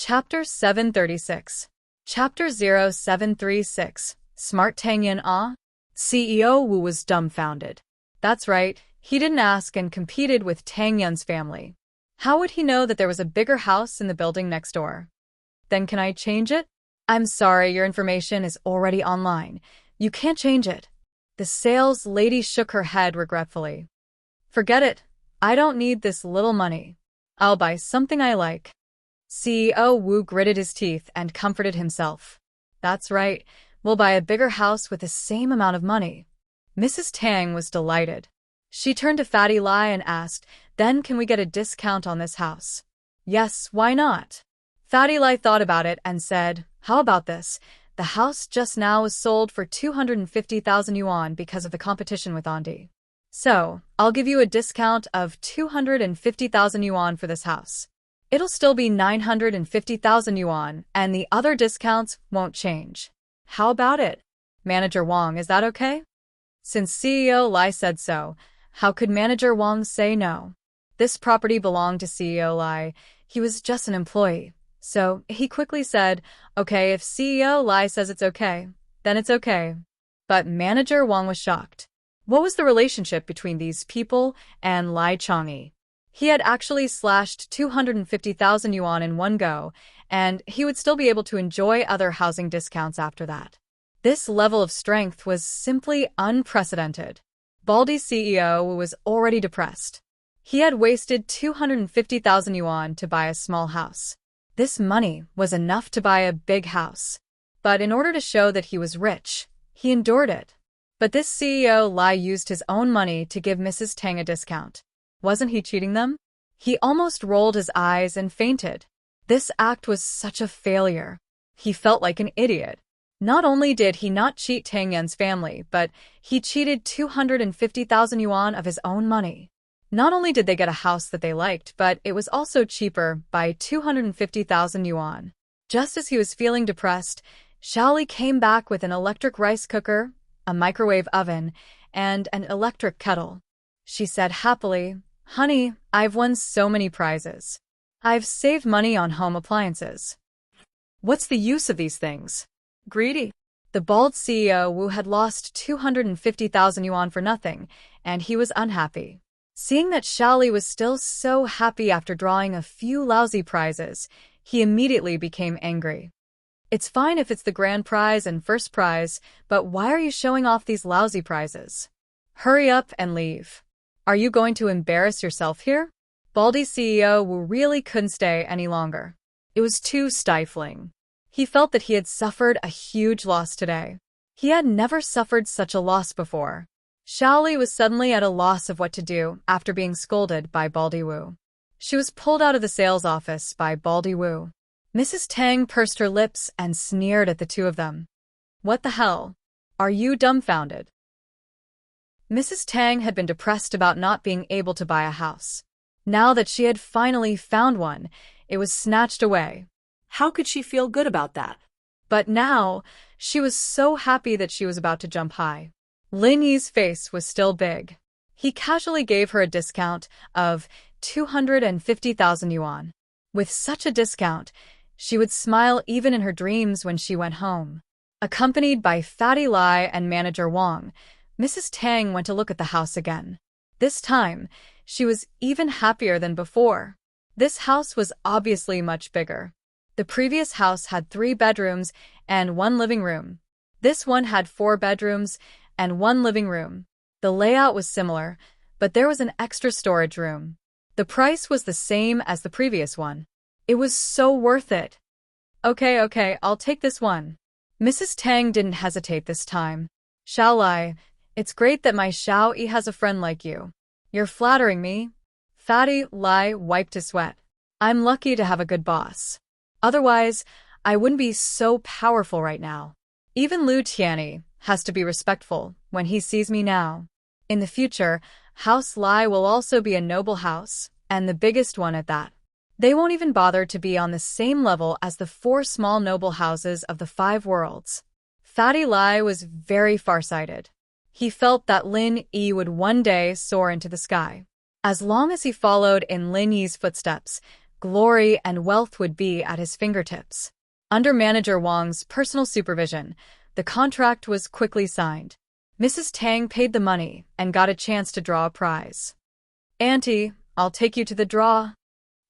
Chapter 736. Chapter 0736. Smart Tangyan Ah? CEO Wu was dumbfounded. That's right, he didn't ask and competed with Tang Yun's family. How would he know that there was a bigger house in the building next door? Then can I change it? I'm sorry, your information is already online. You can't change it. The sales lady shook her head regretfully. Forget it. I don't need this little money. I'll buy something I like. CEO Wu gritted his teeth and comforted himself. That's right, we'll buy a bigger house with the same amount of money. Mrs. Tang was delighted. She turned to Fatty Lai and asked, then can we get a discount on this house? Yes, why not? Fatty Lai thought about it and said, how about this? The house just now was sold for 250,000 yuan because of the competition with Andi. So, I'll give you a discount of 250,000 yuan for this house. It'll still be 950,000 yuan, and the other discounts won't change. How about it? Manager Wang, is that okay? Since CEO Lai said so, how could Manager Wang say no? This property belonged to CEO Lai. He was just an employee. So, he quickly said, okay, if CEO Lai says it's okay, then it's okay. But Manager Wang was shocked. What was the relationship between these people and Lai Changyi? He had actually slashed 250,000 yuan in one go, and he would still be able to enjoy other housing discounts after that. This level of strength was simply unprecedented. Baldi CEO was already depressed. He had wasted 250,000 yuan to buy a small house. This money was enough to buy a big house. But in order to show that he was rich, he endured it. But this CEO Lai used his own money to give Mrs. Tang a discount. Wasn't he cheating them? He almost rolled his eyes and fainted. This act was such a failure. He felt like an idiot. Not only did he not cheat Tang Yun's family, but he cheated 250,000 yuan of his own money. Not only did they get a house that they liked, but it was also cheaper by 250,000 yuan. Just as he was feeling depressed, Shaoli came back with an electric rice cooker, a microwave oven, and an electric kettle. She said happily, honey, I've won so many prizes. I've saved money on home appliances. What's the use of these things? Greedy. The bald CEO Wu had lost 250,000 yuan for nothing, and he was unhappy. Seeing that Shaoli was still so happy after drawing a few lousy prizes, he immediately became angry. It's fine if it's the grand prize and first prize, but why are you showing off these lousy prizes? Hurry up and leave. Are you going to embarrass yourself here? Baldi CEO Wu really couldn't stay any longer. It was too stifling. He felt that he had suffered a huge loss today. He had never suffered such a loss before. Shaoli was suddenly at a loss of what to do after being scolded by Baldi Wu. She was pulled out of the sales office by Baldi Wu. Mrs. Tang pursed her lips and sneered at the two of them. What the hell? Are you dumbfounded? Mrs. Tang had been depressed about not being able to buy a house. Now that she had finally found one, it was snatched away. How could she feel good about that? But now, she was so happy that she was about to jump high. Lin Yi's face was still big. He casually gave her a discount of 250,000 yuan. With such a discount, she would smile even in her dreams when she went home. Accompanied by Fatty Lai and Manager Wang, Mrs. Tang went to look at the house again. This time, she was even happier than before. This house was obviously much bigger. The previous house had 3 bedrooms and 1 living room. This one had 4 bedrooms and 1 living room. The layout was similar, but there was an extra storage room. The price was the same as the previous one. It was so worth it. Okay, I'll take this one. Mrs. Tang didn't hesitate this time. Shaoli, it's great that my Xiao-Yi has a friend like you. You're flattering me. Fatty Lai wiped his sweat. I'm lucky to have a good boss. Otherwise, I wouldn't be so powerful right now. Even Lu Tianyi has to be respectful when he sees me now. In the future, House Lai will also be a noble house, and the biggest one at that. They won't even bother to be on the same level as the 4 small noble houses of the 5 worlds. Fatty Lai was very farsighted. He felt that Lin Yi would one day soar into the sky. As long as he followed in Lin Yi's footsteps, glory and wealth would be at his fingertips. Under Manager Wang's personal supervision, the contract was quickly signed. Mrs. Tang paid the money and got a chance to draw a prize. "Auntie, I'll take you to the draw."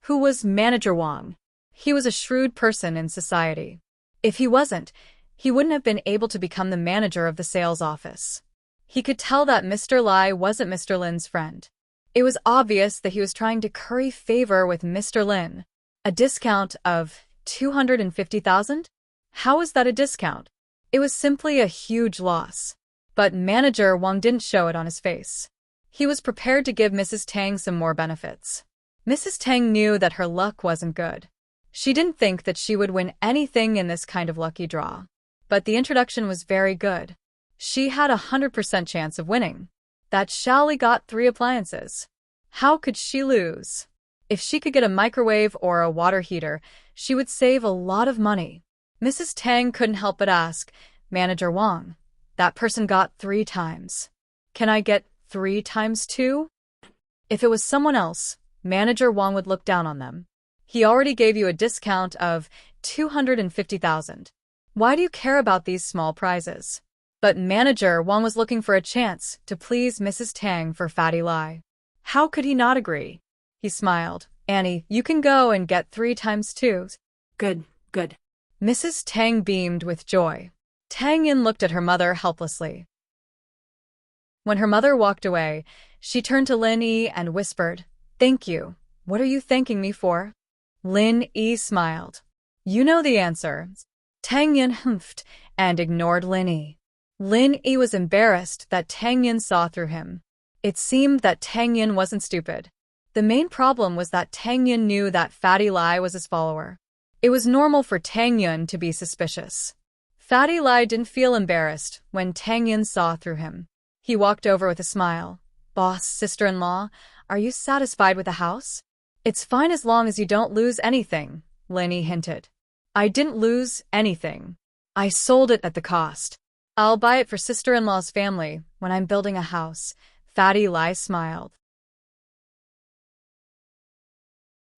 Who was Manager Wang? He was a shrewd person in society. If he wasn't, he wouldn't have been able to become the manager of the sales office. He could tell that Mr. Lai wasn't Mr. Lin's friend. It was obvious that he was trying to curry favor with Mr. Lin. A discount of 250,000? How was that a discount? It was simply a huge loss. But Manager Wang didn't show it on his face. He was prepared to give Mrs. Tang some more benefits. Mrs. Tang knew that her luck wasn't good. She didn't think that she would win anything in this kind of lucky draw. But the introduction was very good. She had a 100% chance of winning. That Shaoli got 3 appliances. How could she lose? If she could get a microwave or a water heater, she would save a lot of money. Mrs. Tang couldn't help but ask, "Manager Wang, that person got 3 times. Can I get 3 times 2? If it was someone else, Manager Wang would look down on them. He already gave you a discount of 250,000. Why do you care about these small prizes? But Manager Wang was looking for a chance to please Mrs. Tang for Fatty Lai. How could he not agree? He smiled. "Annie, you can go and get 3 times 2. Good, good. Mrs. Tang beamed with joy. Tang Yin looked at her mother helplessly. When her mother walked away, she turned to Lin Yi and whispered, "Thank you. What are you thanking me for?" Lin Yi smiled. "You know the answer." Tang Yin humphed and ignored Lin Yi. Lin Yi was embarrassed that Tang Yin saw through him. It seemed that Tang Yin wasn't stupid. The main problem was that Tang Yin knew that Fatty Lai was his follower. It was normal for Tang Yin to be suspicious. Fatty Lai didn't feel embarrassed when Tang Yin saw through him. He walked over with a smile. "Boss, sister-in-law, are you satisfied with the house?" "It's fine as long as you don't lose anything," Lin Yi hinted. "I didn't lose anything. I sold it at the cost. I'll buy it for sister-in-law's family when I'm building a house." Fatty Lai smiled.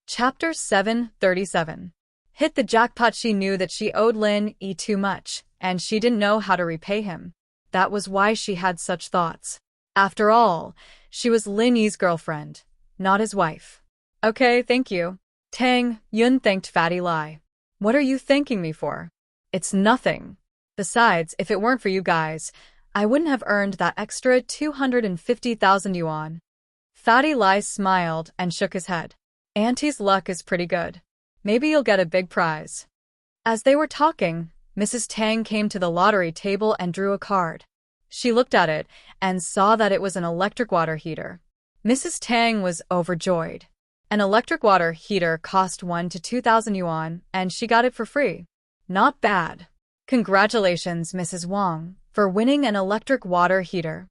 Chapter 737. Hit the jackpot. She knew that she owed Lin Yi too much, and she didn't know how to repay him. That was why she had such thoughts. After all, she was Lin Yi's girlfriend, not his wife. "Okay, thank you." Tang Yun thanked Fatty Lai. "What are you thanking me for?" "It's nothing. Besides, if it weren't for you guys, I wouldn't have earned that extra 250,000 yuan. Fatty Lai smiled and shook his head. "Auntie's luck is pretty good. Maybe you'll get a big prize." As they were talking, Mrs. Tang came to the lottery table and drew a card. She looked at it and saw that it was an electric water heater. Mrs. Tang was overjoyed. An electric water heater cost 1 to 2,000 yuan, and she got it for free. Not bad. Congratulations, Mrs. Wang, for winning an electric water heater.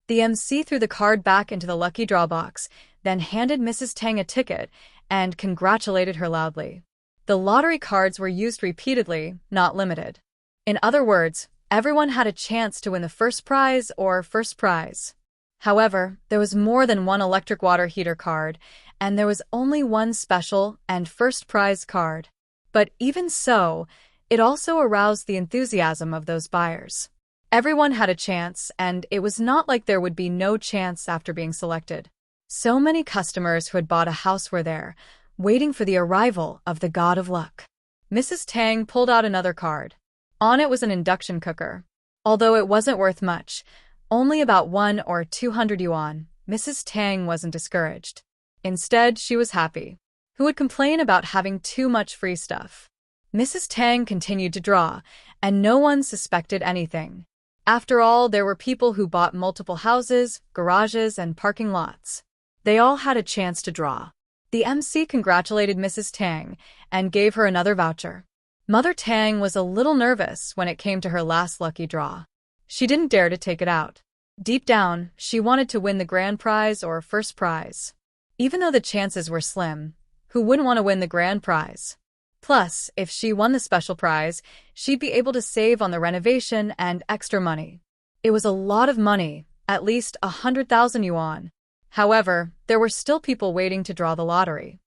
The MC threw the card back into the lucky draw box, then handed Mrs. Tang a ticket and congratulated her loudly. The lottery cards were used repeatedly, not limited. In other words, everyone had a chance to win the first prize or first prize. However, there was more than one electric water heater card, and there was only one special and first prize card. But even so, it also aroused the enthusiasm of those buyers. Everyone had a chance, and it was not like there would be no chance after being selected. So many customers who had bought a house were there, waiting for the arrival of the god of luck. Mrs. Tang pulled out another card. On it was an induction cooker. Although it wasn't worth much, only about 1 or 200 yuan, Mrs. Tang wasn't discouraged. Instead, she was happy. Who would complain about having too much free stuff? Mrs. Tang continued to draw, and no one suspected anything. After all, there were people who bought multiple houses, garages, and parking lots. They all had a chance to draw. The MC congratulated Mrs. Tang and gave her another voucher. Mother Tang was a little nervous when it came to her last lucky draw. She didn't dare to take it out. Deep down, she wanted to win the grand prize or first prize. Even though the chances were slim, who wouldn't want to win the grand prize? Plus, if she won the special prize, she'd be able to save on the renovation and extra money. It was a lot of money, at least 100,000 yuan. However, there were still people waiting to draw the lottery.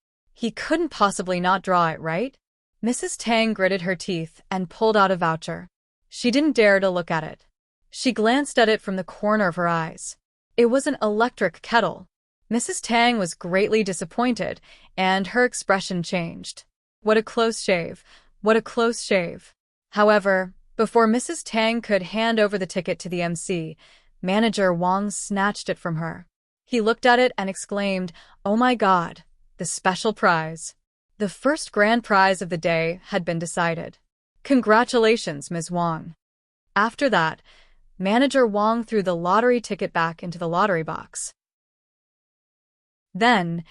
He couldn't possibly not draw it, right? Mrs. Tang gritted her teeth and pulled out a voucher. She didn't dare to look at it. She glanced at it from the corner of her eyes. It was an electric kettle. Mrs. Tang was greatly disappointed, and her expression changed. What a close shave. What a close shave. However, before Mrs. Tang could hand over the ticket to the MC, Manager Wang snatched it from her. He looked at it and exclaimed, "Oh my God, the special prize." The first grand prize of the day had been decided. "Congratulations, Ms. Wang." After that, Manager Wang threw the lottery ticket back into the lottery box. Then,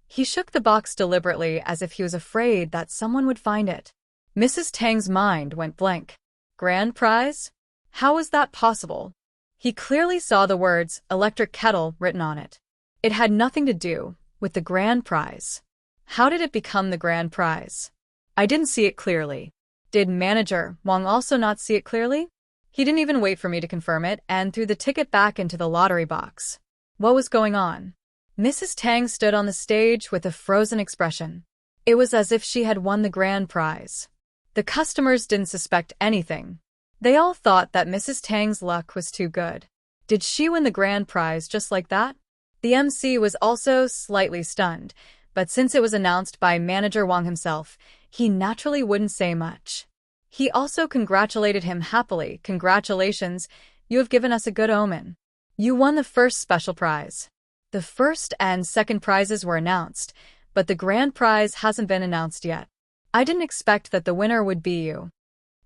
he shook the box deliberately as if he was afraid that someone would find it. Mrs. Tang's mind went blank. Grand prize? How was that possible? He clearly saw the words electric kettle written on it. It had nothing to do with the grand prize. How did it become the grand prize? I didn't see it clearly. Did Manager Wang also not see it clearly? He didn't even wait for me to confirm it and threw the ticket back into the lottery box. What was going on? Mrs. Tang stood on the stage with a frozen expression. It was as if she had won the grand prize. The customers didn't suspect anything. They all thought that Mrs. Tang's luck was too good. Did she win the grand prize just like that? The MC was also slightly stunned, but since it was announced by Manager Wang himself, he naturally wouldn't say much. He also congratulated him happily. "Congratulations, you have given us a good omen. You won the first special prize." The first and second prizes were announced, but the grand prize hasn't been announced yet. I didn't expect that the winner would be you.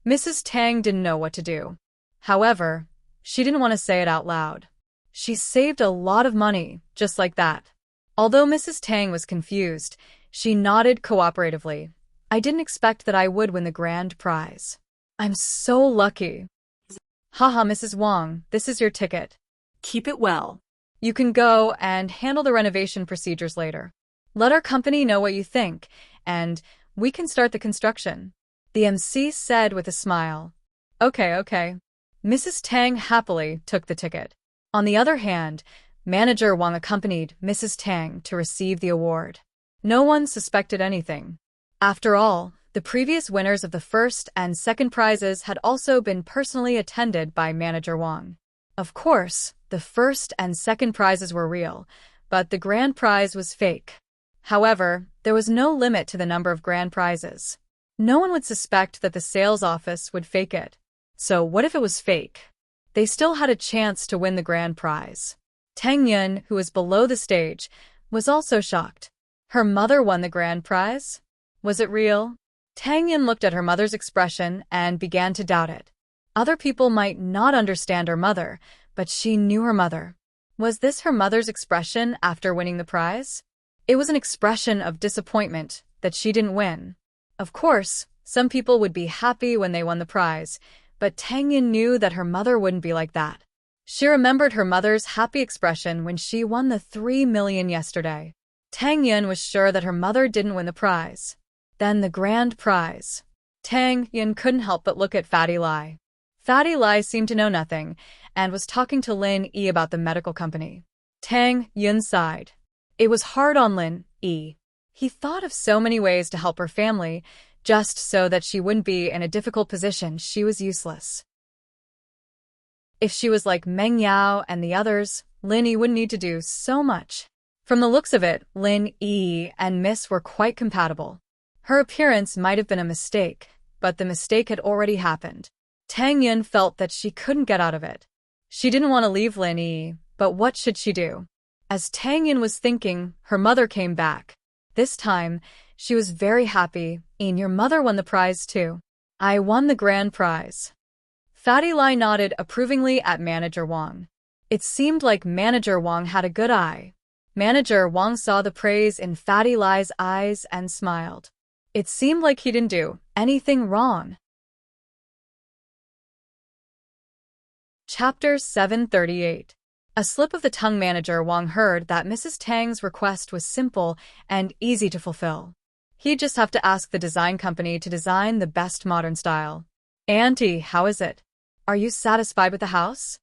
Mrs. Tang didn't know what to do. However, she didn't want to say it out loud. She saved a lot of money, just like that. Although Mrs. Tang was confused, she nodded cooperatively. "I didn't expect that I would win the grand prize. I'm so lucky." "Haha, Mrs. Wang, this is your ticket. Keep it well. You can go and handle the renovation procedures later. Let our company know what you think, and we can start the construction," the MC said with a smile. Okay. Mrs. Tang happily took the ticket. On the other hand, Manager Wang accompanied Mrs. Tang to receive the award. No one suspected anything. After all, the previous winners of the first and second prizes had also been personally attended by Manager Wang. Of course, the first and second prizes were real, but the grand prize was fake. However, there was no limit to the number of grand prizes. No one would suspect that the sales office would fake it. So what if it was fake? They still had a chance to win the grand prize. Tang Yun, who was below the stage, was also shocked. Her mother won the grand prize? Was it real? Tang Yun looked at her mother's expression and began to doubt it. Other people might not understand her mother, but she knew her mother. Was this her mother's expression after winning the prize? It was an expression of disappointment that she didn't win. Of course, some people would be happy when they won the prize, but Tang Yun knew that her mother wouldn't be like that. She remembered her mother's happy expression when she won the 3 million yesterday. Tang Yun was sure that her mother didn't win the prize. Then the grand prize. Tang Yun couldn't help but look at Fatty Lai. Fatty Lai seemed to know nothing, and was talking to Lin Yi about the medical company. Tang Yun sighed. It was hard on Lin Yi. He thought of so many ways to help her family, just so that she wouldn't be in a difficult position. She was useless. If she was like Meng Yao and the others, Lin Yi wouldn't need to do so much. From the looks of it, Lin Yi and Miss were quite compatible. Her appearance might have been a mistake, but the mistake had already happened. Tang Yun felt that she couldn't get out of it. She didn't want to leave Lin Yi, but what should she do? As Tang Yun was thinking, her mother came back. This time, she was very happy. "Your mother won the prize too." "I won the grand prize." Fatty Lai nodded approvingly at Manager Wang. It seemed like Manager Wang had a good eye. Manager Wang saw the praise in Fatty Lai's eyes and smiled. It seemed like he didn't do anything wrong. Chapter 738. A slip of the tongue. Manager Wang heard that Mrs. Tang's request was simple and easy to fulfill. He'd just have to ask the design company to design the best modern style. "Auntie, how is it? Are you satisfied with the house?"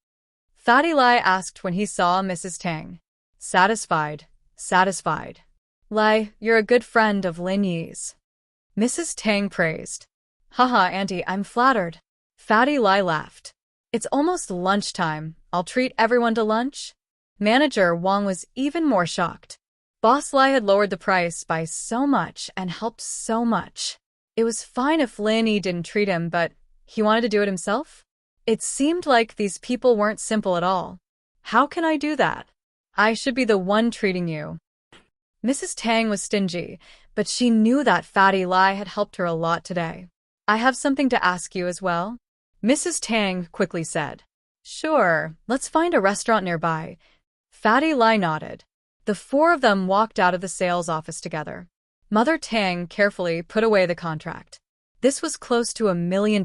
Fatty Lai asked when he saw Mrs. Tang. Satisfied. Lai, you're a good friend of Lin Yi's. Mrs. Tang praised. Haha, Auntie, I'm flattered. Fatty Lai laughed. It's almost lunchtime. I'll treat everyone to lunch. Manager Wang was even more shocked. Boss Lai had lowered the price by so much and helped so much. It was fine if Lin Yi didn't treat him, but he wanted to do it himself? It seemed like these people weren't simple at all. How can I do that? I should be the one treating you. Mrs. Tang was stingy, but she knew that Fatty Lai had helped her a lot today. I have something to ask you as well. Mrs. Tang quickly said. Sure, let's find a restaurant nearby. Fatty Lai nodded. The four of them walked out of the sales office together. Mother Tang carefully put away the contract. This was close to $1 million.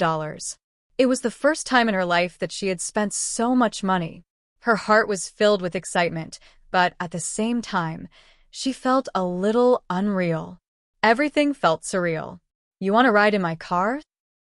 It was the first time in her life that she had spent so much money. Her heart was filled with excitement, but at the same time, she felt a little unreal. Everything felt surreal. You want to ride in my car?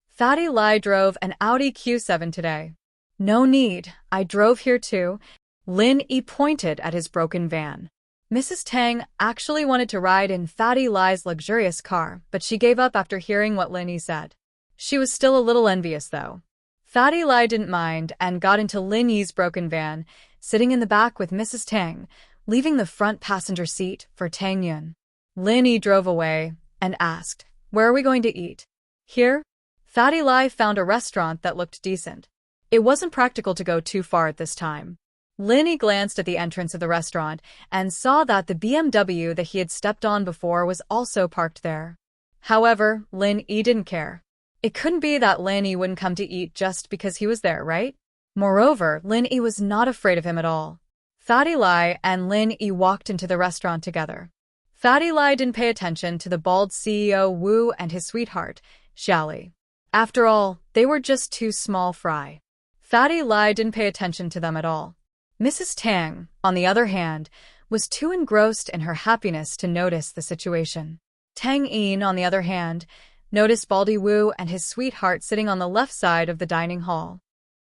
Fatty Lai drove an Audi Q7 today. No need, I drove here too. Lin Yi pointed at his broken van. Mrs. Tang actually wanted to ride in Fatty Lai's luxurious car, but she gave up after hearing what Lin Yi said. She was still a little envious, though. Fatty Lai didn't mind and got into Lin Yi's broken van, sitting in the back with Mrs. Tang, leaving the front passenger seat for Tang Yun. Lin Yi drove away and asked, Where are we going to eat? Here? Fatty Lai found a restaurant that looked decent. It wasn't practical to go too far at this time. Lin Yi glanced at the entrance of the restaurant and saw that the BMW that he had stepped on before was also parked there. However, Lin Yi didn't care. It couldn't be that Lin Yi wouldn't come to eat just because he was there, right? Moreover, Lin Yi was not afraid of him at all. Fatty Lai and Lin Yi walked into the restaurant together. Fatty Lai didn't pay attention to the bald CEO Wu and his sweetheart, Xiaoli. After all, they were just two small fry. Fatty Lai didn't pay attention to them at all. Mrs. Tang, on the other hand, was too engrossed in her happiness to notice the situation. Tang Yin, on the other hand, noticed Baldy Wu and his sweetheart sitting on the left side of the dining hall.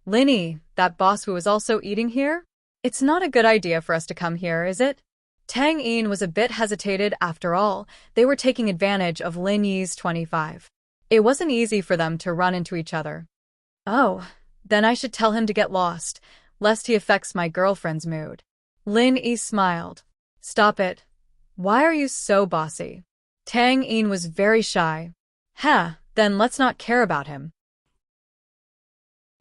Lin Yi, that boss Wu is also eating here? It's not a good idea for us to come here, is it? Tang Yin was a bit hesitated. After all, they were taking advantage of Lin Yi's 25. It wasn't easy for them to run into each other. Oh, then I should tell him to get lost, lest he affects my girlfriend's mood. Lin Yi smiled. Stop it. Why are you so bossy? Tang Yin was very shy. Then let's not care about him.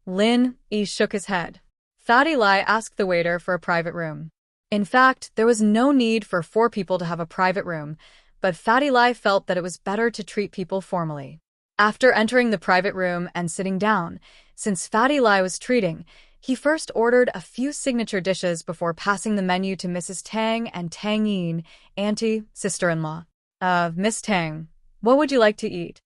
Lin Yi shook his head. Fatty Lai asked the waiter for a private room. In fact, there was no need for four people to have a private room, but Fatty Lai felt that it was better to treat people formally. After entering the private room and sitting down, since Fatty Lai was treating, he first ordered a few signature dishes before passing the menu to Mrs. Tang and Tang Yin, auntie, sister-in-law. Miss Tang, what would you like to eat?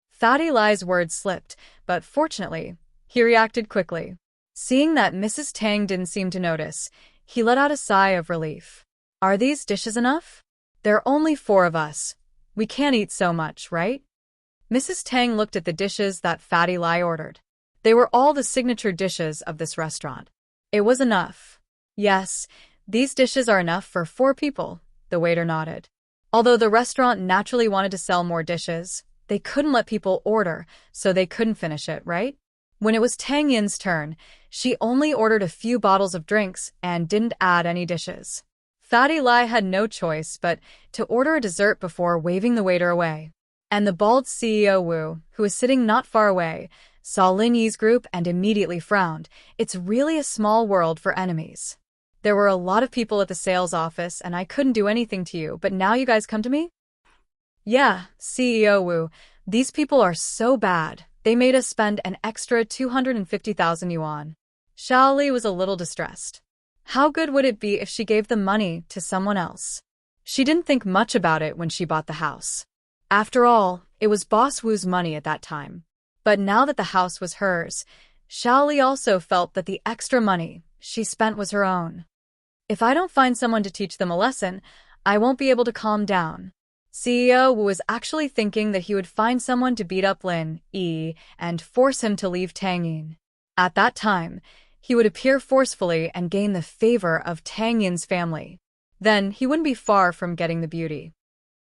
Fatty Lai's words slipped, but fortunately, he reacted quickly. Seeing that Mrs. Tang didn't seem to notice, he let out a sigh of relief. Are these dishes enough? There are only four of us. We can't eat so much, right? Mrs. Tang looked at the dishes that Fatty Lai ordered. They were all the signature dishes of this restaurant. It was enough. Yes, these dishes are enough for four people, the waiter nodded. Although the restaurant naturally wanted to sell more dishes, they couldn't let people order, so they couldn't finish it, right? When it was Tang Yin's turn, she only ordered a few bottles of drinks and didn't add any dishes. Fatty Lai had no choice but to order a dessert before waving the waiter away. And the bald CEO Wu, who was sitting not far away, saw Lin Yi's group and immediately frowned. It's really a small world for enemies. There were a lot of people at the sales office and I couldn't do anything to you, but now you guys come to me? Yeah, CEO Wu, these people are so bad. They made us spend an extra 250,000 yuan. Xiaoli was a little distressed. How good would it be if she gave the money to someone else? She didn't think much about it when she bought the house. After all, it was Boss Wu's money at that time. But now that the house was hers, Xiaoli also felt that the extra money she spent was her own. If I don't find someone to teach them a lesson, I won't be able to calm down. CEO Wu was actually thinking that he would find someone to beat up Lin Yi and force him to leave Tang Yin. At that time, he would appear forcefully and gain the favor of Tang Yin's family. Then he wouldn't be far from getting the beauty.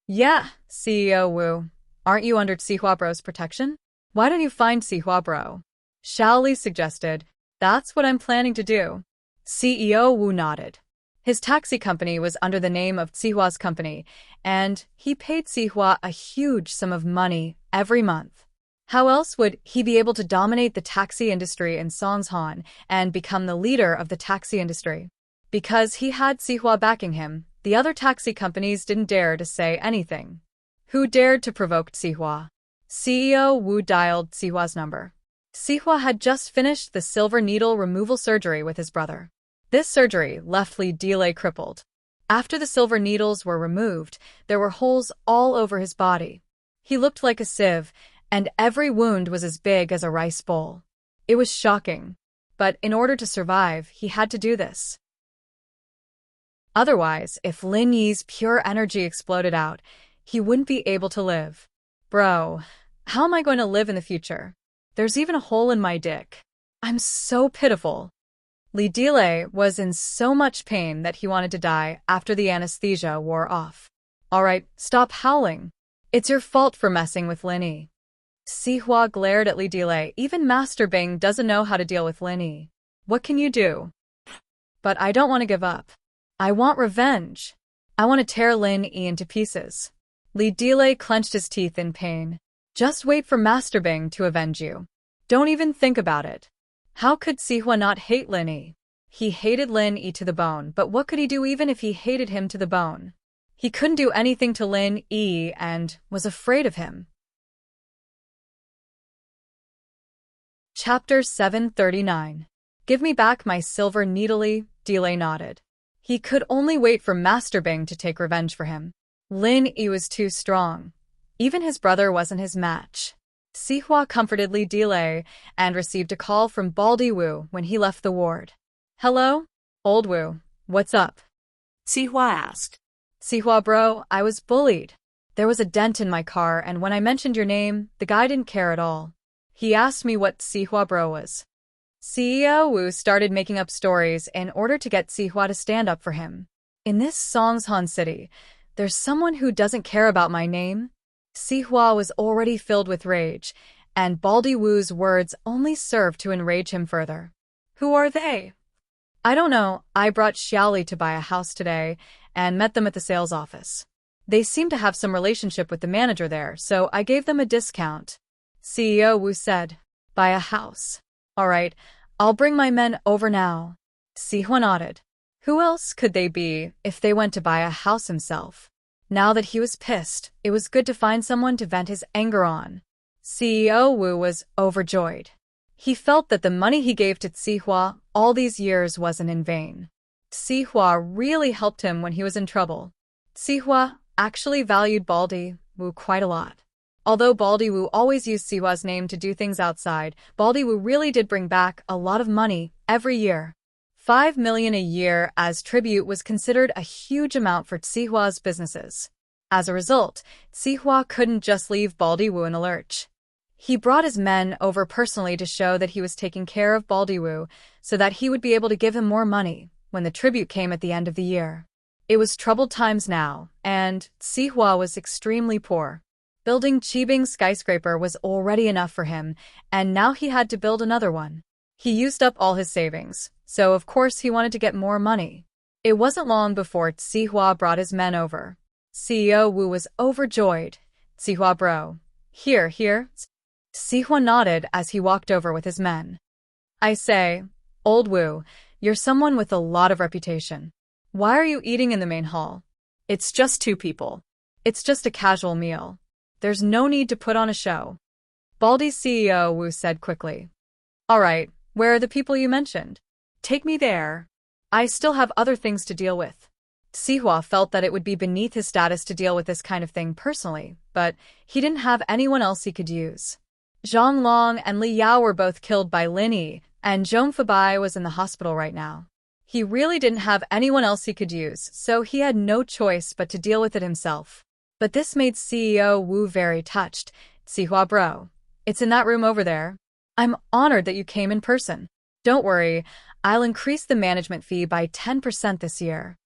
Yeah, CEO Wu. Aren't you under Sihua Bro's protection? Why don't you find Sihua Bro? Xiao Li suggested. That's what I'm planning to do. CEO Wu nodded. His taxi company was under the name of Sihua's company, and he paid Sihua a huge sum of money every month. How else would he be able to dominate the taxi industry in Songshan and become the leader of the taxi industry? Because he had Sihua backing him, the other taxi companies didn't dare to say anything. Who dared to provoke Sihua? CEO Wu dialed Sihua's number. Sihua had just finished the silver needle removal surgery with his brother. This surgery left Li Delay crippled. After the silver needles were removed, there were holes all over his body. He looked like a sieve, and every wound was as big as a rice bowl. It was shocking. But in order to survive, he had to do this. Otherwise, if Lin Yi's pure energy exploded out, he wouldn't be able to live. Bro, how am I going to live in the future? There's even a hole in my dick. I'm so pitiful. Li Delay was in so much pain that he wanted to die after the anesthesia wore off. Alright, stop howling. It's your fault for messing with Lin Yi. Sihua glared at Li Delay. Even Master Bing doesn't know how to deal with Lin Yi. What can you do? But I don't want to give up. I want revenge. I want to tear Lin Yi into pieces. Li Delay clenched his teeth in pain. Just wait for Master Bing to avenge you. Don't even think about it. How could Sihua not hate Lin Yi? He hated Lin Yi to the bone, but what could he do even if he hated him to the bone? He couldn't do anything to Lin Yi and was afraid of him. Chapter 739. Give me back my silver needly, Delay nodded. He could only wait for Master Bing to take revenge for him. Lin Yi was too strong. Even his brother wasn't his match. Sihua comforted Li Delay and received a call from Baldy Wu when he left the ward. Hello? Old Wu, what's up? Sihua asked. Sihua bro, I was bullied. There was a dent in my car, and when I mentioned your name, the guy didn't care at all. He asked me what Sihua bro was. CEO Wu started making up stories in order to get Sihua to stand up for him. In this Songshan city, there's someone who doesn't care about my name? Sihua was already filled with rage, and Baldy Wu's words only served to enrage him further. Who are they? I don't know. I brought Xiaoli to buy a house today and met them at the sales office. They seem to have some relationship with the manager there, so I gave them a discount. CEO Wu said, buy a house. All right, I'll bring my men over now. Sihua nodded. Who else could they be if they went to buy a house himself? Now that he was pissed, it was good to find someone to vent his anger on. CEO Wu was overjoyed. He felt that the money he gave to Sihua all these years wasn't in vain. Sihua really helped him when he was in trouble. Sihua actually valued Baldy Wu quite a lot. Although Baldy Wu always used Sihua's name to do things outside, Baldy Wu really did bring back a lot of money every year. 5 million a year as tribute was considered a huge amount for Sihua's businesses. As a result, Sihua couldn't just leave Baldy Wu in a lurch. He brought his men over personally to show that he was taking care of Baldy Wu so that he would be able to give him more money when the tribute came at the end of the year. It was troubled times now, and Sihua was extremely poor. Building Qibing skyscraper was already enough for him, and now he had to build another one. He used up all his savings, so of course he wanted to get more money. It wasn't long before Sihua brought his men over. CEO Wu was overjoyed. Sihua bro. Here. Sihua nodded as he walked over with his men. I say, Old Wu, you're someone with a lot of reputation. Why are you eating in the main hall? It's just 2 people. It's just a casual meal. There's no need to put on a show. Baldy's CEO Wu said quickly. All right, where are the people you mentioned? Take me there. I still have other things to deal with. Sihua felt that it would be beneath his status to deal with this kind of thing personally, but he didn't have anyone else he could use. Zhang Long and Li Yao were both killed by Lin Yi, and Zhong Fabai was in the hospital right now. He really didn't have anyone else he could use, so he had no choice but to deal with it himself. But this made CEO Wu very touched. Sihua bro, it's in that room over there. I'm honored that you came in person. Don't worry, I'll increase the management fee by 10% this year.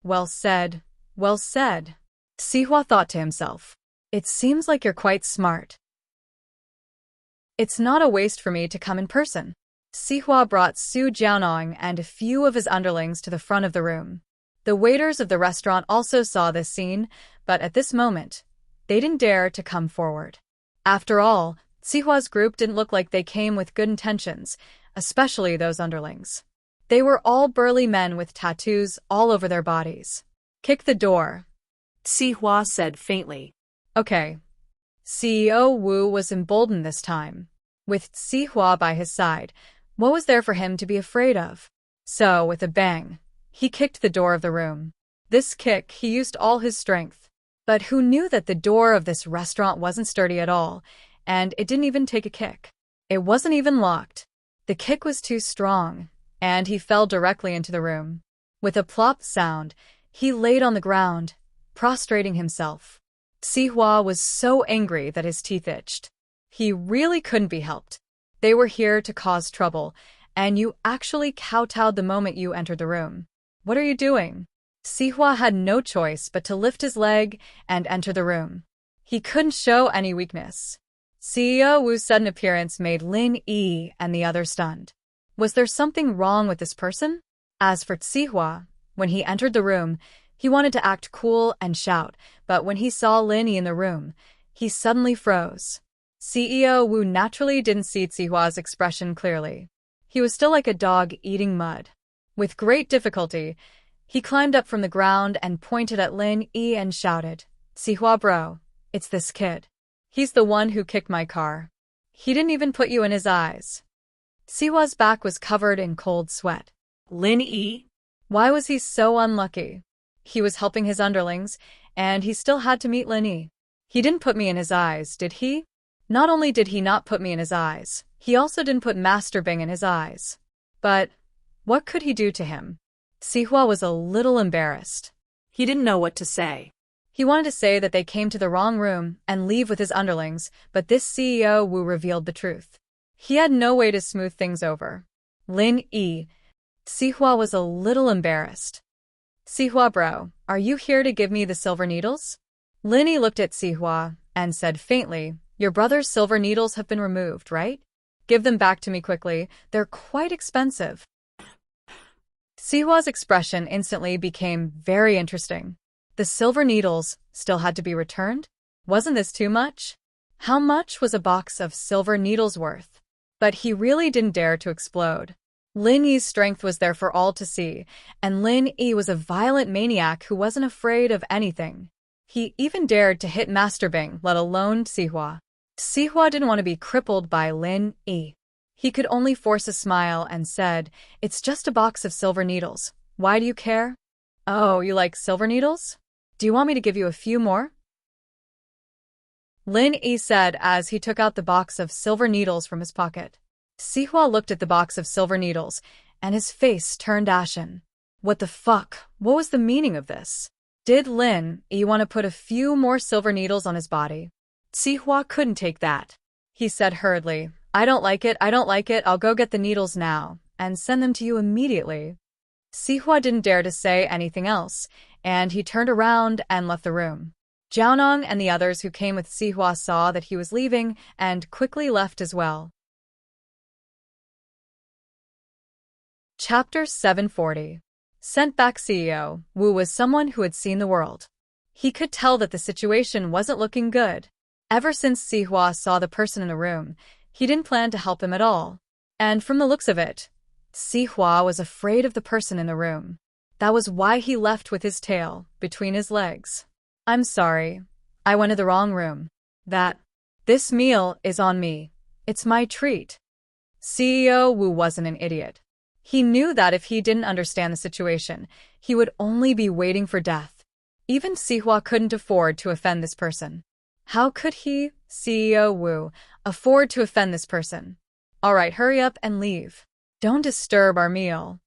Well said, well said. Sihua thought to himself. It seems like you're quite smart. It's not a waste for me to come in person. Sihua brought Su Jiaonong and a few of his underlings to the front of the room. The waiters of the restaurant also saw this scene, but at this moment, they didn't dare to come forward. After all, Sihua's group didn't look like they came with good intentions, especially those underlings. They were all burly men with tattoos all over their bodies. Kick the door, Sihua said faintly. Okay. CEO Wu was emboldened this time. With Sihua by his side, what was there for him to be afraid of? So, with a bang, he kicked the door of the room. This kick, he used all his strength. But who knew that the door of this restaurant wasn't sturdy at all, and it didn't even take a kick. It wasn't even locked. The kick was too strong, and he fell directly into the room. With a plop sound, he laid on the ground, prostrating himself. Sihua was so angry that his teeth itched. He really couldn't be helped. They were here to cause trouble, and you actually kowtowed the moment you entered the room. What are you doing? Sihua had no choice but to lift his leg and enter the room. He couldn't show any weakness. CEO Wu's sudden appearance made Lin Yi and the others stunned. Was there something wrong with this person? As for Sihua, when he entered the room, he wanted to act cool and shout, but when he saw Lin Yi in the room, he suddenly froze. CEO Wu naturally didn't see Sihua's expression clearly. He was still like a dog eating mud. With great difficulty, he climbed up from the ground and pointed at Lin Yi and shouted, Sihua bro, it's this kid. He's the one who kicked my car. He didn't even put you in his eyes. Sihua's back was covered in cold sweat. Lin Yi? Why was he so unlucky? He was helping his underlings, and he still had to meet Lin Yi. He didn't put me in his eyes, did he? Not only did he not put me in his eyes, he also didn't put Master Bing in his eyes. But what could he do to him? Sihua was a little embarrassed. He didn't know what to say. He wanted to say that they came to the wrong room and leave with his underlings, but this CEO Wu revealed the truth. He had no way to smooth things over. Lin Yi. Sihua was a little embarrassed. Sihua bro, are you here to give me the silver needles? Lin Yi looked at Sihua and said faintly, your brother's silver needles have been removed, right? Give them back to me quickly, they're quite expensive. Sihua's expression instantly became very interesting. The silver needles still had to be returned? Wasn't this too much? How much was a box of silver needles worth? But he really didn't dare to explode. Lin Yi's strength was there for all to see, and Lin Yi was a violent maniac who wasn't afraid of anything. He even dared to hit Master Bing, let alone Sihua. Sihua didn't want to be crippled by Lin Yi. He could only force a smile and said, it's just a box of silver needles. Why do you care? Oh, you like silver needles? Do you want me to give you a few more? Lin Yi said as he took out the box of silver needles from his pocket. Sihua looked at the box of silver needles, and his face turned ashen. What the fuck? What was the meaning of this? Did Lin Yi want to put a few more silver needles on his body? Sihua couldn't take that. He said hurriedly, I don't like it, I'll go get the needles now, and send them to you immediately. Sihua didn't dare to say anything else, and he turned around and left the room. Jiaonong and the others who came with Sihua saw that he was leaving and quickly left as well. Chapter 740. Sent back CEO Wu was someone who had seen the world. He could tell that the situation wasn't looking good. Ever since Sihua saw the person in the room, he didn't plan to help him at all. And from the looks of it, Sihua was afraid of the person in the room. That was why he left with his tail between his legs. I'm sorry. I went to the wrong room. This meal is on me. It's my treat. CEO Wu wasn't an idiot. He knew that if he didn't understand the situation, he would only be waiting for death. Even Sihua couldn't afford to offend this person. How could he, CEO Wu, afford to offend this person? All right, hurry up and leave. Don't disturb our meal.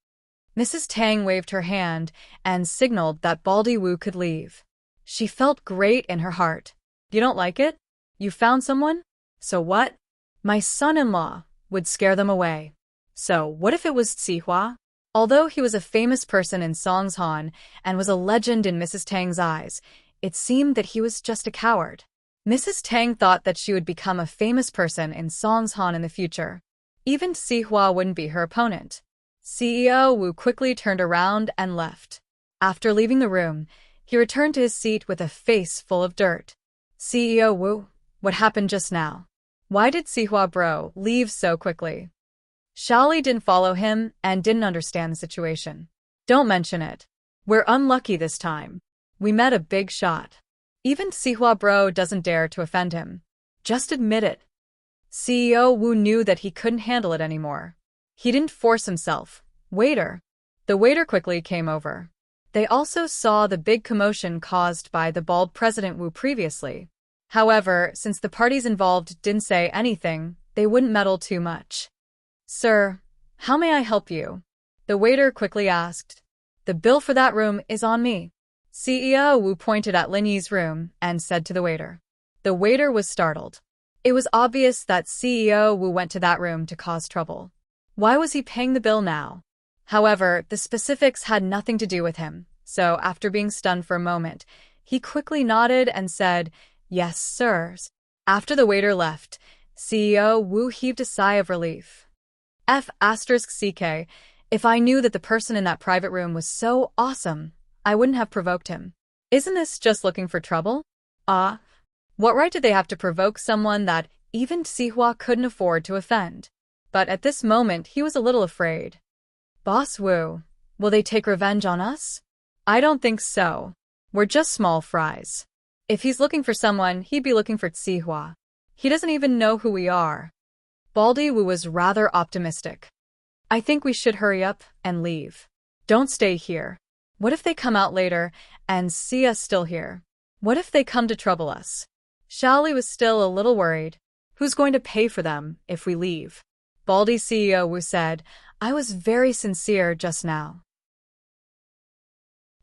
Mrs. Tang waved her hand and signaled that Baldy Wu could leave. She felt great in her heart. You don't like it? You found someone? So what? My son-in-law would scare them away. So what if it was Sihua? Although he was a famous person in Songshan and was a legend in Mrs. Tang's eyes, it seemed that he was just a coward. Mrs. Tang thought that she would become a famous person in Songshan in the future. Even Sihua wouldn't be her opponent. CEO Wu quickly turned around and left. After leaving the room, he returned to his seat with a face full of dirt. CEO Wu, what happened just now? Why did Sihua bro leave so quickly? Xiaoli didn't follow him and didn't understand the situation. Don't mention it. We're unlucky this time. We met a big shot. Even Sihua bro doesn't dare to offend him. Just admit it. CEO Wu knew that he couldn't handle it anymore. He didn't force himself. Waiter. The waiter quickly came over. They also saw the big commotion caused by the bald President Wu previously. However, since the parties involved didn't say anything, they wouldn't meddle too much. Sir, how may I help you? The waiter quickly asked. The bill for that room is on me. CEO Wu pointed at Lin Yi's room and said to the waiter. The waiter was startled. It was obvious that CEO Wu went to that room to cause trouble. Why was he paying the bill now? However, the specifics had nothing to do with him, so after being stunned for a moment, he quickly nodded and said, Yes, sirs. After the waiter left, CEO Wu heaved a sigh of relief. F***CK, if I knew that the person in that private room was so awesome, I wouldn't have provoked him. Isn't this just looking for trouble? What right did they have to provoke someone that even Sihua couldn't afford to offend? But at this moment he was a little afraid. Boss Wu, will they take revenge on us? I don't think so. We're just small fries. If he's looking for someone, he'd be looking for Sihua. He doesn't even know who we are. Baldy Wu was rather optimistic. I think we should hurry up and leave. Don't stay here. What if they come out later and see us still here? What if they come to trouble us? Xiaoli was still a little worried. Who's going to pay for them if we leave? Baldy CEO Wu said, I was very sincere just now.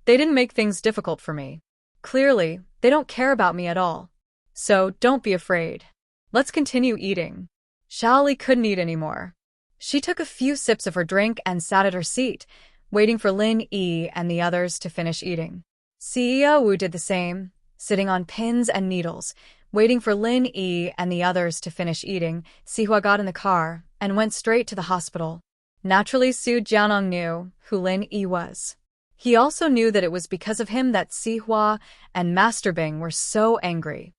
They didn't make things difficult for me. Clearly, they don't care about me at all. So don't be afraid. Let's continue eating. Xiaoli couldn't eat anymore. She took a few sips of her drink and sat at her seat, waiting for Lin Yi and the others to finish eating. CEO Wu did the same, sitting on pins and needles, waiting for Lin Yi and the others to finish eating. Sihua got in the car and went straight to the hospital. Naturally, Su Jianong knew who Lin Yi was. He also knew that it was because of him that Sihua and Master Bing were so angry.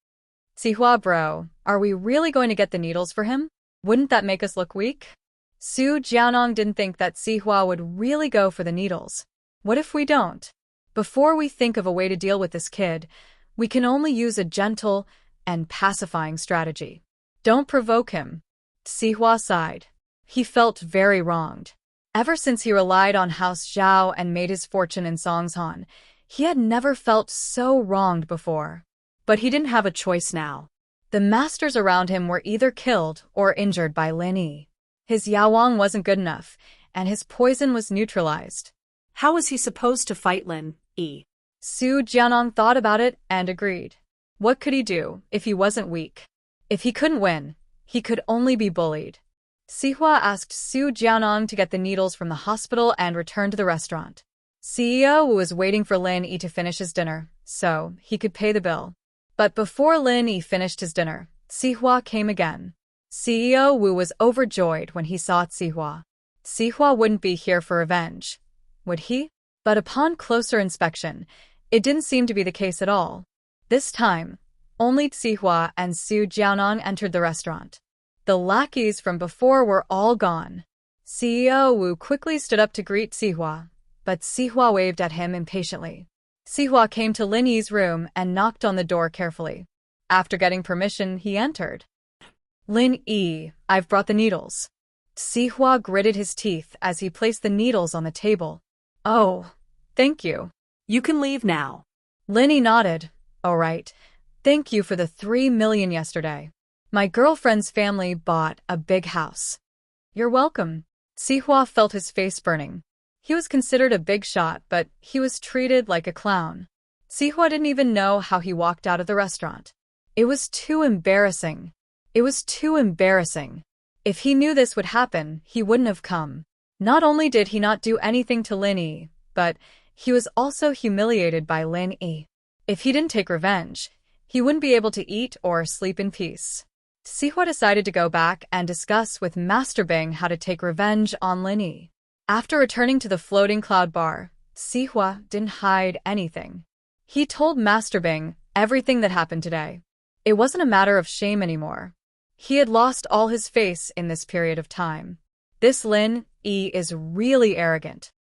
Sihua bro, are we really going to get the needles for him? Wouldn't that make us look weak? Su Jianong didn't think that Sihua would really go for the needles. What if we don't? Before we think of a way to deal with this kid, we can only use a gentle and pacifying strategy. Don't provoke him. Sihua sighed. He felt very wronged. Ever since he relied on House Zhao and made his fortune in Songshan, he had never felt so wronged before. But he didn't have a choice now. The masters around him were either killed or injured by Lin Yi. His Yaowang wasn't good enough, and his poison was neutralized. How was he supposed to fight Lin Yi? Su Jianong thought about it and agreed. What could he do if he wasn't weak? If he couldn't win, he could only be bullied. Sihua asked Su Jianong to get the needles from the hospital and return to the restaurant. CEO Wu was waiting for Lin Yi to finish his dinner, so he could pay the bill. But before Lin Yi finished his dinner, Sihua came again. CEO Wu was overjoyed when he saw Sihua. Sihua wouldn't be here for revenge, would he? But upon closer inspection, it didn't seem to be the case at all. This time, only Sihua and Su Jianong entered the restaurant. The lackeys from before were all gone. CEO Wu quickly stood up to greet Sihua, but Sihua waved at him impatiently. Sihua came to Lin Yi's room and knocked on the door carefully. After getting permission, he entered. Lin Yi, I've brought the needles. Sihua gritted his teeth as he placed the needles on the table. Oh, thank you. You can leave now. Lin Yi nodded. All right. Thank you for the 3 million yesterday. My girlfriend's family bought a big house. You're welcome. Sihua felt his face burning. He was considered a big shot, but he was treated like a clown. Sihua didn't even know how he walked out of the restaurant. It was too embarrassing. It was too embarrassing. If he knew this would happen, he wouldn't have come. Not only did he not do anything to Lin Yi, but he was also humiliated by Lin Yi. If he didn't take revenge, he wouldn't be able to eat or sleep in peace. Sihua decided to go back and discuss with Master Bing how to take revenge on Lin Yi. After returning to the floating cloud bar, Sihua didn't hide anything. He told Master Bing everything that happened today. It wasn't a matter of shame anymore. He had lost all his face in this period of time. This Lin Yi is really arrogant.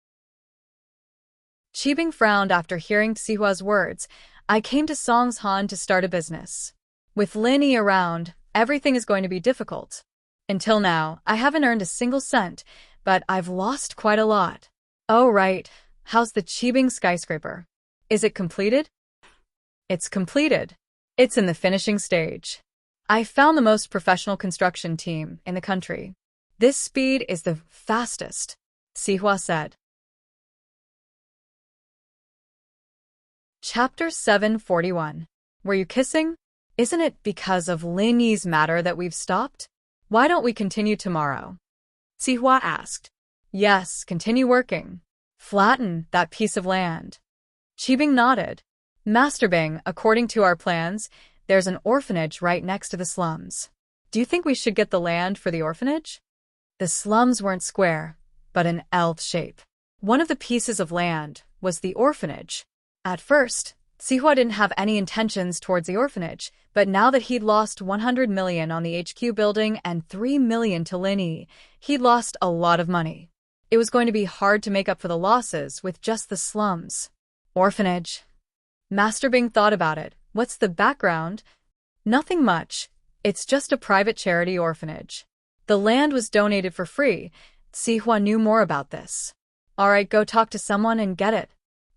Qibing frowned after hearing Sihua's words. I came to Songshan to start a business. With Lin Yi around, everything is going to be difficult. Until now, I haven't earned a single cent, but I've lost quite a lot. Oh right, how's the Qibing skyscraper? Is it completed? It's completed. It's in the finishing stage. I found the most professional construction team in the country. This speed is the fastest, Sihua said. Chapter 741. Were you kissing? Isn't it because of Lin Yi's matter that we've stopped? Why don't we continue tomorrow? Sihua asked. Yes, continue working. Flatten that piece of land. Qibing nodded. Master Bing, according to our plans, there's an orphanage right next to the slums. Do you think we should get the land for the orphanage? The slums weren't square, but an L shape. One of the pieces of land was the orphanage. At first, Sihua didn't have any intentions towards the orphanage, but now that he'd lost 100 million on the HQ building and 3 million to Lin Yi, he'd lost a lot of money. It was going to be hard to make up for the losses with just the slums. Orphanage. Master Bing thought about it. What's the background? Nothing much. It's just a private charity orphanage. The land was donated for free. Sihua knew more about this. All right, go talk to someone and get it.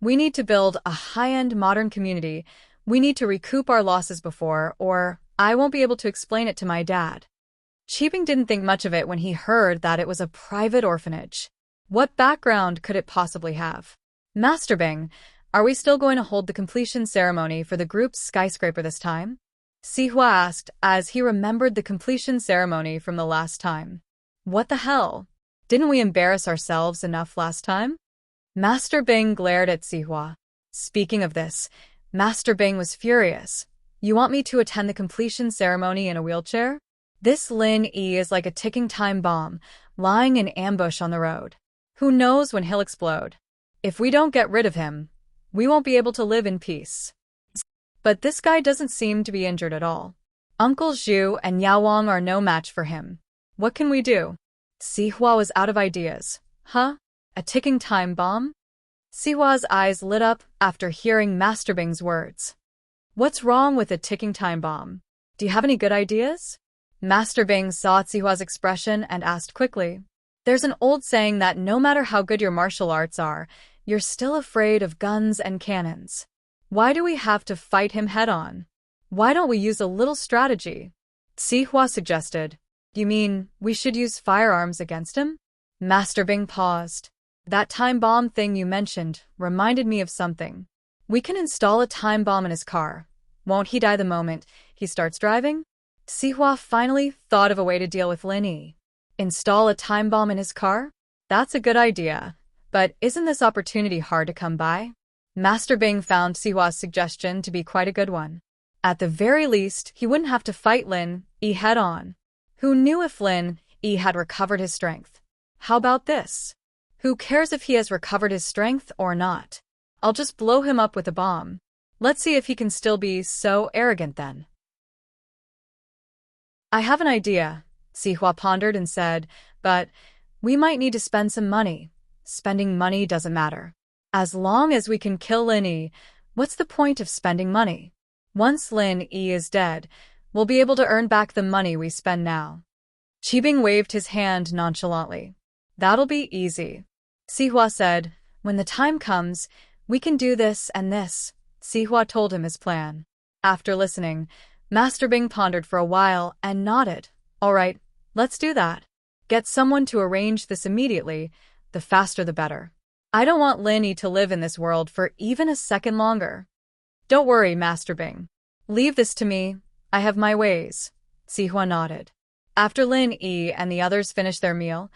We need to build a high-end modern community. We need to recoup our losses before, or I won't be able to explain it to my dad. Qibing didn't think much of it when he heard that it was a private orphanage. What background could it possibly have? Master Bing, are we still going to hold the completion ceremony for the group's skyscraper this time? Sihua asked as he remembered the completion ceremony from the last time. What the hell? Didn't we embarrass ourselves enough last time? Master Bing glared at Sihua. Speaking of this, Master Bing was furious. You want me to attend the completion ceremony in a wheelchair? This Lin Yi is like a ticking time bomb, lying in ambush on the road. Who knows when he'll explode? If we don't get rid of him, we won't be able to live in peace. But this guy doesn't seem to be injured at all. Uncle Zhu and Yao Wang are no match for him. What can we do? Sihua was out of ideas. Huh? A ticking time bomb? Sihua's eyes lit up after hearing Master Bing's words. What's wrong with a ticking time bomb? Do you have any good ideas? Master Bing saw Sihua's expression and asked quickly. There's an old saying that no matter how good your martial arts are, you're still afraid of guns and cannons. Why do we have to fight him head-on? Why don't we use a little strategy? Sihua suggested. You mean we should use firearms against him? Master Bing paused. That time bomb thing you mentioned reminded me of something. We can install a time bomb in his car. Won't he die the moment he starts driving? Sihua finally thought of a way to deal with Lin Yi. Install a time bomb in his car? That's a good idea. But isn't this opportunity hard to come by? Master Bing found Sihua's suggestion to be quite a good one. At the very least, he wouldn't have to fight Lin Yi head-on. Who knew if Lin Yi had recovered his strength? How about this? Who cares if he has recovered his strength or not? I'll just blow him up with a bomb. Let's see if he can still be so arrogant then. I have an idea, Sihua pondered and said, but we might need to spend some money. Spending money doesn't matter. As long as we can kill Lin Yi, what's the point of spending money? Once Lin Yi is dead, we'll be able to earn back the money we spend now. Qibing waved his hand nonchalantly. That'll be easy. Sihua said, when the time comes, we can do this and this. Sihua told him his plan. After listening, Master Bing pondered for a while and nodded. All right, let's do that. Get someone to arrange this immediately. The faster the better. I don't want Lin Yi to live in this world for even a second longer. Don't worry, Master Bing. Leave this to me. I have my ways. Sihua nodded. After Lin Yi and the others finished their meal,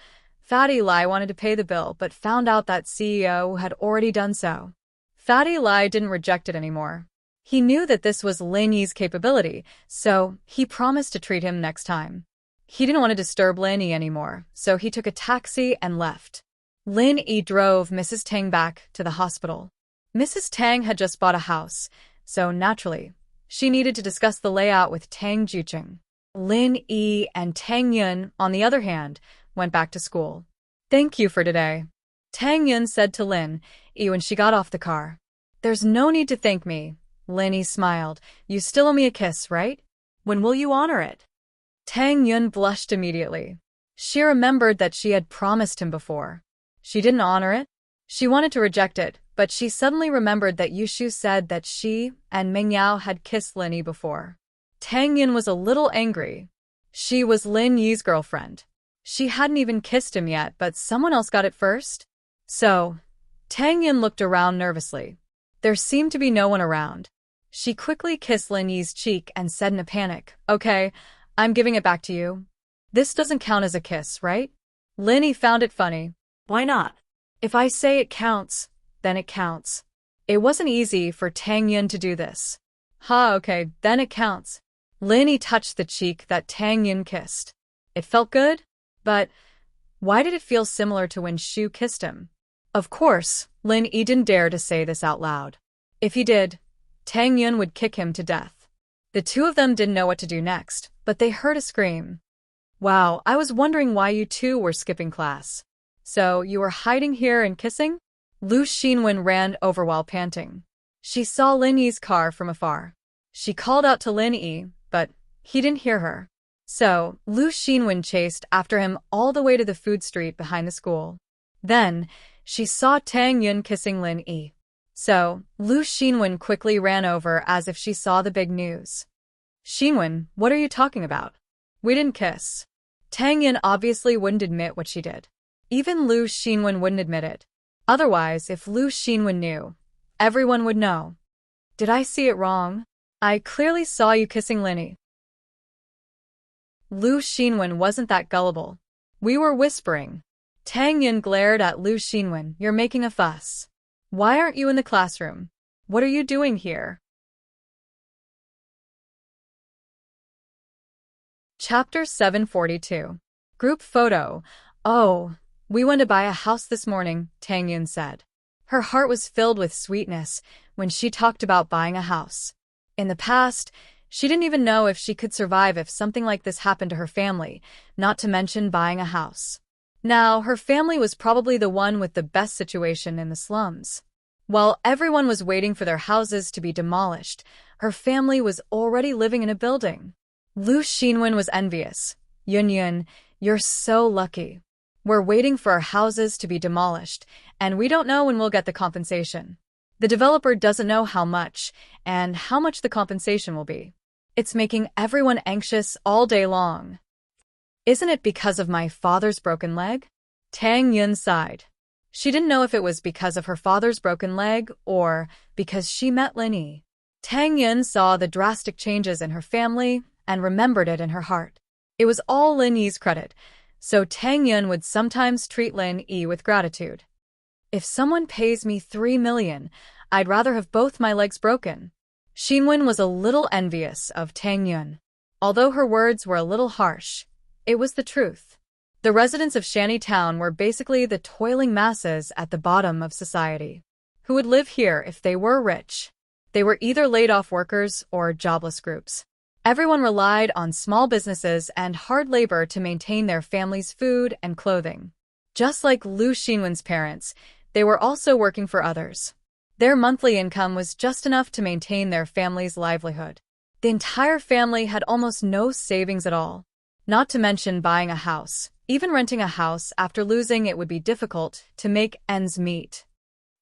Fatty Lai wanted to pay the bill but found out that CEO had already done so. Fatty Lai didn't reject it anymore. He knew that this was Lin Yi's capability, so he promised to treat him next time. He didn't want to disturb Lin Yi anymore, so he took a taxi and left. Lin Yi drove Mrs. Tang back to the hospital. Mrs. Tang had just bought a house, so naturally, she needed to discuss the layout with Tang Juqing. Lin Yi and Tang Yun, on the other hand, went back to school. "Thank you for today," Tang Yun said to Lin Yi when she got off the car. "There's no need to thank me," Lin Yi smiled. "You still owe me a kiss, right? When will you honor it?" Tang Yun blushed immediately. She remembered that she had promised him before. She didn't honor it. She wanted to reject it, but she suddenly remembered that Yushu said that she and Meng Yao had kissed Lin Yi before. Tang Yun was a little angry. She was Lin Yi's girlfriend. She hadn't even kissed him yet, but someone else got it first. So, Tang Yun looked around nervously. There seemed to be no one around. She quickly kissed Lin Yi's cheek and said in a panic, "Okay, I'm giving it back to you." "This doesn't count as a kiss, right?" Lin Yi found it funny. "Why not?" "If I say it counts, then it counts." It wasn't easy for Tang Yun to do this. Okay, then it counts." Lin Yi touched the cheek that Tang Yun kissed. It felt good, but why did it feel similar to when Shu kissed him? Of course, Lin Yi didn't dare to say this out loud. If he did, Tang Yun would kick him to death. The two of them didn't know what to do next, but they heard a scream. "Wow, I was wondering why you two were skipping class. So, you were hiding here and kissing?" Lu Xinwen ran over while panting. She saw Lin Yi's car from afar. She called out to Lin Yi, but he didn't hear her. So, Lu Xinwen chased after him all the way to the food street behind the school. Then, she saw Tang Yun kissing Lin Yi. So, Lu Xinwen quickly ran over as if she saw the big news. "Xinwen, what are you talking about? We didn't kiss." Tang Yun obviously wouldn't admit what she did. Even Lu Xinwen wouldn't admit it. Otherwise, if Lu Xinwen knew, everyone would know. "Did I see it wrong? I clearly saw you kissing Lin Yi." Lu Xinwen wasn't that gullible. "We were whispering." Tang Yun glared at Lu Xinwen. "You're making a fuss. Why aren't you in the classroom? What are you doing here?" Chapter 742. Group Photo. "Oh, we went to buy a house this morning," Tang Yun said. Her heart was filled with sweetness when she talked about buying a house. In the past, she didn't even know if she could survive if something like this happened to her family, not to mention buying a house. Now, her family was probably the one with the best situation in the slums. While everyone was waiting for their houses to be demolished, her family was already living in a building. Lu Xinwen was envious. "Yun, you're so lucky. We're waiting for our houses to be demolished, and we don't know when we'll get the compensation. The developer doesn't know how much, and how much the compensation will be. It's making everyone anxious all day long." "Isn't it because of my father's broken leg?" Tang Yun sighed. She didn't know if it was because of her father's broken leg or because she met Lin Yi. Tang Yun saw the drastic changes in her family and remembered it in her heart. It was all Lin Yi's credit, so Tang Yun would sometimes treat Lin Yi with gratitude. "If someone pays me 3 million, I'd rather have both my legs broken." Xinwen was a little envious of Tang Yun. Although her words were a little harsh, it was the truth. The residents of Shanny Town were basically the toiling masses at the bottom of society. Who would live here if they were rich? They were either laid-off workers or jobless groups. Everyone relied on small businesses and hard labor to maintain their family's food and clothing. Just like Lu Xinwen's parents, they were also working for others. Their monthly income was just enough to maintain their family's livelihood. The entire family had almost no savings at all. Not to mention buying a house. Even renting a house after losing it would be difficult to make ends meet.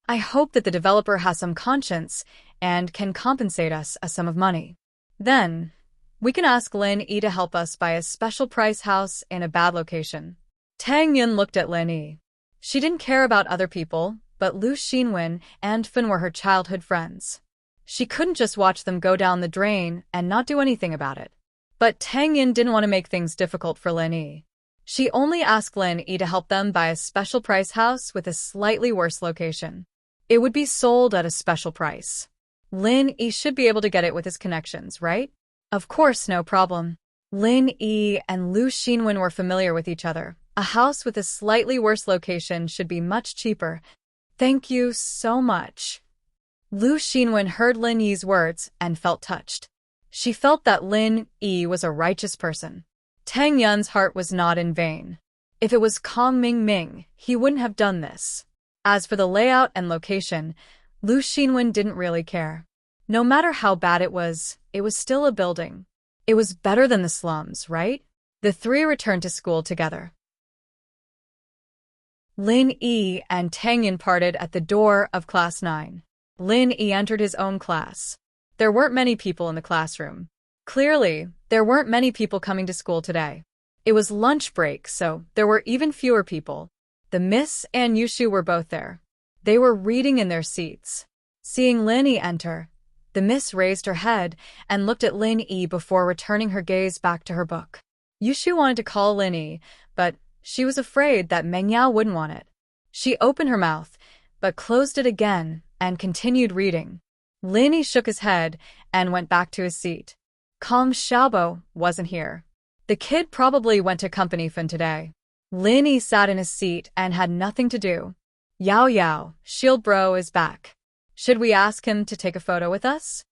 "I hope that the developer has some conscience and can compensate us a sum of money. Then, we can ask Lin Yi to help us buy a special price house in a bad location." Tang Yun looked at Lin Yi. She didn't care about other people, but Lu Xinwen and Fin were her childhood friends. She couldn't just watch them go down the drain and not do anything about it. But Tang Yun didn't want to make things difficult for Lin Yi. She only asked Lin Yi to help them buy a special price house with a slightly worse location. It would be sold at a special price. Lin Yi should be able to get it with his connections, right? Of course, no problem. Lin Yi and Lu Xinwen were familiar with each other. A house with a slightly worse location should be much cheaper. Thank you so much. Lu Xinwen heard Lin Yi's words and felt touched. She felt that Lin Yi was a righteous person. Tang Yun's heart was not in vain. If it was Kong Ming, he wouldn't have done this. As for the layout and location, Lu Xinwen didn't really care. No matter how bad it was still a building. It was better than the slums, right? The three returned to school together. Lin Yi and Tang Yun parted at the door of Class 9. Lin Yi entered his own class. There weren't many people in the classroom. Clearly, there weren't many people coming to school today. It was lunch break, so there were even fewer people. The Miss and Yushu were both there. They were reading in their seats. Seeing Lin Yi enter, the Miss raised her head and looked at Lin Yi before returning her gaze back to her book. Yushu wanted to call Lin Yi, but she was afraid that Meng Yao wouldn't want it. She opened her mouth, but closed it again and continued reading. Lin Yi shook his head and went back to his seat. Kong Xiaobo wasn't here. The kid probably went to company fun today. Lin Yi sat in his seat and had nothing to do. Yao, Shield Bro is back. Should we ask him to take a photo with us?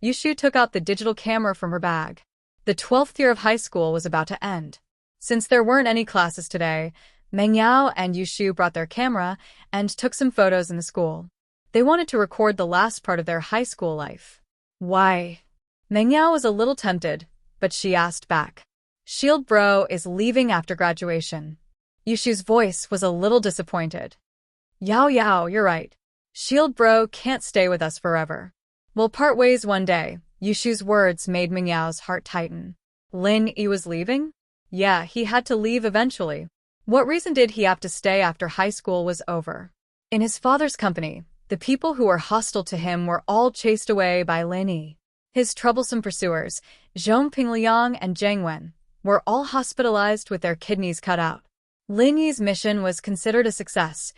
Yushu took out the digital camera from her bag. The 12th year of high school was about to end. Since there weren't any classes today, Meng Yao and Yushu brought their camera and took some photos in the school. They wanted to record the last part of their high school life. Why? Meng Yao was a little tempted, but she asked back. Shield Bro is leaving after graduation. Yushu's voice was a little disappointed. Yao, you're right. Shield Bro can't stay with us forever. We'll part ways one day. Yushu's words made Meng Yao's heart tighten. Lin Yi was leaving? Yeah, he had to leave eventually. What reason did he have to stay after high school was over? In his father's company, the people who were hostile to him were all chased away by Lin Yi. His troublesome pursuers, Zhong Pingliang and Zhang Wen, were all hospitalized with their kidneys cut out. Lin Yi's mission was considered a success.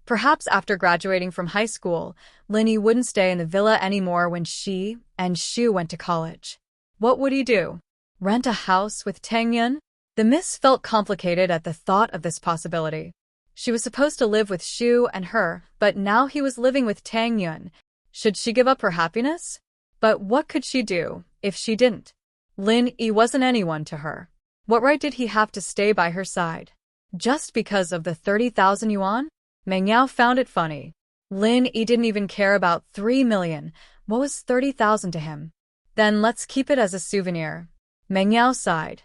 Perhaps after graduating from high school, Lin Yi wouldn't stay in the villa anymore when she and Shu went to college. What would he do? Rent a house with Tang Yun? The Miss felt complicated at the thought of this possibility. She was supposed to live with Shu and her, but now he was living with Tang Yun. Should she give up her happiness? But what could she do if she didn't? Lin Yi wasn't anyone to her. What right did he have to stay by her side? Just because of the 30,000 yuan? Meng Yao found it funny. Lin Yi didn't even care about 3 million. What was 30,000 to him? Then let's keep it as a souvenir. Meng Yao sighed.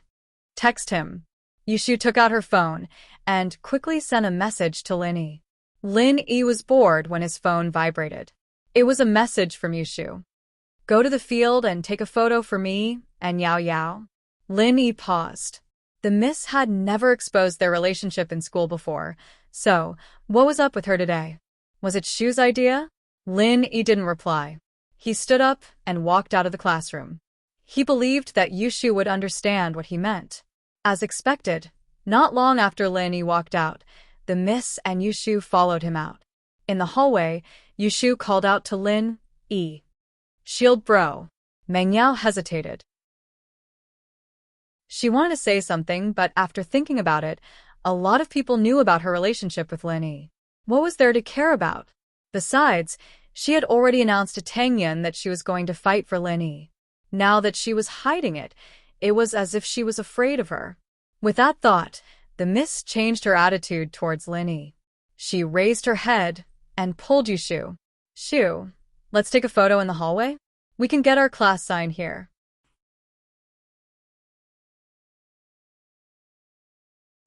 Text him. Yushu took out her phone and quickly sent a message to Lin Yi. Lin Yi was bored when his phone vibrated. It was a message from Yushu. Go to the field and take a photo for me and Yao. Lin Yi paused. The Miss had never exposed their relationship in school before, so what was up with her today? Was it Shu's idea? Lin Yi didn't reply. He stood up and walked out of the classroom. He believed that Yushu would understand what he meant. As expected, not long after Lin Yi walked out, the Miss and Yushu followed him out. In the hallway, Yushu called out to Lin Yi. Shield Bro. Meng Yao hesitated. She wanted to say something, but after thinking about it, a lot of people knew about her relationship with Lin Yi. What was there to care about? Besides, she had already announced to Tang Yun that she was going to fight for Lin Yi. Now that she was hiding it, it was as if she was afraid of her. With that thought, the Miss changed her attitude towards Lin Yi. She raised her head and pulled Yushu. Shu, let's take a photo in the hallway? We can get our class sign here.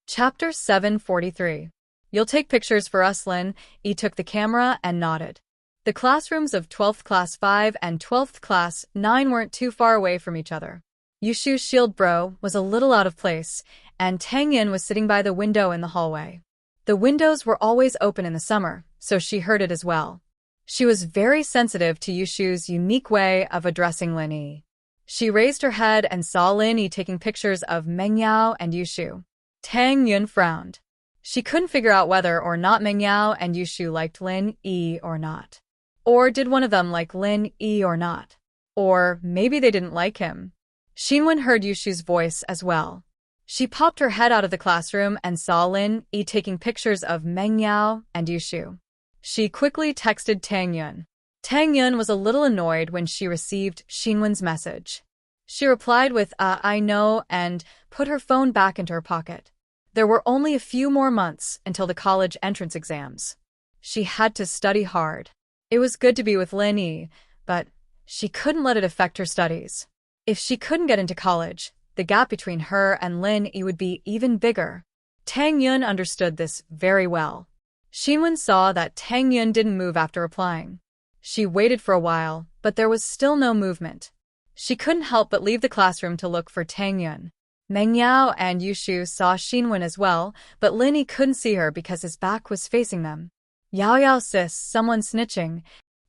Chapter 743. You'll take pictures for us, Lin Yi took the camera and nodded. The classrooms of 12th Class 5 and 12th Class 9 weren't too far away from each other. Yushu's Shield Bro was a little out of place, and Tang Yun was sitting by the window in the hallway. The windows were always open in the summer, so she heard it as well. She was very sensitive to Yushu's unique way of addressing Lin Yi. She raised her head and saw Lin Yi taking pictures of Meng Yao and Yushu. Tang Yun frowned. She couldn't figure out whether or not Meng Yao and Yushu liked Lin Yi or not. Or did one of them like Lin Yi or not? Or maybe they didn't like him. Xinwen heard Yushu's voice as well. She popped her head out of the classroom and saw Lin Yi taking pictures of Meng Yao and Yushu. She quickly texted Tang Yun. Tang Yun was a little annoyed when she received Xinwen's message. She replied with I know and put her phone back into her pocket. There were only a few more months until the college entrance exams. She had to study hard. It was good to be with Lin Yi, but she couldn't let it affect her studies. If she couldn't get into college, the gap between her and Lin Yi would be even bigger. Tang Yun understood this very well. Xinwen saw that Tang Yun didn't move after replying. She waited for a while, but there was still no movement. She couldn't help but leave the classroom to look for Tang Yun. Meng Yao and Yushu saw Xinwen as well, but Lin Yi couldn't see her because his back was facing them. Yao Yao sis, someone snitching,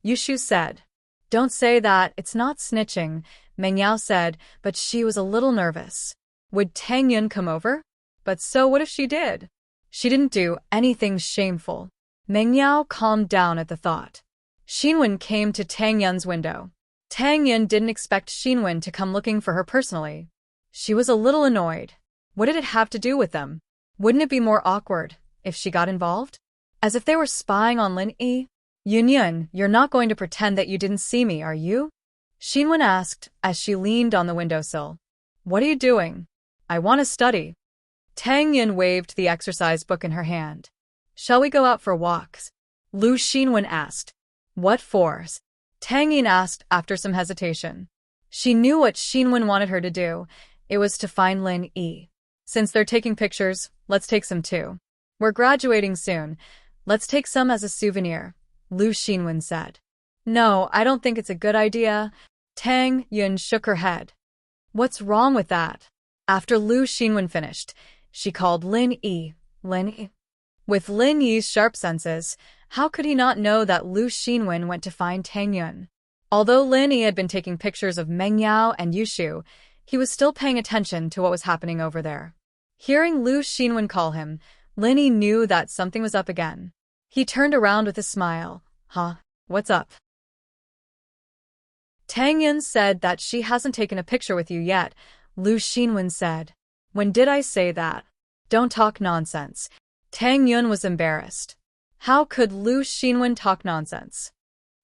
Yushu said. Don't say that, it's not snitching, Meng Yao said, but she was a little nervous. Would Tang Yun come over? But so what if she did? She didn't do anything shameful. Meng Yao calmed down at the thought. Xinwen came to Tang Yun's window. Tang Yun didn't expect Xinwen to come looking for her personally. She was a little annoyed. What did it have to do with them? Wouldn't it be more awkward if she got involved? As if they were spying on Lin Yi? Yun, you're not going to pretend that you didn't see me, are you? Xinwen asked as she leaned on the windowsill. What are you doing? I want to study. Tang Yun waved the exercise book in her hand. Shall we go out for walks? Lu Xinwen asked. What for? Tang Yun asked after some hesitation. She knew what Xinwen wanted her to do. It was to find Lin Yi. Since they're taking pictures, let's take some too. We're graduating soon. Let's take some as a souvenir, Lu Xinwen said. No, I don't think it's a good idea. Tang Yun shook her head. What's wrong with that? After Lu Xinwen finished, she called Lin Yi. Lin Yi. With Lin Yi's sharp senses, how could he not know that Lu Xinwen went to find Tang Yun? Although Lin Yi had been taking pictures of Meng Yao and Yushu, he was still paying attention to what was happening over there. Hearing Lu Xinwen call him, Lin Yi knew that something was up again. He turned around with a smile. Huh? What's up? Tang Yun said that she hasn't taken a picture with you yet, Lu Xinwen said. When did I say that? Don't talk nonsense. Tang Yun was embarrassed. How could Lu Xinwen talk nonsense?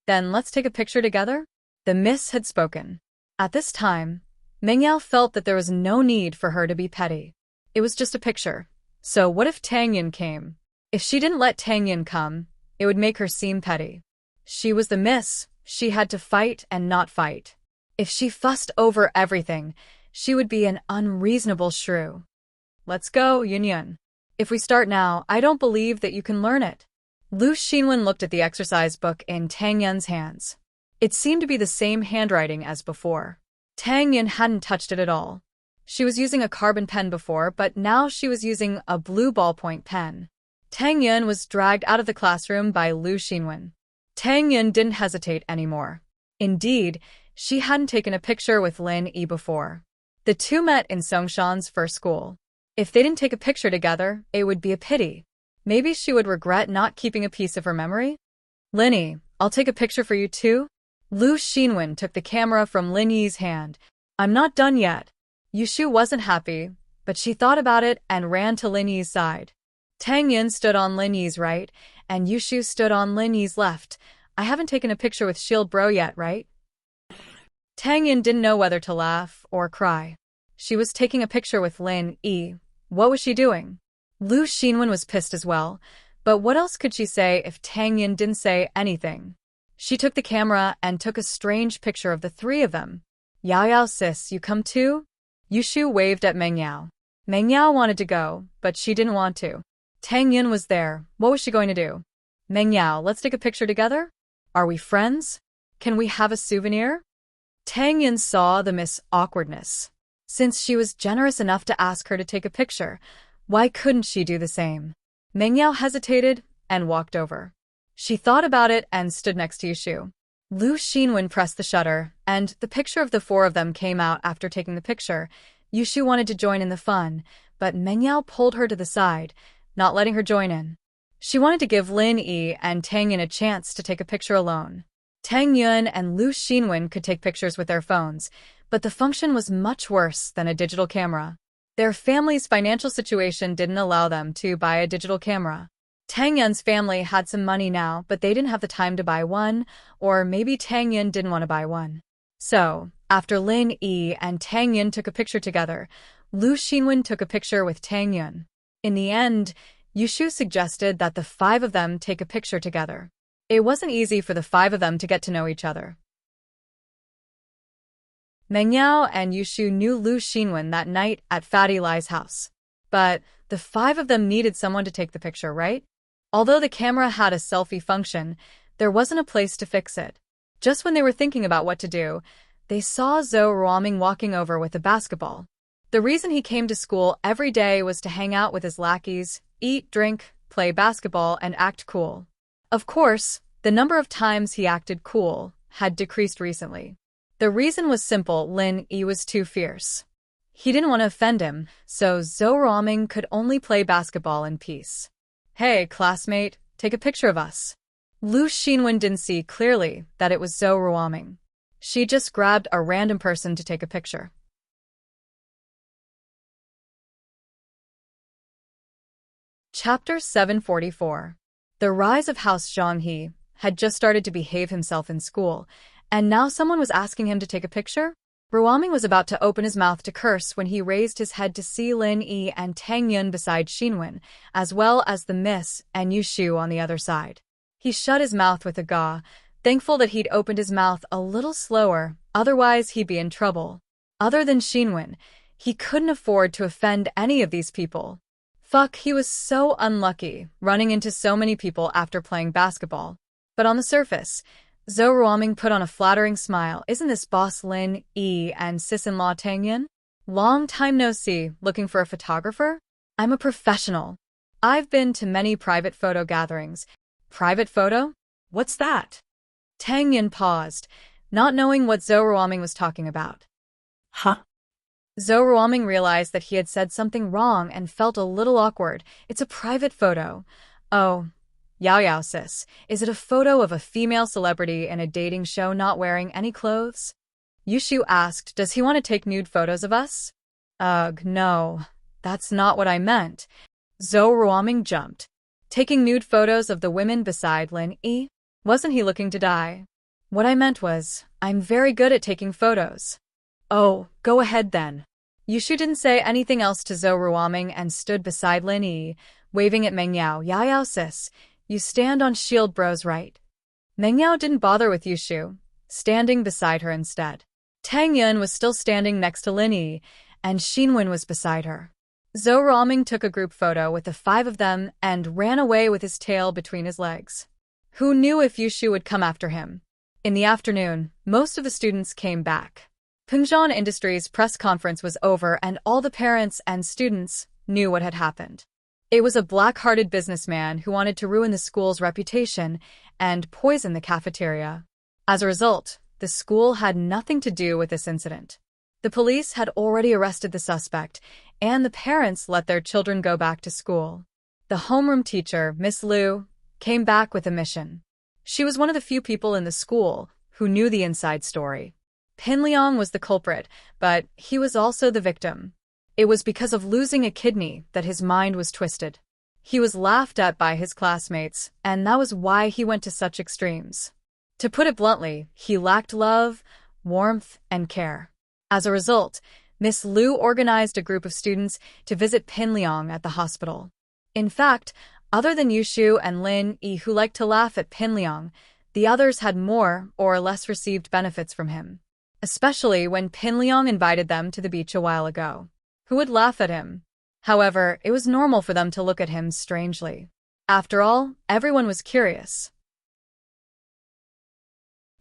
Then let's take a picture together? The miss had spoken. At this time, Meng Yao felt that there was no need for her to be petty. It was just a picture. So what if Tang Yun came? If she didn't let Tang Yun come, it would make her seem petty. She was the miss. She had to fight and not fight. If she fussed over everything, she would be an unreasonable shrew. Let's go, Yun. If we start now, I don't believe that you can learn it. Lu Xinwen looked at the exercise book in Tang Yun's hands. It seemed to be the same handwriting as before. Tang Yun hadn't touched it at all. She was using a carbon pen before, but now she was using a blue ballpoint pen. Tang Yun was dragged out of the classroom by Lu Xinwen. Tang Yun didn't hesitate anymore. Indeed, she hadn't taken a picture with Lin Yi before. The two met in Songshan's first school. If they didn't take a picture together, it would be a pity. Maybe she would regret not keeping a piece of her memory? Lin Yi, I'll take a picture for you too? Lu Xinwen took the camera from Lin Yi's hand. I'm not done yet. Yushu wasn't happy, but she thought about it and ran to Lin Yi's side. Tang Yun stood on Lin Yi's right, and Yushu stood on Lin Yi's left. I haven't taken a picture with Shield Bro yet, right? Tang Yun didn't know whether to laugh or cry. She was taking a picture with Lin Yi. What was she doing? Lu Xinwen was pissed as well, but what else could she say if Tang Yun didn't say anything? She took the camera and took a strange picture of the three of them. Yao Yao sis, you come too? Yushu waved at Meng Yao. Meng Yao wanted to go, but she didn't want to. Tang Yun was there. What was she going to do? Meng Yao, let's take a picture together? Are we friends? Can we have a souvenir? Tang Yun saw the miss awkwardness. Since she was generous enough to ask her to take a picture, why couldn't she do the same? Meng Yao hesitated and walked over. She thought about it and stood next to Yushu. Lu Xinwen pressed the shutter, and the picture of the four of them came out after taking the picture. Yushu wanted to join in the fun, but Meng Yao pulled her to the side, not letting her join in. She wanted to give Lin Yi and Tang Yun a chance to take a picture alone. Tang Yun and Lu Xinwen could take pictures with their phones, but the function was much worse than a digital camera. Their family's financial situation didn't allow them to buy a digital camera. Tang Yun's family had some money now, but they didn't have the time to buy one, or maybe Tang Yun didn't want to buy one. So, after Lin Yi and Tang Yun took a picture together, Lu Xinwen took a picture with Tang Yun. In the end, Yushu suggested that the five of them take a picture together. It wasn't easy for the five of them to get to know each other. Meng Yao and Yushu knew Lu Xinwen that night at Fatty Lai's house. But the five of them needed someone to take the picture, right? Although the camera had a selfie function, there wasn't a place to fix it. Just when they were thinking about what to do, they saw Zhou Ruoming walking over with a basketball. The reason he came to school every day was to hang out with his lackeys, eat, drink, play basketball, and act cool. Of course, the number of times he acted cool had decreased recently. The reason was simple: Lin Yi was too fierce. He didn't want to offend him, so Zhou Ruoming could only play basketball in peace. Hey, classmate, take a picture of us. Lu Xinwen didn't see clearly that it was Zhou Ruoming. She just grabbed a random person to take a picture. Chapter 744. The rise of House Zhonghe had just started to behave himself in school, and now someone was asking him to take a picture? Ruoming was about to open his mouth to curse when he raised his head to see Lin Yi and Tang Yun beside Xinwen, as well as the Miss and Yushu on the other side. He shut his mouth with a gah, thankful that he'd opened his mouth a little slower, otherwise he'd be in trouble. Other than Xinwen, he couldn't afford to offend any of these people. Fuck, he was so unlucky, running into so many people after playing basketball. But on the surface, Zhou Ruoming put on a flattering smile. Isn't this boss Lin Yi and sis-in-law Tang Yun? Long time no see, looking for a photographer? I'm a professional. I've been to many private photo gatherings. Private photo? What's that? Tang Yun paused, not knowing what Zhou Ruoming was talking about. Huh? Zhou Ruoming realized that he had said something wrong and felt a little awkward. It's a private photo. Oh, Yao sis, is it a photo of a female celebrity in a dating show not wearing any clothes? Yushu asked, does he want to take nude photos of us? Ugh, no, that's not what I meant. Zhou Ruoming jumped. Taking nude photos of the women beside Lin Yi? Wasn't he looking to die? What I meant was, I'm very good at taking photos. Oh, go ahead then. Yushu didn't say anything else to Zhou Ruoming and stood beside Lin Yi, waving at Meng Yao. Yao sis, you stand on Shield Bro's right. Meng Yao didn't bother with Yushu, standing beside her instead. Tang Yun was still standing next to Lin Yi, and Xinwen was beside her. Zhou Ruoming took a group photo with the five of them and ran away with his tail between his legs. Who knew if Yushu would come after him? In the afternoon, most of the students came back. Pengzhan Industries' press conference was over and all the parents and students knew what had happened. It was a black-hearted businessman who wanted to ruin the school's reputation and poison the cafeteria. As a result, the school had nothing to do with this incident. The police had already arrested the suspect, and the parents let their children go back to school. The homeroom teacher, Miss Liu, came back with a mission. She was one of the few people in the school who knew the inside story. Pin Liang was the culprit, but he was also the victim. It was because of losing a kidney that his mind was twisted. He was laughed at by his classmates, and that was why he went to such extremes. To put it bluntly, he lacked love, warmth, and care. As a result, Miss Liu organized a group of students to visit Pin Liang at the hospital. In fact, other than Yushu and Lin Yi who liked to laugh at Pin Liang, the others had more or less received benefits from him. Especially when Pin Liang invited them to the beach a while ago. Who would laugh at him? However, it was normal for them to look at him strangely. After all, everyone was curious.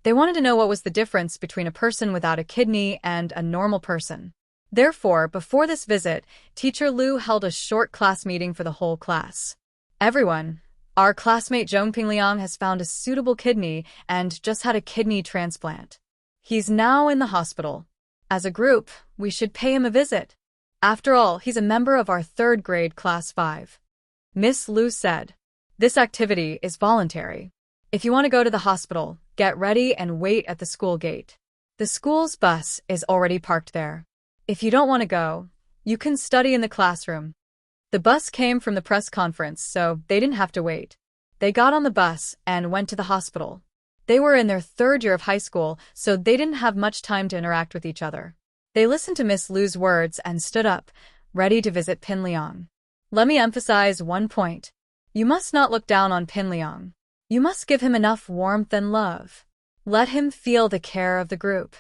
They wanted to know what was the difference between a person without a kidney and a normal person. Therefore, before this visit, Teacher Liu held a short class meeting for the whole class. Everyone, our classmate Zhongping Liang has found a suitable kidney and just had a kidney transplant. He's now in the hospital. As a group, we should pay him a visit. After all, he's a member of our third grade class 5. Miss Liu said. This activity is voluntary. If you want to go to the hospital, Get ready and wait at the school gate. The school's bus is already parked there. If you don't want to go, you can study in the classroom. The bus came from the press conference, so they didn't have to wait. They got on the bus and went to the hospital. They were in their third year of high school, so they didn't have much time to interact with each other. They listened to Miss Lu's words and stood up, ready to visit Pin Liang. Let me emphasize one point. You must not look down on Pin Liang. You must give him enough warmth and love. Let him feel the care of the group.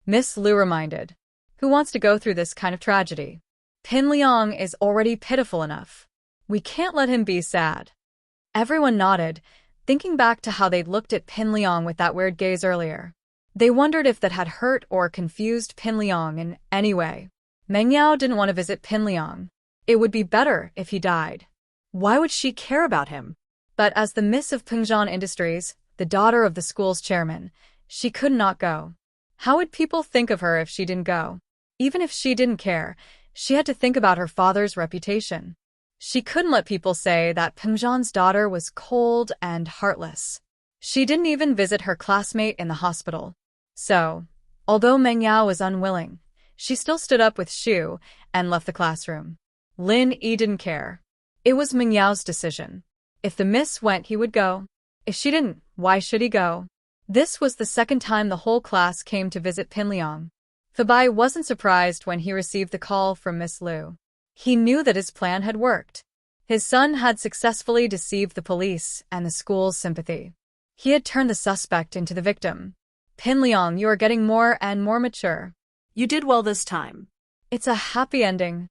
Miss Lu reminded. Who wants to go through this kind of tragedy? Pin Liang is already pitiful enough. We can't let him be sad. Everyone nodded, thinking back to how they'd looked at Pin Liang with that weird gaze earlier. They wondered if that had hurt or confused Pin Liang in any way. Meng Yao didn't want to visit Pin Liang. It would be better if he died. Why would she care about him? But as the Miss of Pengzhan Industries, the daughter of the school's chairman, she could not go. How would people think of her if she didn't go? Even if she didn't care, she had to think about her father's reputation. She couldn't let people say that Pengzhan's daughter was cold and heartless. She didn't even visit her classmate in the hospital. So, although Meng Yao was unwilling, she still stood up with Xu and left the classroom. Lin Yi didn't care. It was Meng Yao's decision. If the miss went, he would go. If she didn't, why should he go? This was the second time the whole class came to visit Pin Liang. Fabai wasn't surprised when he received the call from Miss Lu. He knew that his plan had worked. His son had successfully deceived the police and the school's sympathy. He had turned the suspect into the victim. Pin Liang, you are getting more and more mature. You did well this time. It's a happy ending.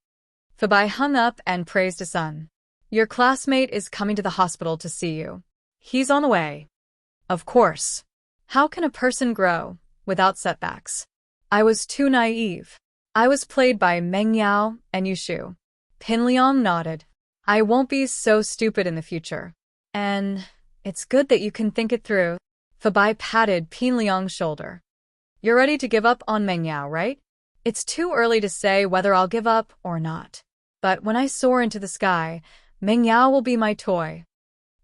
Fabai hung up and praised his son. Your classmate is coming to the hospital to see you. He's on the way. Of course. How can a person grow without setbacks? I was too naive. I was played by Meng Yao and Yushu. Pin Liang nodded. I won't be so stupid in the future. And it's good that you can think it through. Fabai patted Pin Liang's shoulder. You're ready to give up on Meng Yao, right? It's too early to say whether I'll give up or not. But when I soar into the sky, Meng Yao will be my toy.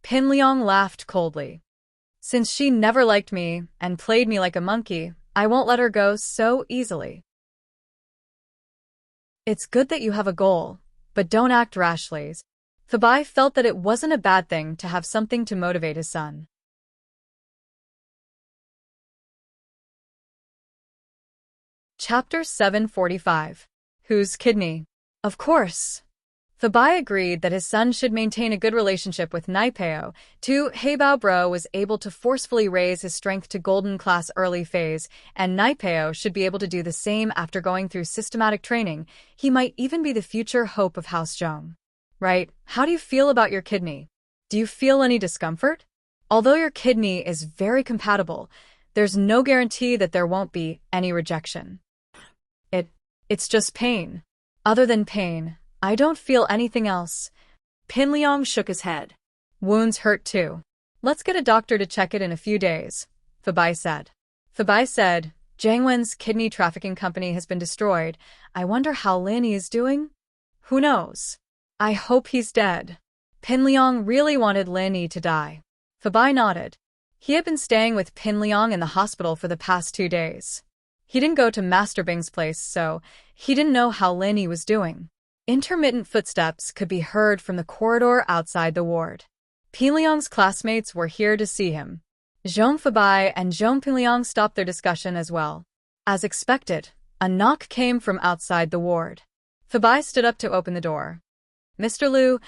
Pin Liang laughed coldly. Since she never liked me and played me like a monkey, I won't let her go so easily. It's good that you have a goal, but don't act rashly. Fabai felt that it wasn't a bad thing to have something to motivate his son. Chapter 745. Whose kidney? Of course. Fabai agreed that his son should maintain a good relationship with Naipeo. Too, Heibao Bro was able to forcefully raise his strength to golden class early phase, and Naipeo should be able to do the same after going through systematic training. He might even be the future hope of House Zhong. Right, how do you feel about your kidney? Do you feel any discomfort? Although your kidney is very compatible, there's no guarantee that there won't be any rejection. It's just pain. Other than pain, I don't feel anything else. Pin Liang shook his head. Wounds hurt too. Let's get a doctor to check it in a few days, Fabai said. Fabai said, Zhang Wen's kidney trafficking company has been destroyed. I wonder how Lin Yi is doing? Who knows? I hope he's dead. Pin Liang really wanted Lin Yi to die. Fabai nodded. He had been staying with Pin Liang in the hospital for the past 2 days. He didn't go to Master Bing's place, so he didn't know how Lin Yi was doing. Intermittent footsteps could be heard from the corridor outside the ward. Pin Liang's classmates were here to see him. Zhong Fabai and Zhong Pin Liang stopped their discussion as well. As expected, a knock came from outside the ward. Fabai stood up to open the door. Mr. Lu,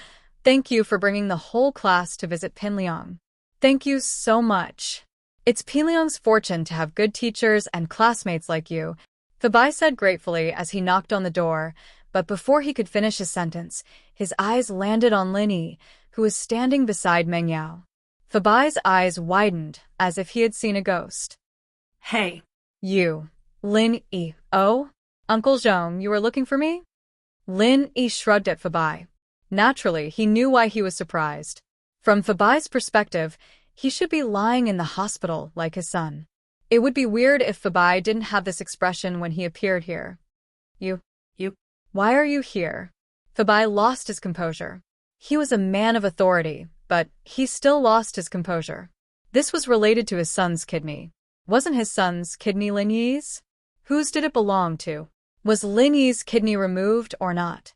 thank you for bringing the whole class to visit Pin Liang. Thank you so much. It's Pin Liang's fortune to have good teachers and classmates like you, Fabai said gratefully as he knocked on the door, but before he could finish his sentence, his eyes landed on Lin Yi, who was standing beside Meng Yao. Fabai's eyes widened as if he had seen a ghost. Hey. You. Lin Yi. Oh? Uncle Zhong, you were looking for me? Lin Yi shrugged at Fabai. Naturally, he knew why he was surprised. From Fabai's perspective, he should be lying in the hospital like his son. It would be weird if Fabai didn't have this expression when he appeared here. You. Why are you here? Fabai lost his composure. He was a man of authority, but he still lost his composure. This was related to his son's kidney. Wasn't his son's kidney Lin Yi's? Whose did it belong to? Was Lin Yi's kidney removed or not?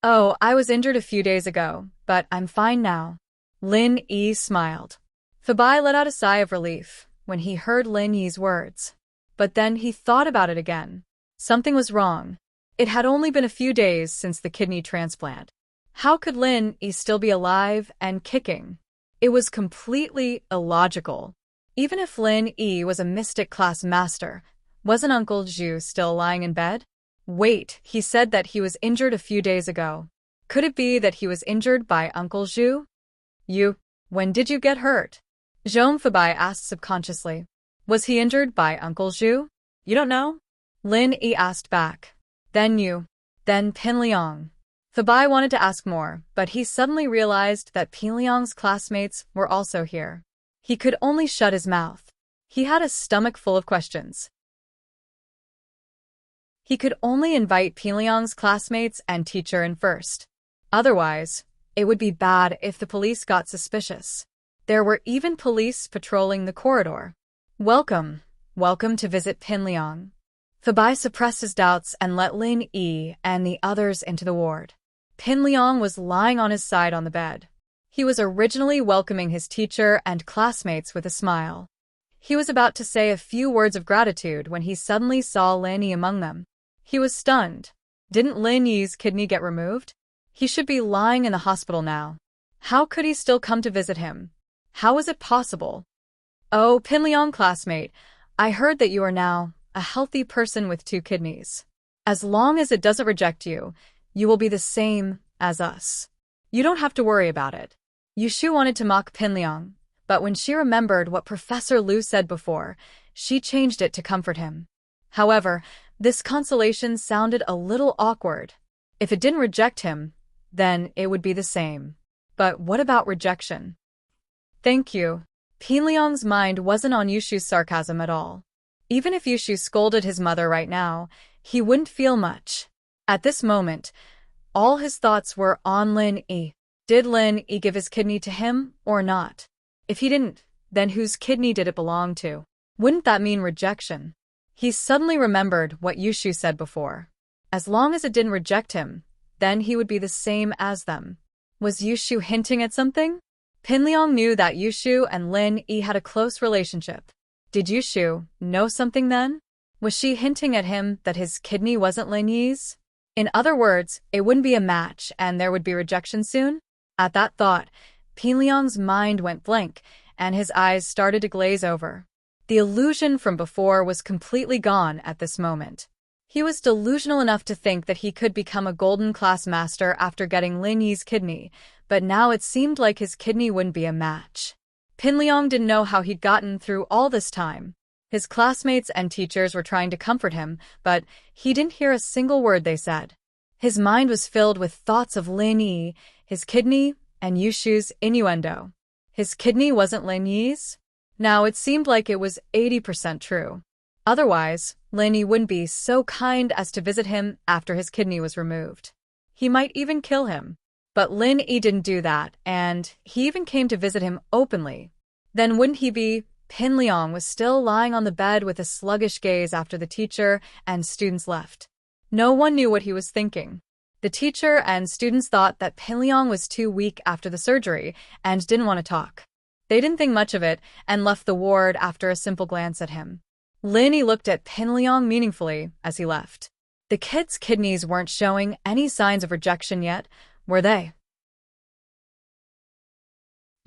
Oh, I was injured a few days ago, but I'm fine now. Lin Yi smiled. Fabai let out a sigh of relief when he heard Lin Yi's words. But then he thought about it again. Something was wrong. It had only been a few days since the kidney transplant. How could Lin Yi still be alive and kicking? It was completely illogical. Even if Lin Yi was a mystic class master, wasn't Uncle Zhu still lying in bed? Wait, he said that he was injured a few days ago. Could it be that he was injured by Uncle Zhu? When did you get hurt? Zhong Fabai asked subconsciously. Was he injured by Uncle Zhu? You don't know? Lin Yi asked back. Then Pin Liang. Fabai wanted to ask more, but he suddenly realized that Pin Liang's classmates were also here. He could only shut his mouth. He had a stomach full of questions. He could only invite Pin Liang's classmates and teacher in first. Otherwise, it would be bad if the police got suspicious. There were even police patrolling the corridor. Welcome to visit Pin Liang. Fabai suppressed his doubts and let Lin Yi and the others into the ward. Pin Liang was lying on his side on the bed. He was originally welcoming his teacher and classmates with a smile. He was about to say a few words of gratitude when he suddenly saw Lin Yi among them. He was stunned. Didn't Lin Yi's kidney get removed? He should be lying in the hospital now. How could he still come to visit him? How was it possible? Oh, Pin Liang classmate, I heard that you are now a healthy person with 2 kidneys. As long as it doesn't reject you, you will be the same as us. You don't have to worry about it. Yushu wanted to mock Pin Liang, but when she remembered what Professor Liu said before, she changed it to comfort him. However, this consolation sounded a little awkward. If it didn't reject him, then it would be the same. But what about rejection? Thank you. Pin Liang's mind wasn't on Yushu's sarcasm at all. Even if Yushu scolded his mother right now, he wouldn't feel much. At this moment, all his thoughts were on Lin Yi. Did Lin Yi give his kidney to him or not? If he didn't, then whose kidney did it belong to? Wouldn't that mean rejection? He suddenly remembered what Yushu said before. As long as it didn't reject him, then he would be the same as them. Was Yushu hinting at something? Pin Liang knew that Yushu and Lin Yi had a close relationship. Did Yushu know something then? Was she hinting at him that his kidney wasn't Lin Yi's? In other words, it wouldn't be a match and there would be rejection soon? At that thought, Pin Liang's mind went blank and his eyes started to glaze over. The illusion from before was completely gone at this moment. He was delusional enough to think that he could become a golden class master after getting Lin Yi's kidney, but now it seemed like his kidney wouldn't be a match. Pin Liang didn't know how he'd gotten through all this time. His classmates and teachers were trying to comfort him, but he didn't hear a single word they said. His mind was filled with thoughts of Lin Yi, his kidney, and Yushu's innuendo. His kidney wasn't Lin Yi's? Now it seemed like it was 80% true. Otherwise, Lin Yi wouldn't be so kind as to visit him after his kidney was removed. He might even kill him. But Lin Yi didn't do that, and he even came to visit him openly. Then wouldn't he be? Pin Liang was still lying on the bed with a sluggish gaze after the teacher and students left. No one knew what he was thinking. The teacher and students thought that Pin Liang was too weak after the surgery and didn't want to talk. They didn't think much of it and left the ward after a simple glance at him. Lin Yi looked at Pin Liang meaningfully as he left. The kids' kidneys weren't showing any signs of rejection yet, were they?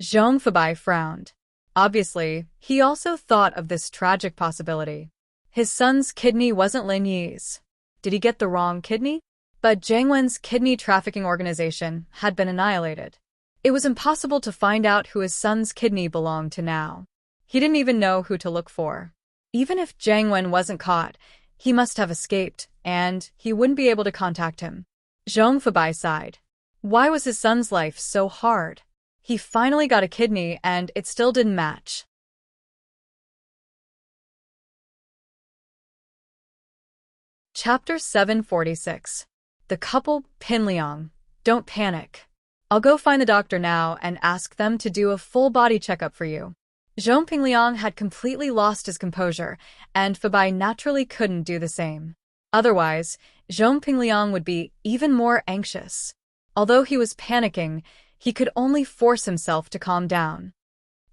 Zhong Fabai frowned. Obviously, he also thought of this tragic possibility. His son's kidney wasn't Lin Yi's. Did he get the wrong kidney? But Jiang Wen's kidney trafficking organization had been annihilated. It was impossible to find out who his son's kidney belonged to now. He didn't even know who to look for. Even if Jiang Wen wasn't caught, he must have escaped, and he wouldn't be able to contact him. Zhong Fabai sighed. Why was his son's life so hard? He finally got a kidney and it still didn't match. Chapter 746. The couple, Pin Liang. Don't panic. I'll go find the doctor now and ask them to do a full body checkup for you. Zhong Pingliang had completely lost his composure, and Fabai naturally couldn't do the same. Otherwise, Zhong Pingliang would be even more anxious. Although he was panicking, he could only force himself to calm down.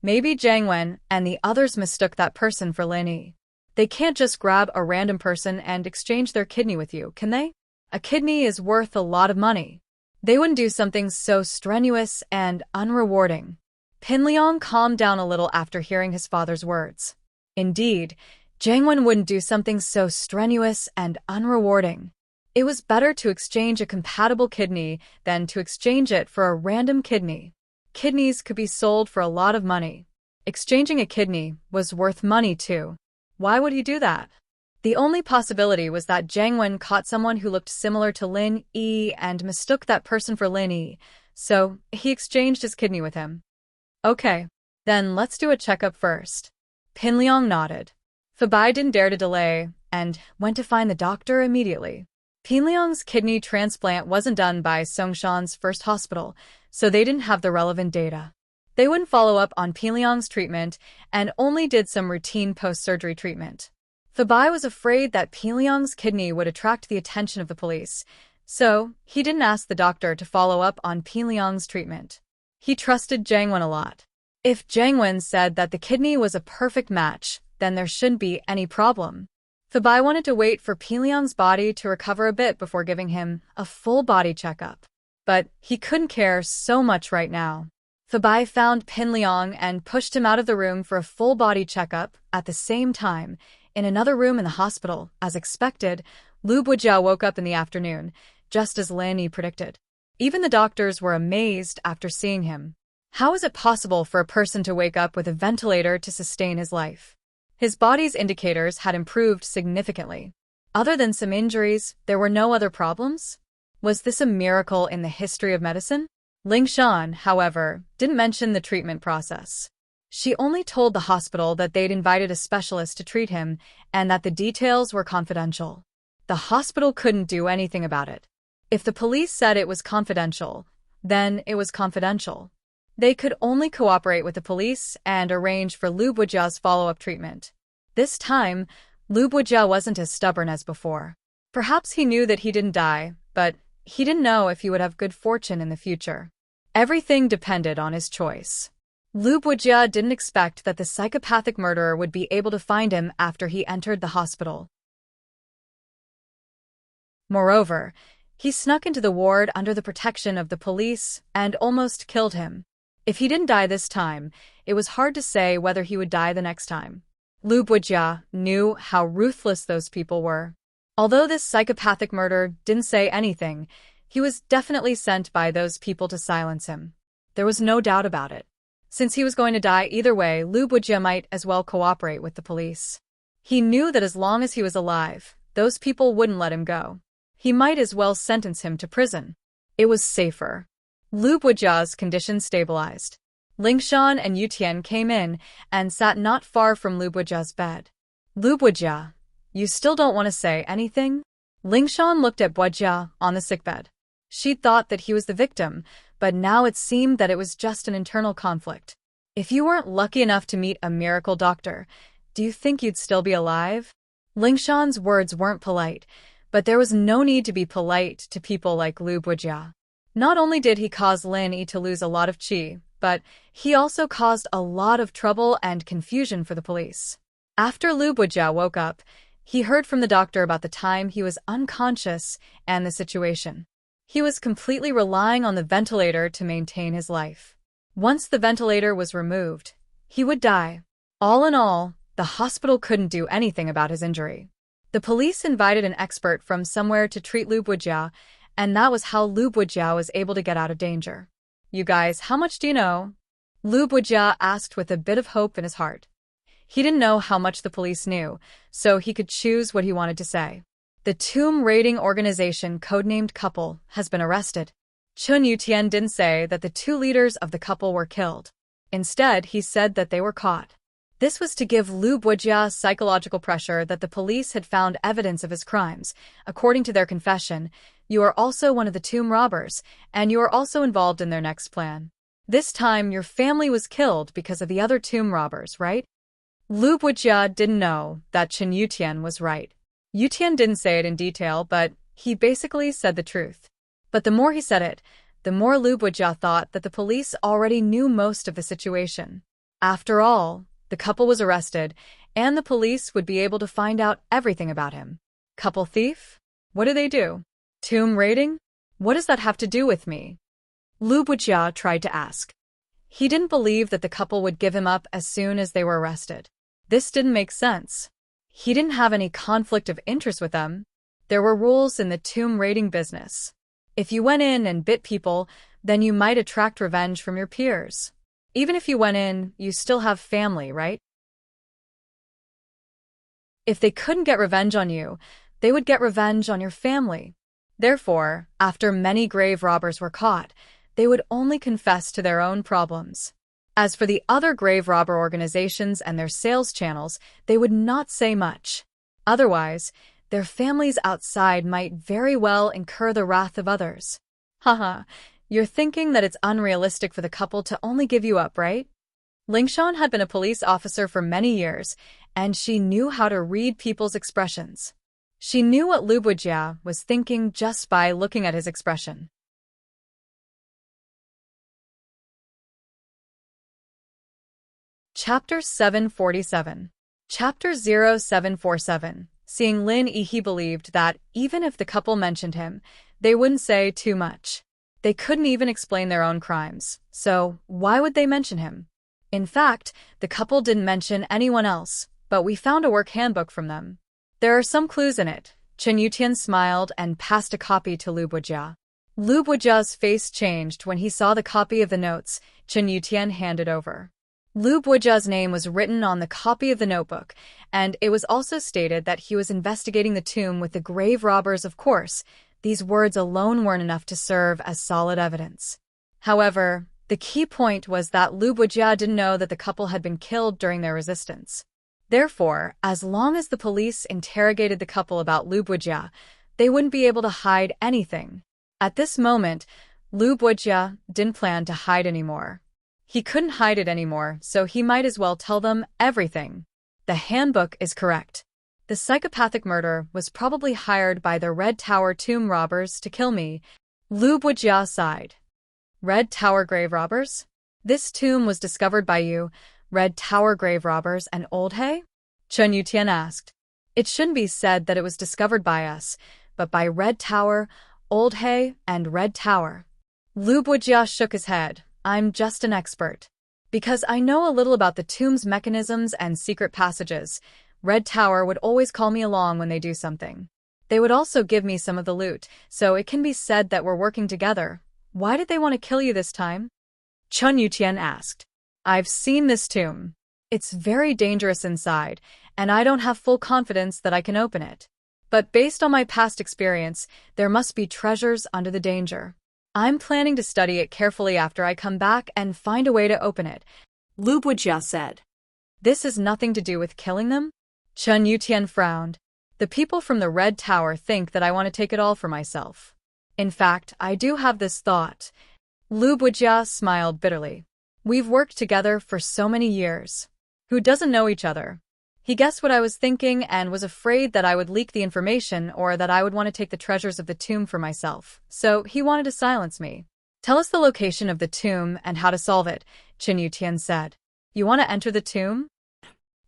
Maybe Jiang Wen and the others mistook that person for Lin Yi. They can't just grab a random person and exchange their kidney with you, can they? A kidney is worth a lot of money. They wouldn't do something so strenuous and unrewarding. Pinliang calmed down a little after hearing his father's words. Indeed, Jiang Wen wouldn't do something so strenuous and unrewarding. It was better to exchange a compatible kidney than to exchange it for a random kidney. Kidneys could be sold for a lot of money. Exchanging a kidney was worth money too. Why would he do that? The only possibility was that Jiang Wen caught someone who looked similar to Lin Yi and mistook that person for Lin Yi, so he exchanged his kidney with him. Okay, then let's do a checkup first. Pinliang nodded. Fabai didn't dare to delay and went to find the doctor immediately. Pinliang's kidney transplant wasn't done by Songshan's first hospital, so they didn't have the relevant data. They wouldn't follow up on Pinliang's treatment and only did some routine post-surgery treatment. Fabai was afraid that Pinliang's kidney would attract the attention of the police, so he didn't ask the doctor to follow up on Pinliang's treatment. He trusted Jiang Wen a lot. If Jiang Wen said that the kidney was a perfect match, then there shouldn't be any problem. Fabai wanted to wait for Pinliang's body to recover a bit before giving him a full body checkup. But he couldn't care so much right now. Fabai found Pinliang and pushed him out of the room for a full body checkup. At the same time, in another room in the hospital, as expected, Lu Bujia woke up in the afternoon, just as Lin Yi predicted. Even the doctors were amazed after seeing him. How is it possible for a person to wake up with a ventilator to sustain his life? His body's indicators had improved significantly. Other than some injuries, there were no other problems? Was this a miracle in the history of medicine? Ling Shan, however, didn't mention the treatment process. She only told the hospital that they'd invited a specialist to treat him and that the details were confidential. The hospital couldn't do anything about it. If the police said it was confidential, then it was confidential. They could only cooperate with the police and arrange for Lu Bujia's follow-up treatment. This time, Lu Bujia wasn't as stubborn as before. Perhaps he knew that he didn't die, but he didn't know if he would have good fortune in the future. Everything depended on his choice. Lu Bujia didn't expect that the psychopathic murderer would be able to find him after he entered the hospital. Moreover, he snuck into the ward under the protection of the police and almost killed him. If he didn't die this time, it was hard to say whether he would die the next time. Lu Bujia knew how ruthless those people were. Although this psychopathic murderer didn't say anything, he was definitely sent by those people to silence him. There was no doubt about it. Since he was going to die either way, Lu Bujia might as well cooperate with the police. He knew that as long as he was alive, those people wouldn't let him go. He might as well sentence him to prison. It was safer. Lu Bujia's condition stabilized. Lingshan and Yutian came in and sat not far from Lu Bujia's bed. Lu Bujia, you still don't want to say anything? Lingshan looked at Bujia on the sickbed. She'd thought that he was the victim, but now it seemed that it was just an internal conflict. If you weren't lucky enough to meet a miracle doctor, do you think you'd still be alive? Lingshan's words weren't polite, but there was no need to be polite to people like Lu Bujia. Not only did he cause Lin Yi to lose a lot of qi, but he also caused a lot of trouble and confusion for the police. After Lu Bujia woke up, he heard from the doctor about the time he was unconscious and the situation. He was completely relying on the ventilator to maintain his life. Once the ventilator was removed, he would die. All in all, the hospital couldn't do anything about his injury. The police invited an expert from somewhere to treat Lu Bujia, and that was how Lu Bujia was able to get out of danger. You guys, how much do you know? Lu Bujia asked with a bit of hope in his heart. He didn't know how much the police knew, so he could choose what he wanted to say. The tomb raiding organization codenamed Couple has been arrested. Chun Yutian didn't say that the two leaders of the couple were killed. Instead, he said that they were caught. This was to give Lu Bujia psychological pressure that the police had found evidence of his crimes. According to their confession, you are also one of the tomb robbers, and you are also involved in their next plan. This time your family was killed because of the other tomb robbers, right? Lu Buijia didn't know that Chen Yutian was right. Yutian didn't say it in detail, but he basically said the truth. But the more he said it, the more Lu Buijia thought that the police already knew most of the situation. After all, the couple was arrested, and the police would be able to find out everything about him. Couple thief? What do they do? Tomb raiding? What does that have to do with me? Lu Buijia tried to ask. He didn't believe that the couple would give him up as soon as they were arrested. This didn't make sense. He didn't have any conflict of interest with them. There were rules in the tomb raiding business. If you went in and bit people, then you might attract revenge from your peers. Even if you went in, you still have family, right? If they couldn't get revenge on you, they would get revenge on your family. Therefore, after many grave robbers were caught, they would only confess to their own problems. As for the other grave robber organizations and their sales channels, they would not say much. Otherwise, their families outside might very well incur the wrath of others. Haha, you're thinking that it's unrealistic for the couple to only give you up, right? Lingshan had been a police officer for many years, and she knew how to read people's expressions. She knew what Lu Buijia was thinking just by looking at his expression. Chapter 747. Chapter 0747. Seeing Lin Yi, he believed that even if the couple mentioned him, they wouldn't say too much. They couldn't even explain their own crimes, so why would they mention him? In fact, the couple didn't mention anyone else, but we found a work handbook from them. There are some clues in it. Chen Yutian smiled and passed a copy to Lu Buijia. Lu Buijia's face changed when he saw the copy of the notes Chen Yutian handed over. Lu Buijia's name was written on the copy of the notebook, and it was also stated that he was investigating the tomb with the grave robbers. Of course, these words alone weren't enough to serve as solid evidence. However, the key point was that Lu Buijia didn't know that the couple had been killed during their resistance. Therefore, as long as the police interrogated the couple about Lu Buijia, they wouldn't be able to hide anything. At this moment, Lu Buijia didn't plan to hide anymore. He couldn't hide it anymore, so he might as well tell them everything. The handbook is correct. The psychopathic murder was probably hired by the Red Tower tomb robbers to kill me. Lu Buijia sighed. Red Tower grave robbers? This tomb was discovered by you, Red Tower grave robbers and Old Hay? Chen Yutian asked. It shouldn't be said that it was discovered by us, but by Red Tower, Old Hay, and Red Tower. Lu Buijia shook his head. I'm just an expert. Because I know a little about the tomb's mechanisms and secret passages, Red Tower would always call me along when they do something. They would also give me some of the loot, so it can be said that we're working together. Why did they want to kill you this time? Chen Yutian asked. I've seen this tomb. It's very dangerous inside, and I don't have full confidence that I can open it. But based on my past experience, there must be treasures under the danger. I'm planning to study it carefully after I come back and find a way to open it, Lu Buijia said. This has nothing to do with killing them? Chen Yutian frowned. The people from the Red Tower think that I want to take it all for myself. In fact, I do have this thought. Lu Buijia smiled bitterly. We've worked together for so many years. Who doesn't know each other? He guessed what I was thinking and was afraid that I would leak the information or that I would want to take the treasures of the tomb for myself, so he wanted to silence me. Tell us the location of the tomb and how to solve it, Chen Yutian said. You want to enter the tomb?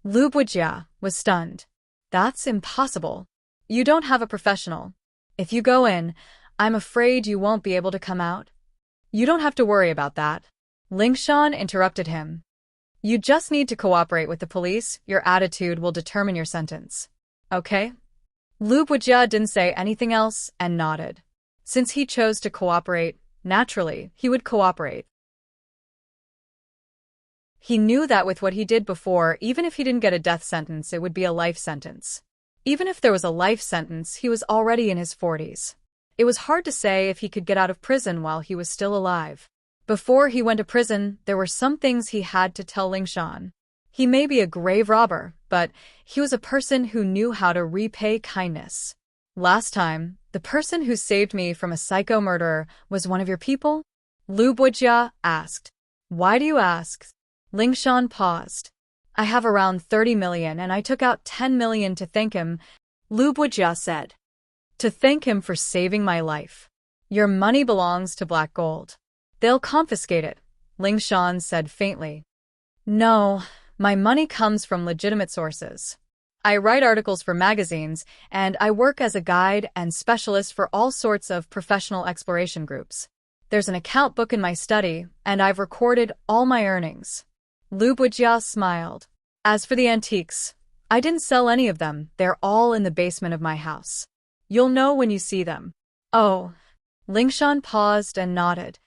Lu Buijia was stunned. That's impossible. You don't have a professional. If you go in, I'm afraid you won't be able to come out. You don't have to worry about that. Lingshan interrupted him. You just need to cooperate with the police. Your attitude will determine your sentence. Okay? Lu Buijia didn't say anything else and nodded. Since he chose to cooperate, naturally, he would cooperate. He knew that with what he did before, even if he didn't get a death sentence, it would be a life sentence. Even if there was a life sentence, he was already in his 40s. It was hard to say if he could get out of prison while he was still alive. Before he went to prison, there were some things he had to tell Lingshan. He may be a grave robber, but he was a person who knew how to repay kindness. Last time, the person who saved me from a psycho murderer was one of your people? Lu Buijia asked. Why do you ask? Lingshan paused. I have around 30 million and I took out 10 million to thank him, Lu Buijia said. to thank him for saving my life. Your money belongs to Black Gold. They'll confiscate it, Lingshan said faintly. No, my money comes from legitimate sources. I write articles for magazines, and I work as a guide and specialist for all sorts of professional exploration groups. There's an account book in my study, and I've recorded all my earnings. Lu Buijia smiled. As for the antiques, I didn't sell any of them. They're all in the basement of my house. You'll know when you see them. Oh. Lingshan paused and nodded.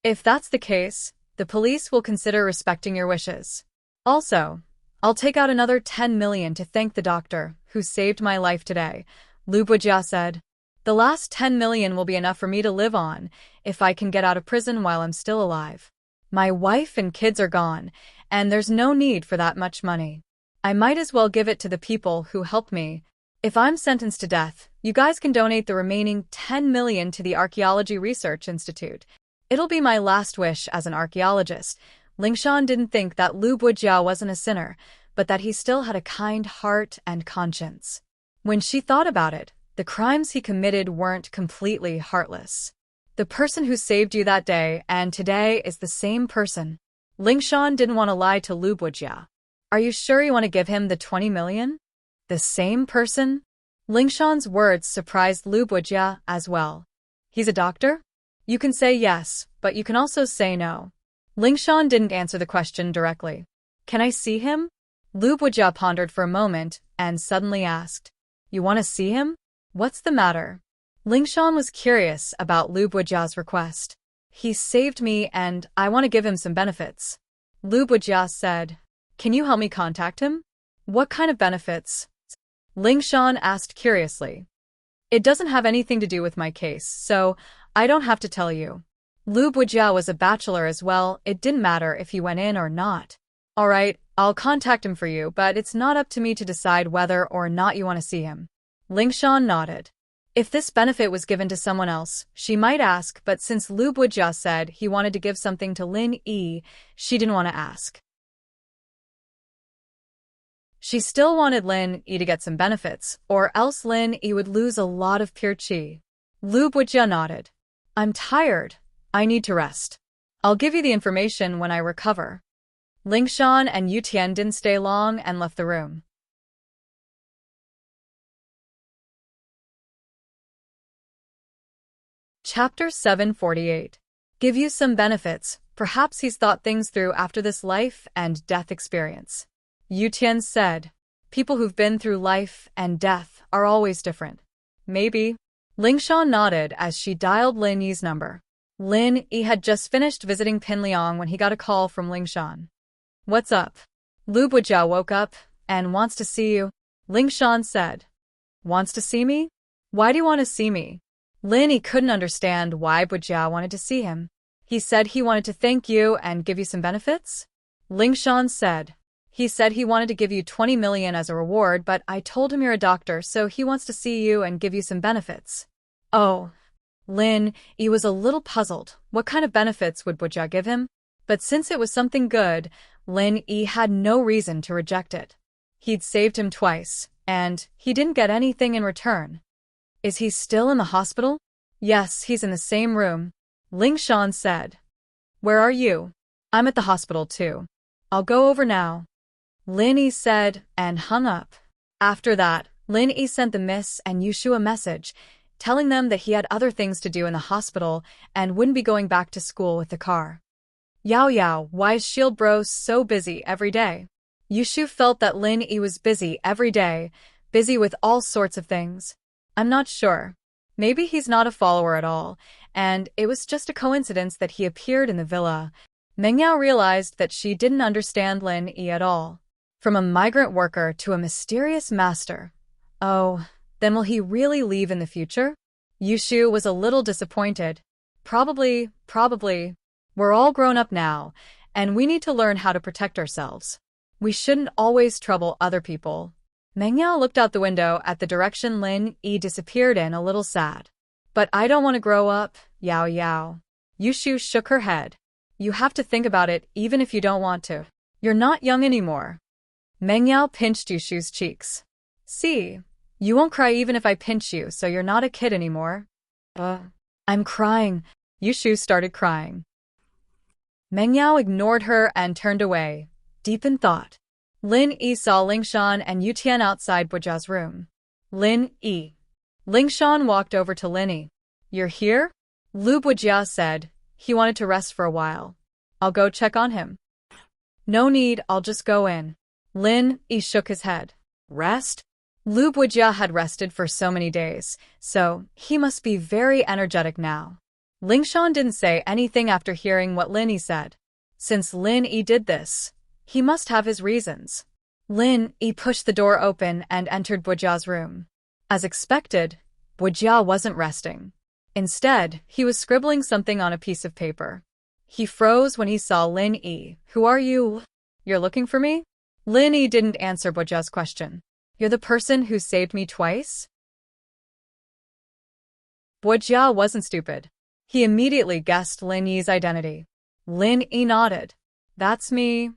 If that's the case, the police will consider respecting your wishes. Also, I'll take out another 10 million to thank the doctor who saved my life today, Lu Buijia said. The last 10 million will be enough for me to live on if I can get out of prison while I'm still alive. My wife and kids are gone, and there's no need for that much money. I might as well give it to the people who helped me. If I'm sentenced to death, you guys can donate the remaining 10 million to the Archaeology Research Institute. It'll be my last wish as an archaeologist. Lingshan didn't think that Lu Buijia wasn't a sinner, but that he still had a kind heart and conscience. When she thought about it, the crimes he committed weren't completely heartless. The person who saved you that day and today is the same person. Lingshan didn't want to lie to Lu Buijia. Are you sure you want to give him the 20 million? The same person? Lingshan's words surprised Lu Buijia as well. He's a doctor? You can say yes, but you can also say no. Lingshan didn't answer the question directly. Can I see him? Lu Buijia pondered for a moment and suddenly asked. You want to see him? What's the matter? Lingshan was curious about Lu Buijia's request. He saved me and I want to give him some benefits. Lu Buijia said. Can you help me contact him? What kind of benefits? Lingshan asked curiously. It doesn't have anything to do with my case, so I don't have to tell you. Lu Buijia was a bachelor as well. It didn't matter if he went in or not. All right, I'll contact him for you, but it's not up to me to decide whether or not you want to see him. Lingshan nodded. If this benefit was given to someone else, she might ask, but since Lu Buijia said he wanted to give something to Lin Yi, she didn't want to ask. She still wanted Lin Yi to get some benefits, or else Lin Yi would lose a lot of pure qi. Lu Buijia nodded. I'm tired. I need to rest. I'll give you the information when I recover. Lingshan and Yutian didn't stay long and left the room. Chapter 748. Give you some benefits. Perhaps he's thought things through after this life and death experience. Yutian said. People who've been through life and death are always different. Maybe. Lingshan nodded as she dialed Lin Yi's number. Lin Yi had just finished visiting Pinliang when he got a call from Lingshan. What's up? Lu Buijia woke up and wants to see you. Lingshan said. Wants to see me? Why do you want to see me? Lin Yi couldn't understand why Buijia wanted to see him. He said he wanted to thank you and give you some benefits? Lingshan said. He said he wanted to give you 20 million as a reward, but I told him you're a doctor, so he wants to see you and give you some benefits. Oh. Lin Yi was a little puzzled. What kind of benefits would Buijia give him? But since it was something good, Lin Yi had no reason to reject it. He'd saved him twice, and he didn't get anything in return. Is he still in the hospital? Yes, he's in the same room. Lingshan said. Where are you? I'm at the hospital too. I'll go over now. Lin Yi said and hung up. After that, Lin Yi sent the Miss and Yushu a message, telling them that he had other things to do in the hospital and wouldn't be going back to school with the car. Yao Yao, why is Shield Bro so busy every day? Yushu felt that Lin Yi was busy every day, busy with all sorts of things. I'm not sure. Maybe he's not a follower at all, and it was just a coincidence that he appeared in the villa. Mengyao realized that she didn't understand Lin Yi at all. From a migrant worker to a mysterious master. Oh, then will he really leave in the future? Yushu was a little disappointed. Probably. We're all grown up now, and we need to learn how to protect ourselves. We shouldn't always trouble other people. Mengyao looked out the window at the direction Lin Yi disappeared in, a little sad. But I don't want to grow up, Yao Yao. Yushu shook her head. You have to think about it even if you don't want to. You're not young anymore. Meng Yao pinched Yushu's cheeks. See, you won't cry even if I pinch you, so you're not a kid anymore. I'm crying. Yushu started crying. Meng Yao ignored her and turned away, deep in thought. Lin Yi saw Lingshan and Yutian outside Bujia's room. Lin Yi. Lingshan walked over to Lin Yi. You're here? Lu Bujia said. He wanted to rest for a while. I'll go check on him. No need, I'll just go in. Lin Yi shook his head. Rest? Lu Bujia had rested for so many days, so he must be very energetic now. Lingshan didn't say anything after hearing what Lin Yi said. Since Lin Yi did this, he must have his reasons. Lin Yi pushed the door open and entered Bujia's room. As expected, Bujia wasn't resting. Instead, he was scribbling something on a piece of paper. He froze when he saw Lin Yi. Who are you? You're looking for me? Lin Yi didn't answer Bujia's question. You're the person who saved me twice? Bujia wasn't stupid. He immediately guessed Lin Yi's identity. Lin Yi nodded. That's me.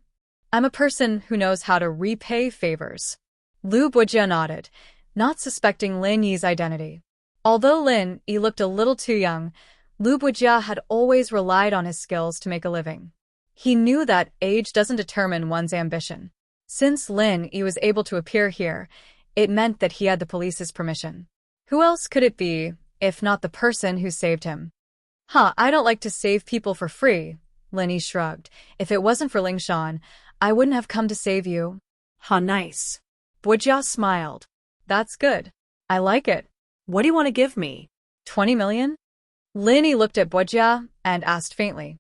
I'm a person who knows how to repay favors. Lu Bujia nodded, not suspecting Lin Yi's identity. Although Lin Yi looked a little too young, Lu Bujia had always relied on his skills to make a living. He knew that age doesn't determine one's ambition. Since Lin Yi was able to appear here, it meant that he had the police's permission. Who else could it be, if not the person who saved him? I don't like to save people for free, Lin Yi shrugged. If it wasn't for Lingshan, I wouldn't have come to save you. Nice. Bujia smiled. That's good. I like it. What do you want to give me? 20 million? Lin Yi looked at Bujia and asked faintly.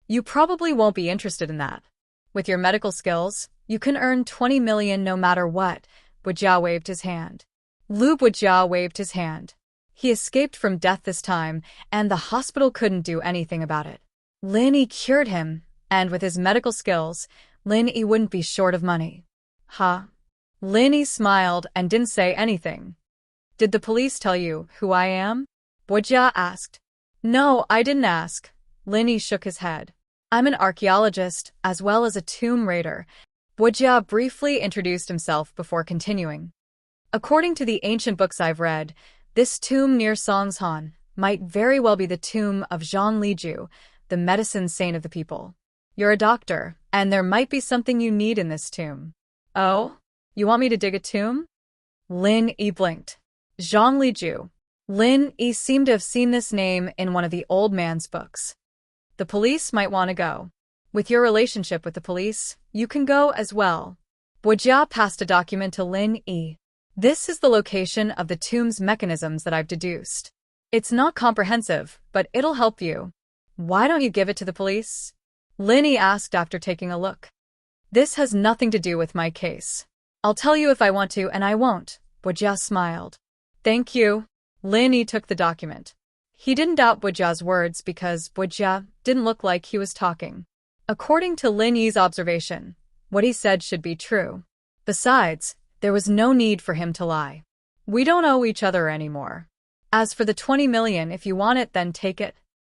You probably won't be interested in that. With your medical skills, you can earn 20 million no matter what. Bujia waved his hand. Lu Bujia waved his hand. He escaped from death this time, and the hospital couldn't do anything about it. Lin Yi cured him, and with his medical skills, Lin Yi wouldn't be short of money. Lin Yi smiled and didn't say anything. Did the police tell you who I am? Bujia asked. No, I didn't ask. Lin Yi shook his head. I'm an archaeologist, as well as a tomb raider. Bujia briefly introduced himself before continuing. According to the ancient books I've read, this tomb near Songshan might very well be the tomb of Zhang Liju, the medicine saint of the people. You're a doctor, and there might be something you need in this tomb. Oh? You want me to dig a tomb? Lin Yi blinked. Zhang Liju. Lin Yi seemed to have seen this name in one of the old man's books. The police might want to go. With your relationship with the police, you can go as well. Bujia passed a document to Lin Yi. This is the location of the tomb's mechanisms that I've deduced. It's not comprehensive, but it'll help you. Why don't you give it to the police? Lin Yi asked after taking a look. This has nothing to do with my case. I'll tell you if I want to and I won't. Bujia smiled. Thank you. Lin Yi took the document. He didn't doubt Bujia's words because Bujia didn't look like he was talking. According to Lin Yi's observation, what he said should be true. Besides, there was no need for him to lie. We don't owe each other anymore. As for the 20 million, if you want it, then take it.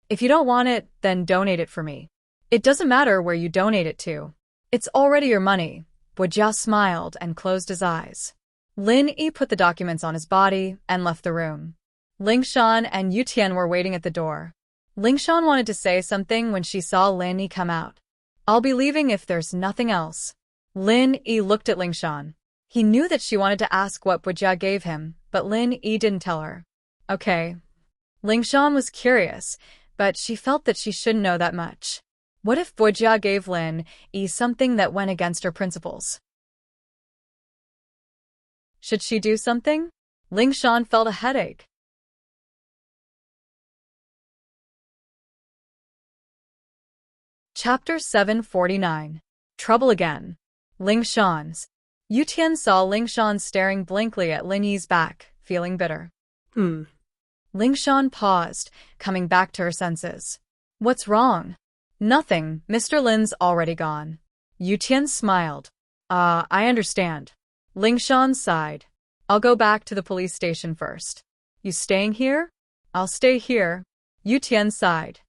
If you don't want it, then donate it for me. It doesn't matter where you donate it to. It's already your money. Bujia smiled and closed his eyes. Lin Yi put the documents on his body and left the room. Lingshan and Yutian were waiting at the door. Lingshan wanted to say something when she saw Lin Yi come out. I'll be leaving if there's nothing else. Lin Yi looked at Lingshan. He knew that she wanted to ask what Bujia gave him, but Lin Yi didn't tell her. Okay. Lingshan was curious, but she felt that she shouldn't know that much. What if Bujia gave Lin Yi something that went against her principles? Should she do something? Lingshan felt a headache. Chapter 749. Trouble Again. Lingshan's. Yutian saw Lingshan staring blankly at Lin Yi's back, feeling bitter. Lingshan paused, coming back to her senses. What's wrong? Nothing, Mr. Lin's already gone. Yutian smiled. I understand. Lingshan sighed. I'll go back to the police station first. You staying here? I'll stay here. Yutian sighed.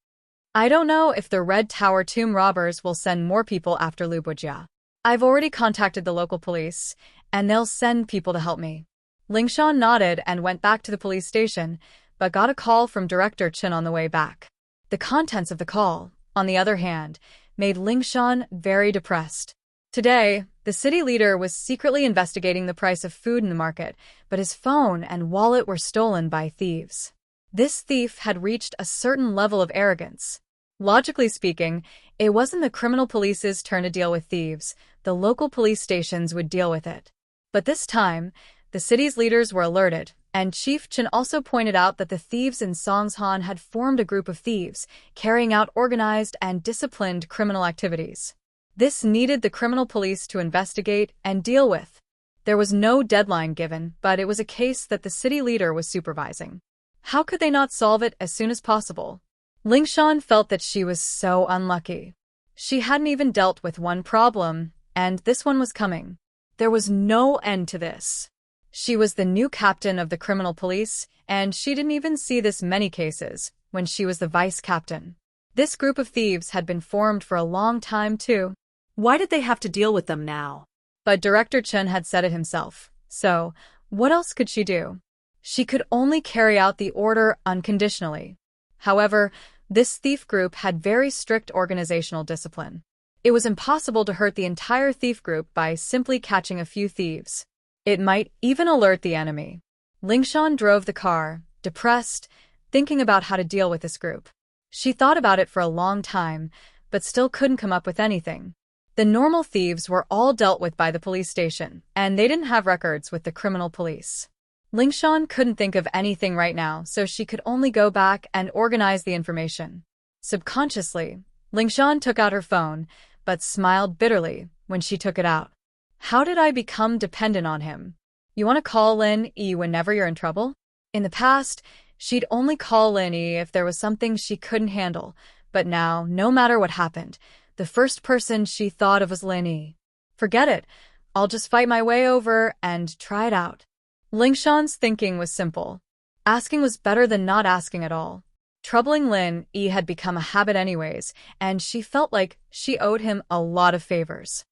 I don't know if the Red Tower tomb robbers will send more people after Lubojia. I've already contacted the local police, and they'll send people to help me. Lingshan nodded and went back to the police station, but got a call from Director Chen on the way back. The contents of the call, on the other hand, made Lingshan very depressed. Today, the city leader was secretly investigating the price of food in the market, but his phone and wallet were stolen by thieves. This thief had reached a certain level of arrogance. Logically speaking, it wasn't the criminal police's turn to deal with thieves. The local police stations would deal with it. But this time, the city's leaders were alerted, and Chief Chen also pointed out that the thieves in Songshan had formed a group of thieves, carrying out organized and disciplined criminal activities. This needed the criminal police to investigate and deal with. There was no deadline given, but it was a case that the city leader was supervising. How could they not solve it as soon as possible? Lingshan felt that she was so unlucky. She hadn't even dealt with one problem, and this one was coming. There was no end to this. She was the new captain of the criminal police, and she didn't even see this many cases when she was the vice captain. This group of thieves had been formed for a long time, too. Why did they have to deal with them now? But Director Chen had said it himself, so what else could she do? She could only carry out the order unconditionally. However, this thief group had very strict organizational discipline. It was impossible to hurt the entire thief group by simply catching a few thieves. It might even alert the enemy. Lingshan drove the car, depressed, thinking about how to deal with this group. She thought about it for a long time, but still couldn't come up with anything. The normal thieves were all dealt with by the police station, and they didn't have records with the criminal police. Lingshan couldn't think of anything right now, so she could only go back and organize the information. Subconsciously, Lingshan took out her phone, but smiled bitterly when she took it out. How did I become dependent on him? You want to call Lin Yi whenever you're in trouble? In the past, she'd only call Lin Yi if there was something she couldn't handle, but now, no matter what happened, the first person she thought of was Lin Yi. Forget it. I'll just fight my way over and try it out. Lingshan's thinking was simple. Asking was better than not asking at all. Troubling Lin Yi had become a habit anyways, and she felt like she owed him a lot of favors.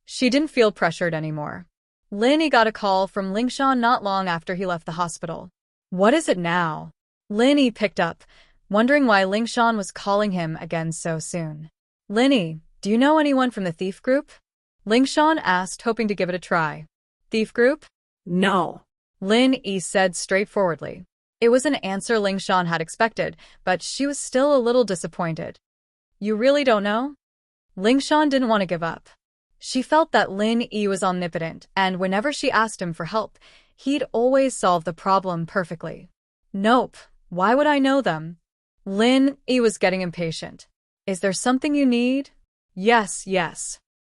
She didn't feel pressured anymore. Lin Yi got a call from Lingshan not long after he left the hospital. What is it now? Lin Yi picked up, wondering why Lingshan was calling him again so soon. Lin Yi, do you know anyone from the thief group? Lingshan asked, hoping to give it a try. Thief group? No. Lin Yi said straightforwardly. It was an answer Lingshan had expected, but she was still a little disappointed. You really don't know? Lingshan didn't want to give up. She felt that Lin Yi was omnipotent, and whenever she asked him for help, he'd always solve the problem perfectly. Nope, why would I know them? Lin Yi was getting impatient. Is there something you need? Yes.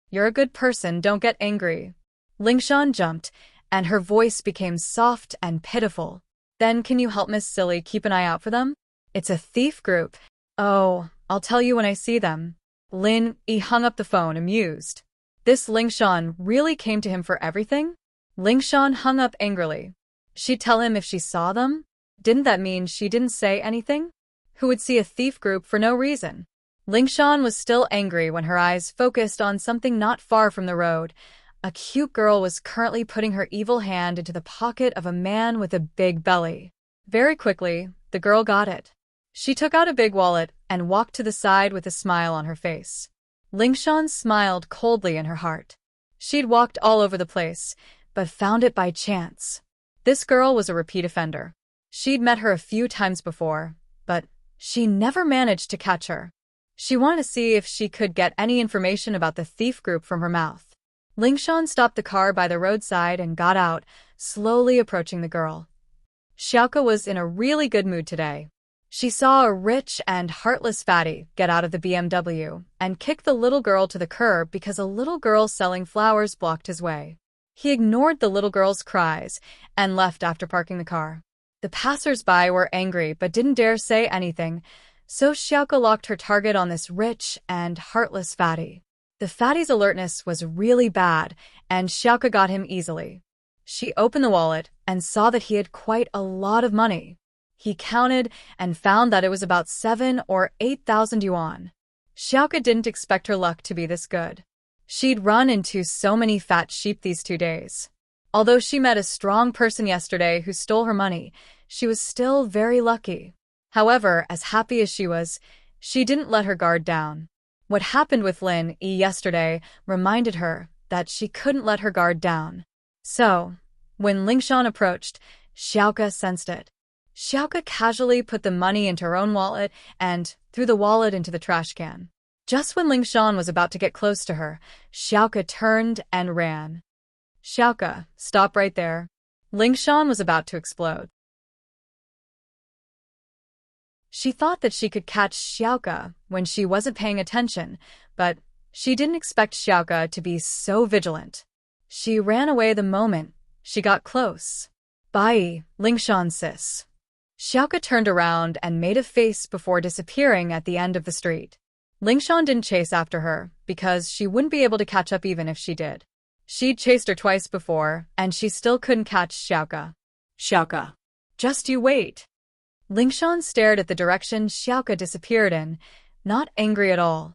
You're a good person, don't get angry. Lingshan jumped, and her voice became soft and pitiful. Then can you help Miss Silly keep an eye out for them? It's a thief group. Oh, I'll tell you when I see them. Lin Yi hung up the phone, amused. This Lingshan really came to him for everything? Lingshan hung up angrily. She'd tell him if she saw them? Didn't that mean she didn't say anything? Who would see a thief group for no reason? Lingshan was still angry when her eyes focused on something not far from the road. A cute girl was currently putting her evil hand into the pocket of a man with a big belly. Very quickly, the girl got it. She took out a big wallet and walked to the side with a smile on her face. Lingshan smiled coldly in her heart. She'd walked all over the place, but found it by chance. This girl was a repeat offender. She'd met her a few times before, but she never managed to catch her. She wanted to see if she could get any information about the thief group from her mouth. Lingshan stopped the car by the roadside and got out, slowly approaching the girl. Xiaoke was in a really good mood today. She saw a rich and heartless fatty get out of the BMW and kick the little girl to the curb because a little girl selling flowers blocked his way. He ignored the little girl's cries and left after parking the car. The passers-by were angry but didn't dare say anything, so Xiaoke locked her target on this rich and heartless fatty. The fatty's alertness was really bad, and Xiaoke got him easily. She opened the wallet and saw that he had quite a lot of money. He counted and found that it was about 7 or 8,000 yuan. Xiaoka didn't expect her luck to be this good. She'd run into so many fat sheep these 2 days. Although she met a strong person yesterday who stole her money, she was still very lucky. However, as happy as she was, she didn't let her guard down. What happened with Lin Yi yesterday reminded her that she couldn't let her guard down. So, when Lingshan approached, Xiaoka sensed it. Xiaoka casually put the money into her own wallet and threw the wallet into the trash can. Just when Lingshan was about to get close to her, Xiaoka turned and ran. Xiaoka, stop right there. Lingshan was about to explode. She thought that she could catch Xiaoka when she wasn't paying attention, but she didn't expect Xiaoka to be so vigilant. She ran away the moment she got close. Bye, Lingshan sis. Xiaoka turned around and made a face before disappearing at the end of the street. Lingshan didn't chase after her because she wouldn't be able to catch up even if she did. She'd chased her twice before, and she still couldn't catch Xiaoka. Xiaoka, just you wait. Lingshan stared at the direction Xiaoka disappeared in, not angry at all.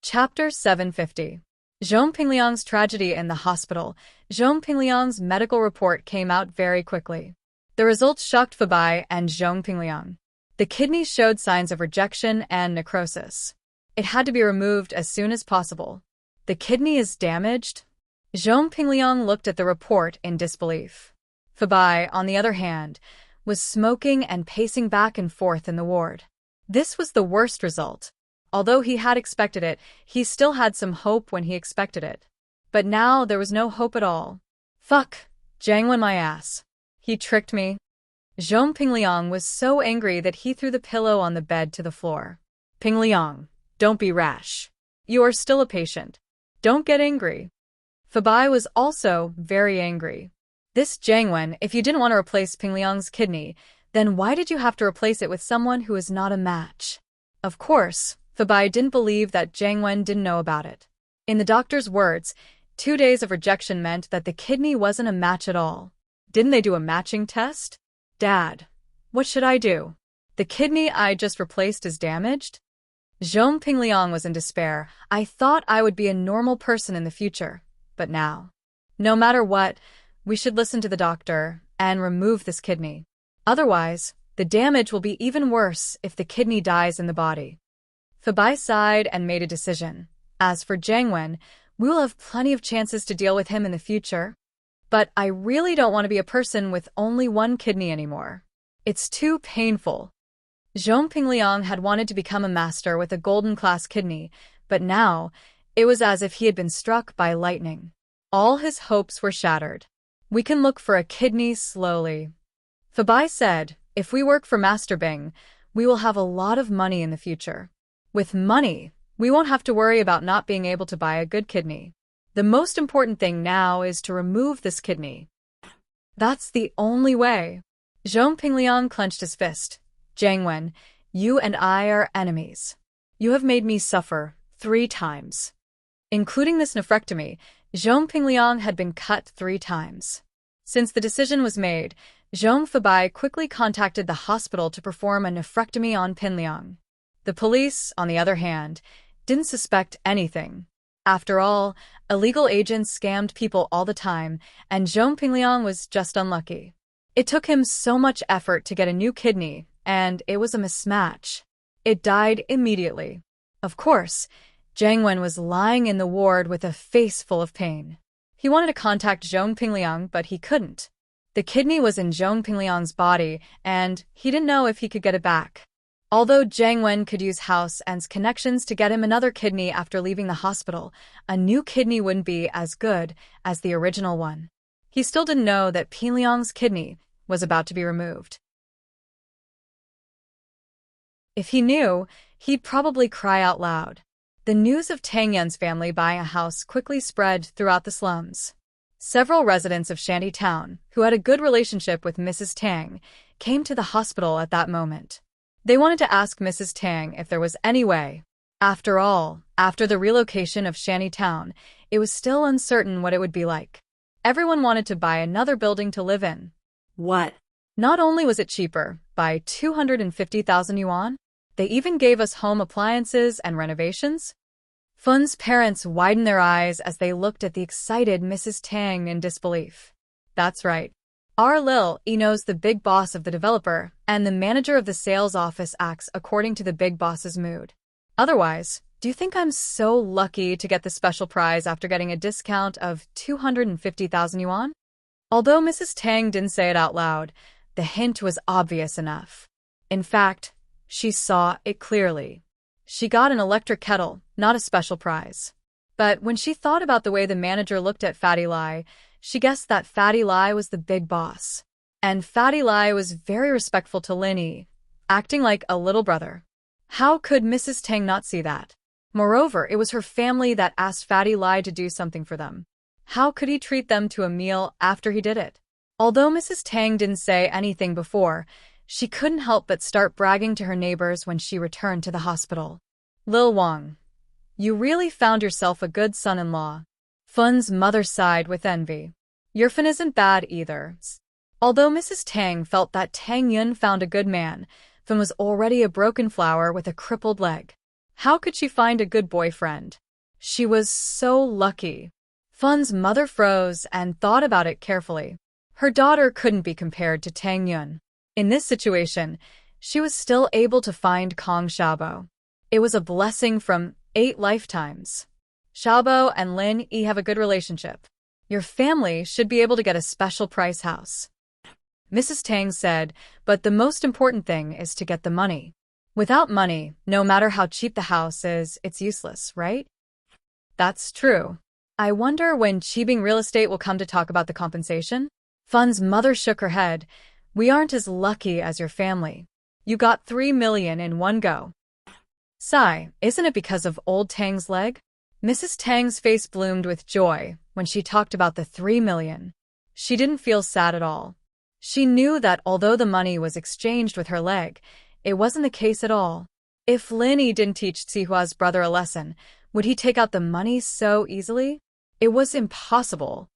Chapter 750. Zhong Pingliang's tragedy in the hospital. Zhong Pingliang's medical report came out very quickly. The results shocked Fabai and Zhong Pingliang. The kidney showed signs of rejection and necrosis. It had to be removed as soon as possible. The kidney is damaged? Zhong Pingliang looked at the report in disbelief. Fabai, on the other hand, was smoking and pacing back and forth in the ward. This was the worst result. Although he had expected it, he still had some hope when he expected it. But now there was no hope at all. Fuck, Jiangwen my ass. He tricked me. Zhong Pingliang was so angry that he threw the pillow on the bed to the floor. Pingliang, don't be rash. You are still a patient. Don't get angry. Fabai was also very angry. This Jiangwen, if you didn't want to replace Pingliang's kidney, then why did you have to replace it with someone who is not a match? Of course, Fabai didn't believe that Jiangwen didn't know about it. In the doctor's words, 2 days of rejection meant that the kidney wasn't a match at all. Didn't they do a matching test? Dad, what should I do? The kidney I just replaced is damaged? Zhong Pingliang was in despair. I thought I would be a normal person in the future. But now, no matter what, we should listen to the doctor and remove this kidney. Otherwise, the damage will be even worse if the kidney dies in the body. Fabai sighed and made a decision. As for Jiangwen, we will have plenty of chances to deal with him in the future. But I really don't want to be a person with only one kidney anymore. It's too painful. Zhong Pingliang had wanted to become a master with a golden class kidney, but now, it was as if he had been struck by lightning. All his hopes were shattered. We can look for a kidney slowly. Fabai said, if we work for Master Bing, we will have a lot of money in the future. With money, we won't have to worry about not being able to buy a good kidney. The most important thing now is to remove this kidney. That's the only way. Zhong Pingliang clenched his fist. Jiangwen, you and I are enemies. You have made me suffer 3 times. Including this nephrectomy, Zhong Pingliang had been cut 3 times. Since the decision was made, Zhong Fabai quickly contacted the hospital to perform a nephrectomy on Pingliang. The police, on the other hand, didn't suspect anything. After all, illegal agents scammed people all the time, and Zhong Pingliang was just unlucky. It took him so much effort to get a new kidney, and it was a mismatch. It died immediately. Of course, Jiangwen was lying in the ward with a face full of pain. He wanted to contact Zhong Pingliang, but he couldn't. The kidney was in Zhong Pingliang's body, and he didn't know if he could get it back. Although Jiangwen could use House And's connections to get him another kidney after leaving the hospital, a new kidney wouldn't be as good as the original one. He still didn't know that Pingliang's kidney was about to be removed. If he knew, he'd probably cry out loud. The news of Tang Yan's family buying a house quickly spread throughout the slums. Several residents of Shanty Town, who had a good relationship with Mrs. Tang, came to the hospital at that moment. They wanted to ask Mrs. Tang if there was any way. After all, after the relocation of Shanty Town, it was still uncertain what it would be like. Everyone wanted to buy another building to live in. What? Not only was it cheaper, by 250,000 yuan, they even gave us home appliances and renovations. Fun's parents widened their eyes as they looked at the excited Mrs. Tang in disbelief. That's right. Our Lil knows the big boss of the developer, and the manager of the sales office acts according to the big boss's mood. Otherwise, do you think I'm so lucky to get the special prize after getting a discount of 250,000 yuan? Although Mrs. Tang didn't say it out loud, the hint was obvious enough. In fact, she saw it clearly. She got an electric kettle, not a special prize. But when she thought about the way the manager looked at Fatty Lai, she guessed that Fatty Lai was the big boss. And Fatty Lai was very respectful to Lin Yi, acting like a little brother. How could Mrs. Tang not see that? Moreover, it was her family that asked Fatty Lai to do something for them. How could he treat them to a meal after he did it? Although Mrs. Tang didn't say anything before, she couldn't help but start bragging to her neighbors when she returned to the hospital. Lil Wang, you really found yourself a good son-in-law. Fun's mother sighed with envy. Your Fun isn't bad either. Although Mrs. Tang felt that Tang Yun found a good man, Fun was already a broken flower with a crippled leg. How could she find a good boyfriend? She was so lucky. Fun's mother froze and thought about it carefully. Her daughter couldn't be compared to Tang Yun. In this situation, she was still able to find Kong Xiaobo. It was a blessing from 8 lifetimes. Xiaobo and Lin Yi have a good relationship. Your family should be able to get a special price house. Mrs. Tang said, but the most important thing is to get the money. Without money, no matter how cheap the house is, it's useless, right? That's true. I wonder when Qibing Real Estate will come to talk about the compensation? Fun's mother shook her head. We aren't as lucky as your family. You got 3 million in one go. Sigh, isn't it because of old Tang's leg? Mrs. Tang's face bloomed with joy when she talked about the 3 million. She didn't feel sad at all. She knew that although the money was exchanged with her leg, it wasn't the case at all. If Lin Yi didn't teach Tsihua's brother a lesson, would he take out the money so easily? It was impossible.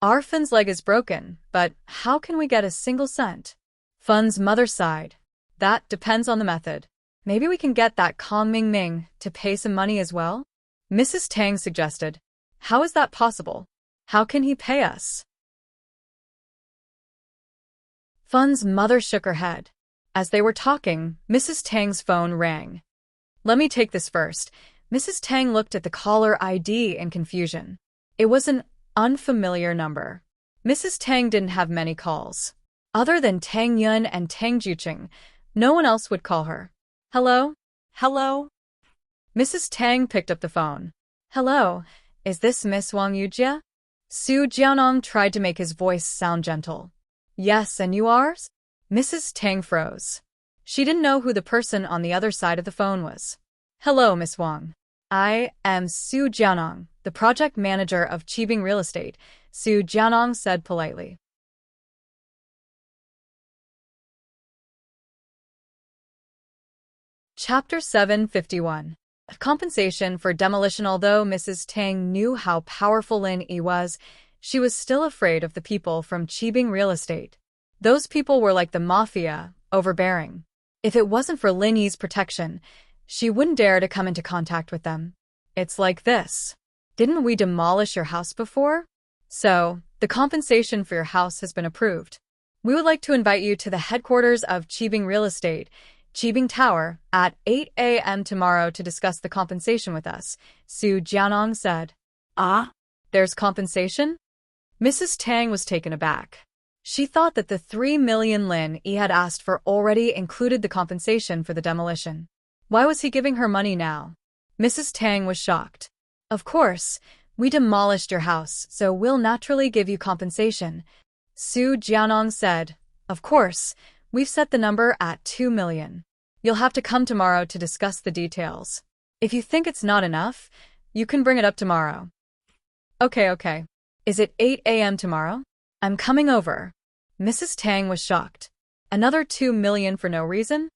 Our Fun's leg is broken, but how can we get a single cent? Fun's mother sighed. That depends on the method. Maybe we can get that Kong Ming to pay some money as well? Mrs. Tang suggested. How is that possible? How can he pay us? Fun's mother shook her head. As they were talking, Mrs. Tang's phone rang. Let me take this first. Mrs. Tang looked at the caller ID in confusion. It was an unfamiliar number. Mrs. Tang didn't have many calls. Other than Tang Yun and Tang Juqing, no one else would call her. Hello? Hello? Mrs. Tang picked up the phone. Hello, is this Miss Wang Yujia? Su Jianong tried to make his voice sound gentle. Yes, and you are? Mrs. Tang froze. She didn't know who the person on the other side of the phone was. Hello, Miss Wang. I am Su Jianong, the project manager of Qibing Real Estate, Su Jianong said politely. Chapter 751. Compensation for demolition. Although Mrs. Tang knew how powerful Lin Yi was, she was still afraid of the people from Qibing Real Estate. Those people were like the mafia, overbearing. If it wasn't for Lin Yi's protection, she wouldn't dare to come into contact with them. It's like this. Didn't we demolish your house before? So, the compensation for your house has been approved. We would like to invite you to the headquarters of Qibing Real Estate, Qibing Tower, at 8 a.m. tomorrow to discuss the compensation with us, Su Jianong said. Ah? There's compensation? Mrs. Tang was taken aback. She thought that the 3 million Lin Yi had asked for already included the compensation for the demolition. Why was he giving her money now? Mrs. Tang was shocked. Of course, we demolished your house, so we'll naturally give you compensation, Su Jianong said. Of course, we've set the number at 2 million. You'll have to come tomorrow to discuss the details. If you think it's not enough, you can bring it up tomorrow. Okay. Is it 8 a.m. tomorrow? I'm coming over. Mrs. Tang was shocked. Another 2 million for no reason?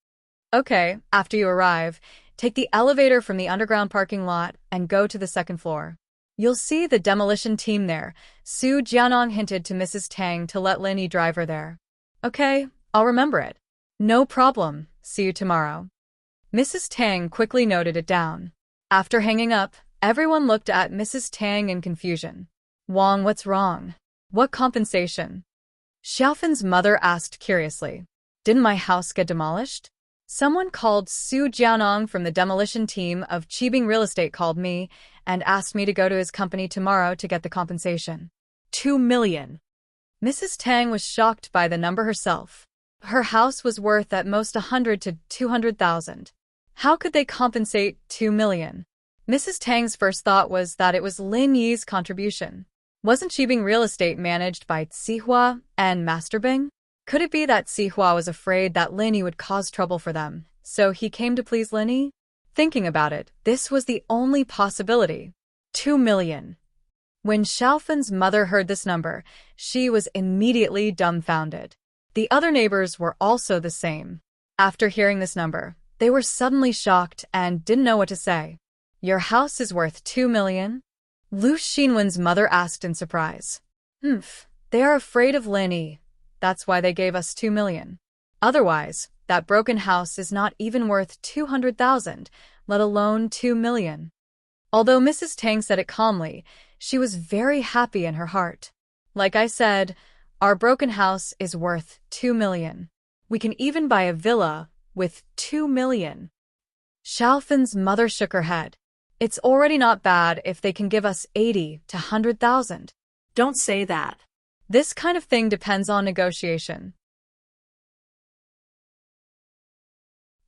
Okay, after you arrive, take the elevator from the underground parking lot and go to the second floor. You'll see the demolition team there. Su Jianong hinted to Mrs. Tang to let Lin Yi drive her there. Okay, I'll remember it. No problem. See you tomorrow. Mrs. Tang quickly noted it down. After hanging up, everyone looked at Mrs. Tang in confusion. Wang, what's wrong? What compensation? Xiaofan's mother asked curiously. Didn't my house get demolished? Someone called Su Jianong from the demolition team of Qibing Real Estate called me and asked me to go to his company tomorrow to get the compensation. 2 million. Mrs. Tang was shocked by the number herself. Her house was worth at most 100 to 200,000. How could they compensate 2 million? Mrs. Tang's first thought was that it was Lin Yi's contribution. Wasn't Qibing Real Estate managed by Xihua and Master Bing? Could it be that Xihua was afraid that Lin Yi would cause trouble for them, so he came to please Lin Yi? Thinking about it, this was the only possibility. 2 million. When Xiaofan's mother heard this number, she was immediately dumbfounded. The other neighbors were also the same. After hearing this number, they were suddenly shocked and didn't know what to say. Your house is worth 2 million? Lu Xinwen's mother asked in surprise. They are afraid of Lin Yi. That's why they gave us 2 million. Otherwise, that broken house is not even worth 200,000, let alone 2 million. Although Mrs. Tang said it calmly, she was very happy in her heart. Like I said, our broken house is worth 2 million. We can even buy a villa with 2 million. Xiaofan's mother shook her head. It's already not bad if they can give us 80 to 100,000. Don't say that. This kind of thing depends on negotiation.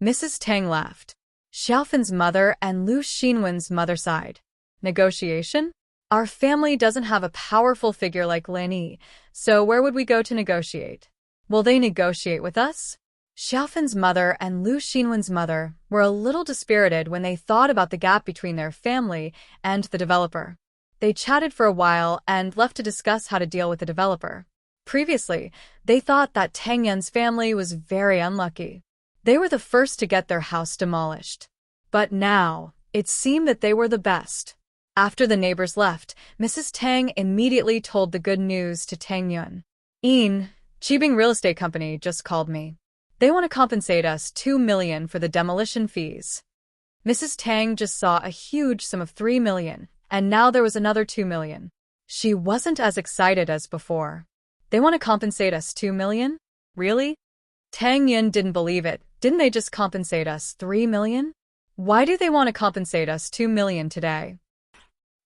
Mrs. Tang laughed. Xiaofan's mother and Lu Xinwen's mother sighed. Negotiation? Our family doesn't have a powerful figure like Lin Yi, so where would we go to negotiate? Will they negotiate with us? Xiaofan's mother and Lu Xinwen's mother were a little dispirited when they thought about the gap between their family and the developer. They chatted for a while and left to discuss how to deal with the developer. Previously, they thought that Tang Yun's family was very unlucky. They were the first to get their house demolished. But now, it seemed that they were the best. After the neighbors left, Mrs. Tang immediately told the good news to Tang Yun. Qibing Real Estate Company just called me. They want to compensate us 2 million for the demolition fees. Mrs. Tang just saw a huge sum of 3 million, and now there was another 2 million. She wasn't as excited as before. They want to compensate us 2 million? Really? Tang Yun didn't believe it. Didn't they just compensate us 3 million? Why do they want to compensate us 2 million today?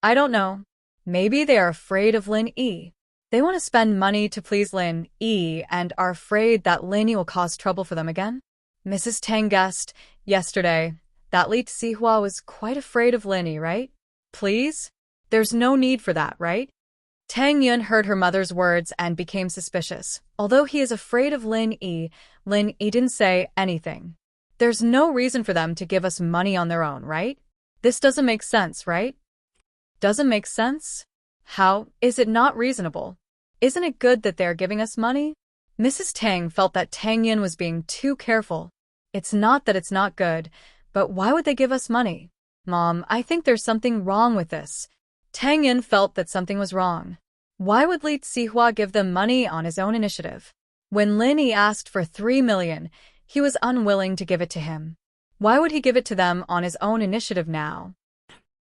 I don't know. Maybe they are afraid of Lin Yi. They want to spend money to please Lin Yi and are afraid that Lin Yi will cause trouble for them again? Mrs. Tang guessed yesterday that Li Xihua was quite afraid of Lin Yi, right? Please? There's no need for that, right? Tang Yun heard her mother's words and became suspicious. Although he is afraid of Lin Yi didn't say anything. There's no reason for them to give us money on their own, right? This doesn't make sense, right? Doesn't make sense? How is it not reasonable? Isn't it good that they're giving us money? Mrs. Tang felt that Tang Yun was being too careful. It's not that it's not good, but why would they give us money? Mom, I think there's something wrong with this. Tang Yun felt that something was wrong. Why would Li Xihua give them money on his own initiative? When Lin Yi asked for 3 million, he was unwilling to give it to him. Why would he give it to them on his own initiative now?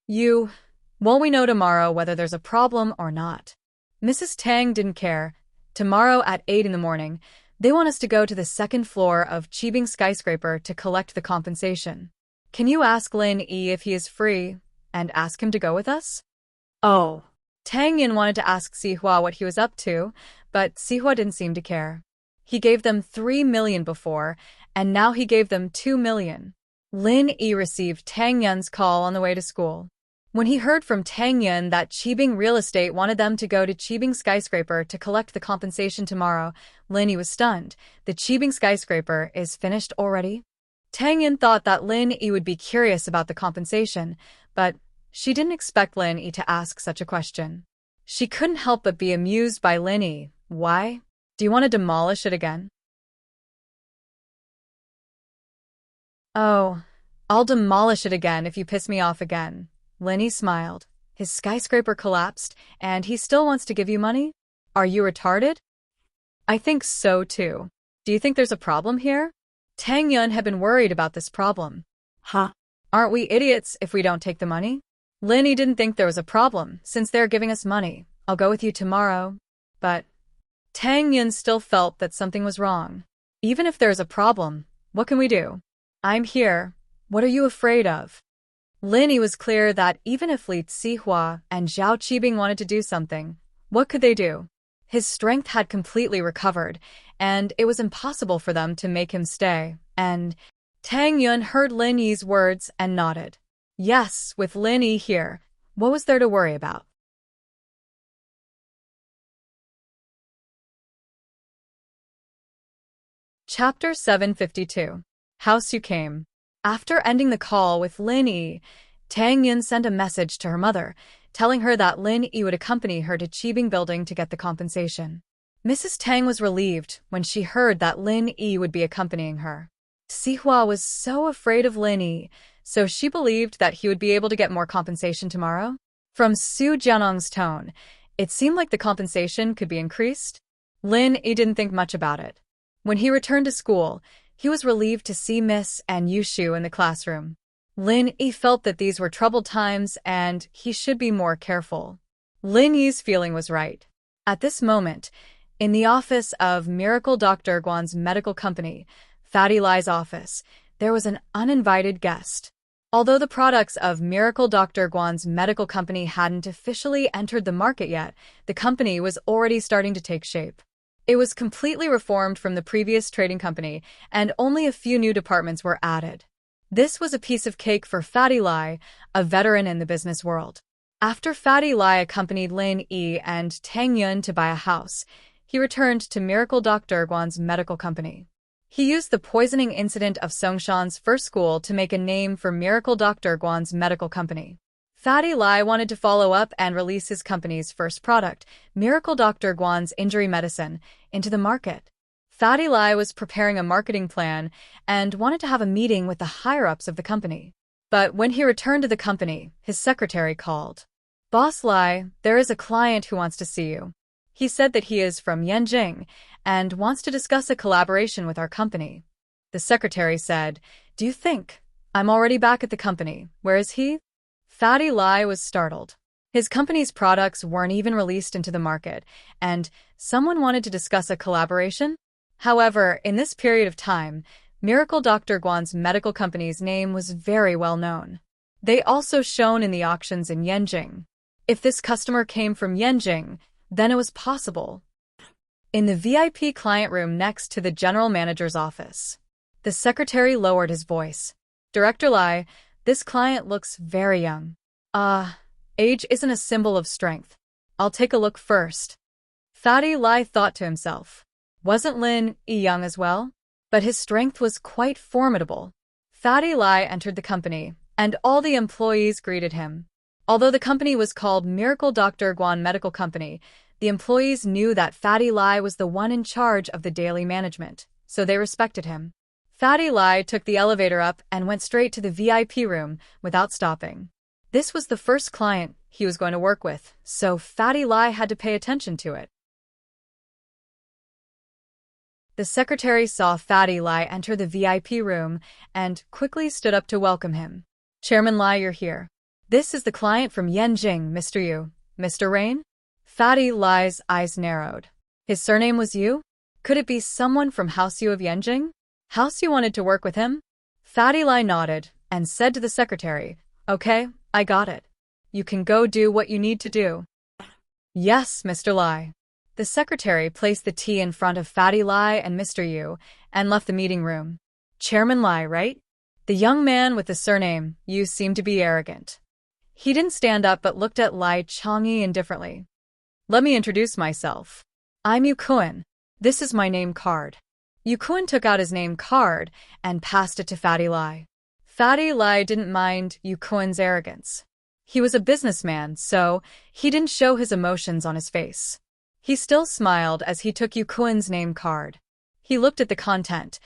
Well, we know tomorrow whether there's a problem or not. Mrs. Tang didn't care. Tomorrow at 8 in the morning, they want us to go to the second floor of Qibing skyscraper to collect the compensation. Can you ask Lin Yi if he is free and ask him to go with us? Oh. Tang Yin wanted to ask Xihua what he was up to, but Xihua didn't seem to care. He gave them 3 million before, and now he gave them 2 million. Lin Yi received Tang Yun's call on the way to school. When he heard from Tang Yun that Qibing Real Estate wanted them to go to Qibing skyscraper to collect the compensation tomorrow, Lin Yi was stunned. The Qibing skyscraper is finished already? Tang Yun thought that Lin Yi would be curious about the compensation, but she didn't expect Lin Yi to ask such a question. She couldn't help but be amused by Lin Yi. Why? Do you want to demolish it again? Oh, I'll demolish it again if you piss me off again. Lin Yi smiled. His skyscraper collapsed, and he still wants to give you money? Are you retarded? I think so too. Do you think there's a problem here? Tang Yun had been worried about this problem. Huh? Aren't we idiots if we don't take the money? Linny didn't think there was a problem, since they're giving us money. I'll go with you tomorrow. But Tang Yun still felt that something was wrong. Even if there's a problem, what can we do? I'm here. What are you afraid of? Linny was clear that even if Li Zihua and Zhao Qibing wanted to do something, what could they do? His strength had completely recovered, and it was impossible for them to make him stay, and Tang Yun heard Lin Yi's words and nodded. Yes, with Lin Yi here, what was there to worry about? Chapter 752. House You Came. After ending the call with Lin Yi, Tang Yun sent a message to her mother, telling her that Lin Yi would accompany her to Qibing Building to get the compensation. Mrs. Tang was relieved when she heard that Lin Yi would be accompanying her. Zihua was so afraid of Lin Yi, so she believed that he would be able to get more compensation tomorrow. From Su Jianong's tone, it seemed like the compensation could be increased. Lin Yi didn't think much about it. When he returned to school, he was relieved to see Miss and Yushu in the classroom. Lin Yi felt that these were troubled times and he should be more careful. Lin Yi's feeling was right. At this moment, in the office of Miracle Dr. Guan's medical company, Fatty Lai's office, there was an uninvited guest. Although the products of Miracle Dr. Guan's medical company hadn't officially entered the market yet, the company was already starting to take shape. It was completely reformed from the previous trading company, and only a few new departments were added. This was a piece of cake for Fatty Lai, a veteran in the business world. After Fatty Lai accompanied Lin Yi and Tang Yun to buy a house, he returned to Miracle Dr. Guan's medical company. He used the poisoning incident of Songshan's first school to make a name for Miracle Dr. Guan's medical company. Fatty Lai wanted to follow up and release his company's first product, Miracle Dr. Guan's injury medicine, into the market. Fatty Lai was preparing a marketing plan and wanted to have a meeting with the higher-ups of the company. But when he returned to the company, his secretary called. Boss Lai, there is a client who wants to see you. He said that he is from Yanjing and wants to discuss a collaboration with our company. The secretary said, Do you think? I'm already back at the company. Where is he? Fatty Lai was startled. His company's products weren't even released into the market, and someone wanted to discuss a collaboration? However, in this period of time, Miracle Dr. Guan's medical company's name was very well known. They also shone in the auctions in Yanjing. If this customer came from Yanjing, then it was possible. In the VIP client room next to the general manager's office, the secretary lowered his voice. Director Lai, this client looks very young. Age isn't a symbol of strength. I'll take a look first. Fatty Lai thought to himself. Wasn't Lin Yi young as well? But his strength was quite formidable. Fatty Lai entered the company, and all the employees greeted him. Although the company was called Miracle Dr. Guan Medical Company, the employees knew that Fatty Lai was the one in charge of the daily management, so they respected him. Fatty Lai took the elevator up and went straight to the VIP room without stopping. This was the first client he was going to work with, so Fatty Lai had to pay attention to it. The secretary saw Fatty Lai enter the VIP room and quickly stood up to welcome him. Chairman Lai, you're here. This is the client from Yanjing, Mr. Yu. Mr. Rain? Fatty Lai's eyes narrowed. His surname was Yu? Could it be someone from House Yu of Yanjing? House Yu wanted to work with him? Fatty Lai nodded and said to the secretary, Okay, I got it. You can go do what you need to do. Yes, Mr. Lai. The secretary placed the tea in front of Fatty Lai and Mr. Yu and left the meeting room. Chairman Lai, right? The young man with the surname Yu seemed to be arrogant. He didn't stand up but looked at Lai Changyi indifferently. Let me introduce myself. I'm Yu Kuan. This is my name card. Yu Kuan took out his name card and passed it to Fatty Lai. Fatty Lai didn't mind Yu Kuan's arrogance. He was a businessman, so he didn't show his emotions on his face. He still smiled as he took Yu Kuan's name card. He looked at the content.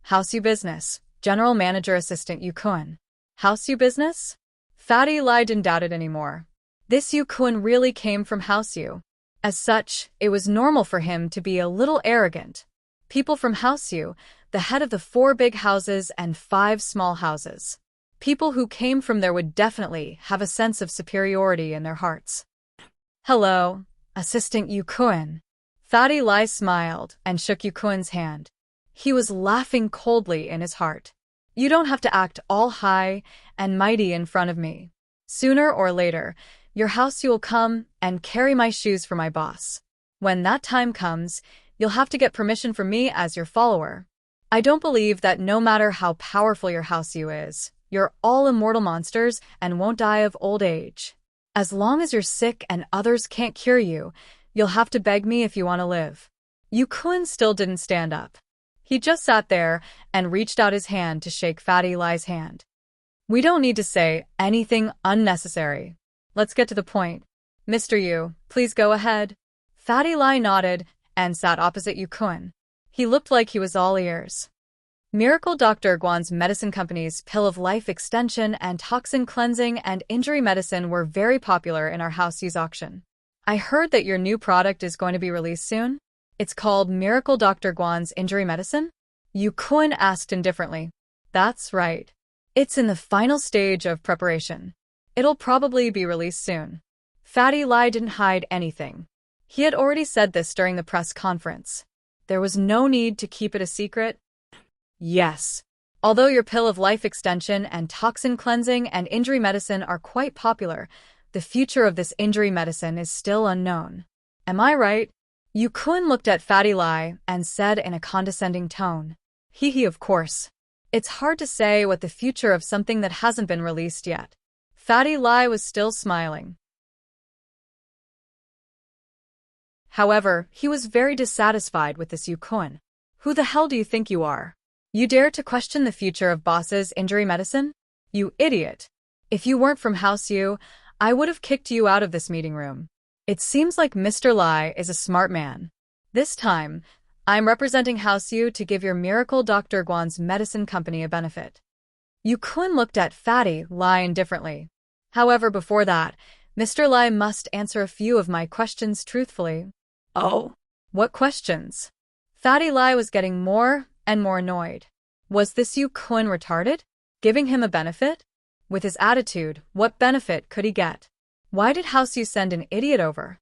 House Yu Business, General Manager Assistant Yu Kuan. House Yu Business? Fatty Lai didn't doubt it anymore. This Yukun really came from House Yu. As such, it was normal for him to be a little arrogant. People from House Yu, the head of the 4 big houses and 5 small houses. People who came from there would definitely have a sense of superiority in their hearts. Hello, Assistant Yukun. Fatty Lai smiled and shook Yukun's hand. He was laughing coldly in his heart. You don't have to act all high and mighty in front of me. Sooner or later, your house you will come and carry my shoes for my boss. When that time comes, you'll have to get permission from me as your follower. I don't believe that no matter how powerful your house you is, you're all immortal monsters and won't die of old age. As long as you're sick and others can't cure you, you'll have to beg me if you want to live. Yukun still didn't stand up. He just sat there and reached out his hand to shake Fatty Lai's hand. We don't need to say anything unnecessary. Let's get to the point. Mr. Yu, please go ahead. Fatty Lai nodded and sat opposite Yukun. He looked like he was all ears. Miracle Dr. Guan's medicine company's pill of life extension and toxin cleansing and injury medicine were very popular in our house use auction. I heard that your new product is going to be released soon. It's called Miracle Dr. Guan's injury medicine? Yukun asked indifferently. That's right. It's in the final stage of preparation. It'll probably be released soon. Fatty Lai didn't hide anything. He had already said this during the press conference. There was no need to keep it a secret. Yes. Although your pill of life extension and toxin cleansing and injury medicine are quite popular, the future of this injury medicine is still unknown. Am I right? Yukun looked at Fatty Lai and said in a condescending tone. Hee, of course. It's hard to say what the future of something that hasn't been released yet. Fatty Lai was still smiling. However, he was very dissatisfied with this Yukun. Who the hell do you think you are? You dare to question the future of Boss's injury medicine? You idiot. If you weren't from House Yu, I would have kicked you out of this meeting room. It seems like Mr. Lai is a smart man. This time, I'm representing House Yu to give your Miracle Dr. Guan's medicine company a benefit. Yukun looked at Fatty Lai indifferently. However, before that, Mr. Lai must answer a few of my questions truthfully. Oh, what questions? Fatty Lai was getting more and more annoyed. Was this Yukun retarded? Giving him a benefit? With his attitude, what benefit could he get? Why did House Yu send an idiot over?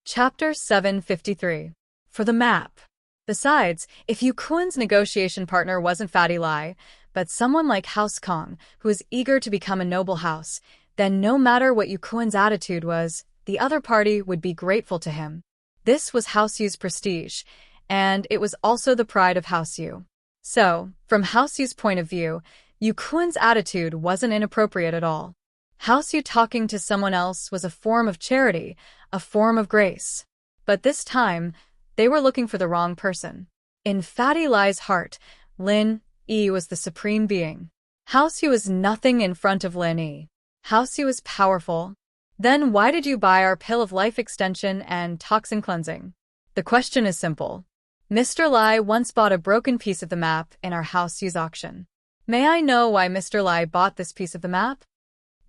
Chapter 753. For the map. Besides, if Yukun's negotiation partner wasn't Fatty Lai, but someone like House Kong, who is eager to become a noble house, then no matter what Yukun's attitude was, the other party would be grateful to him. This was House Yu's prestige, and it was also the pride of House Yu. So, from House Yu's point of view, Yukun's attitude wasn't inappropriate at all. House Yu talking to someone else was a form of charity, a form of grace. But this time, they were looking for the wrong person. In Fatty Lai's heart, Lin Yi was the supreme being. House Yu is nothing in front of Lin Yi. House Yu is powerful. Then why did you buy our pill of life extension and toxin cleansing? The question is simple. Mr. Lai once bought a broken piece of the map in our House Yu's auction. May I know why Mr. Lai bought this piece of the map?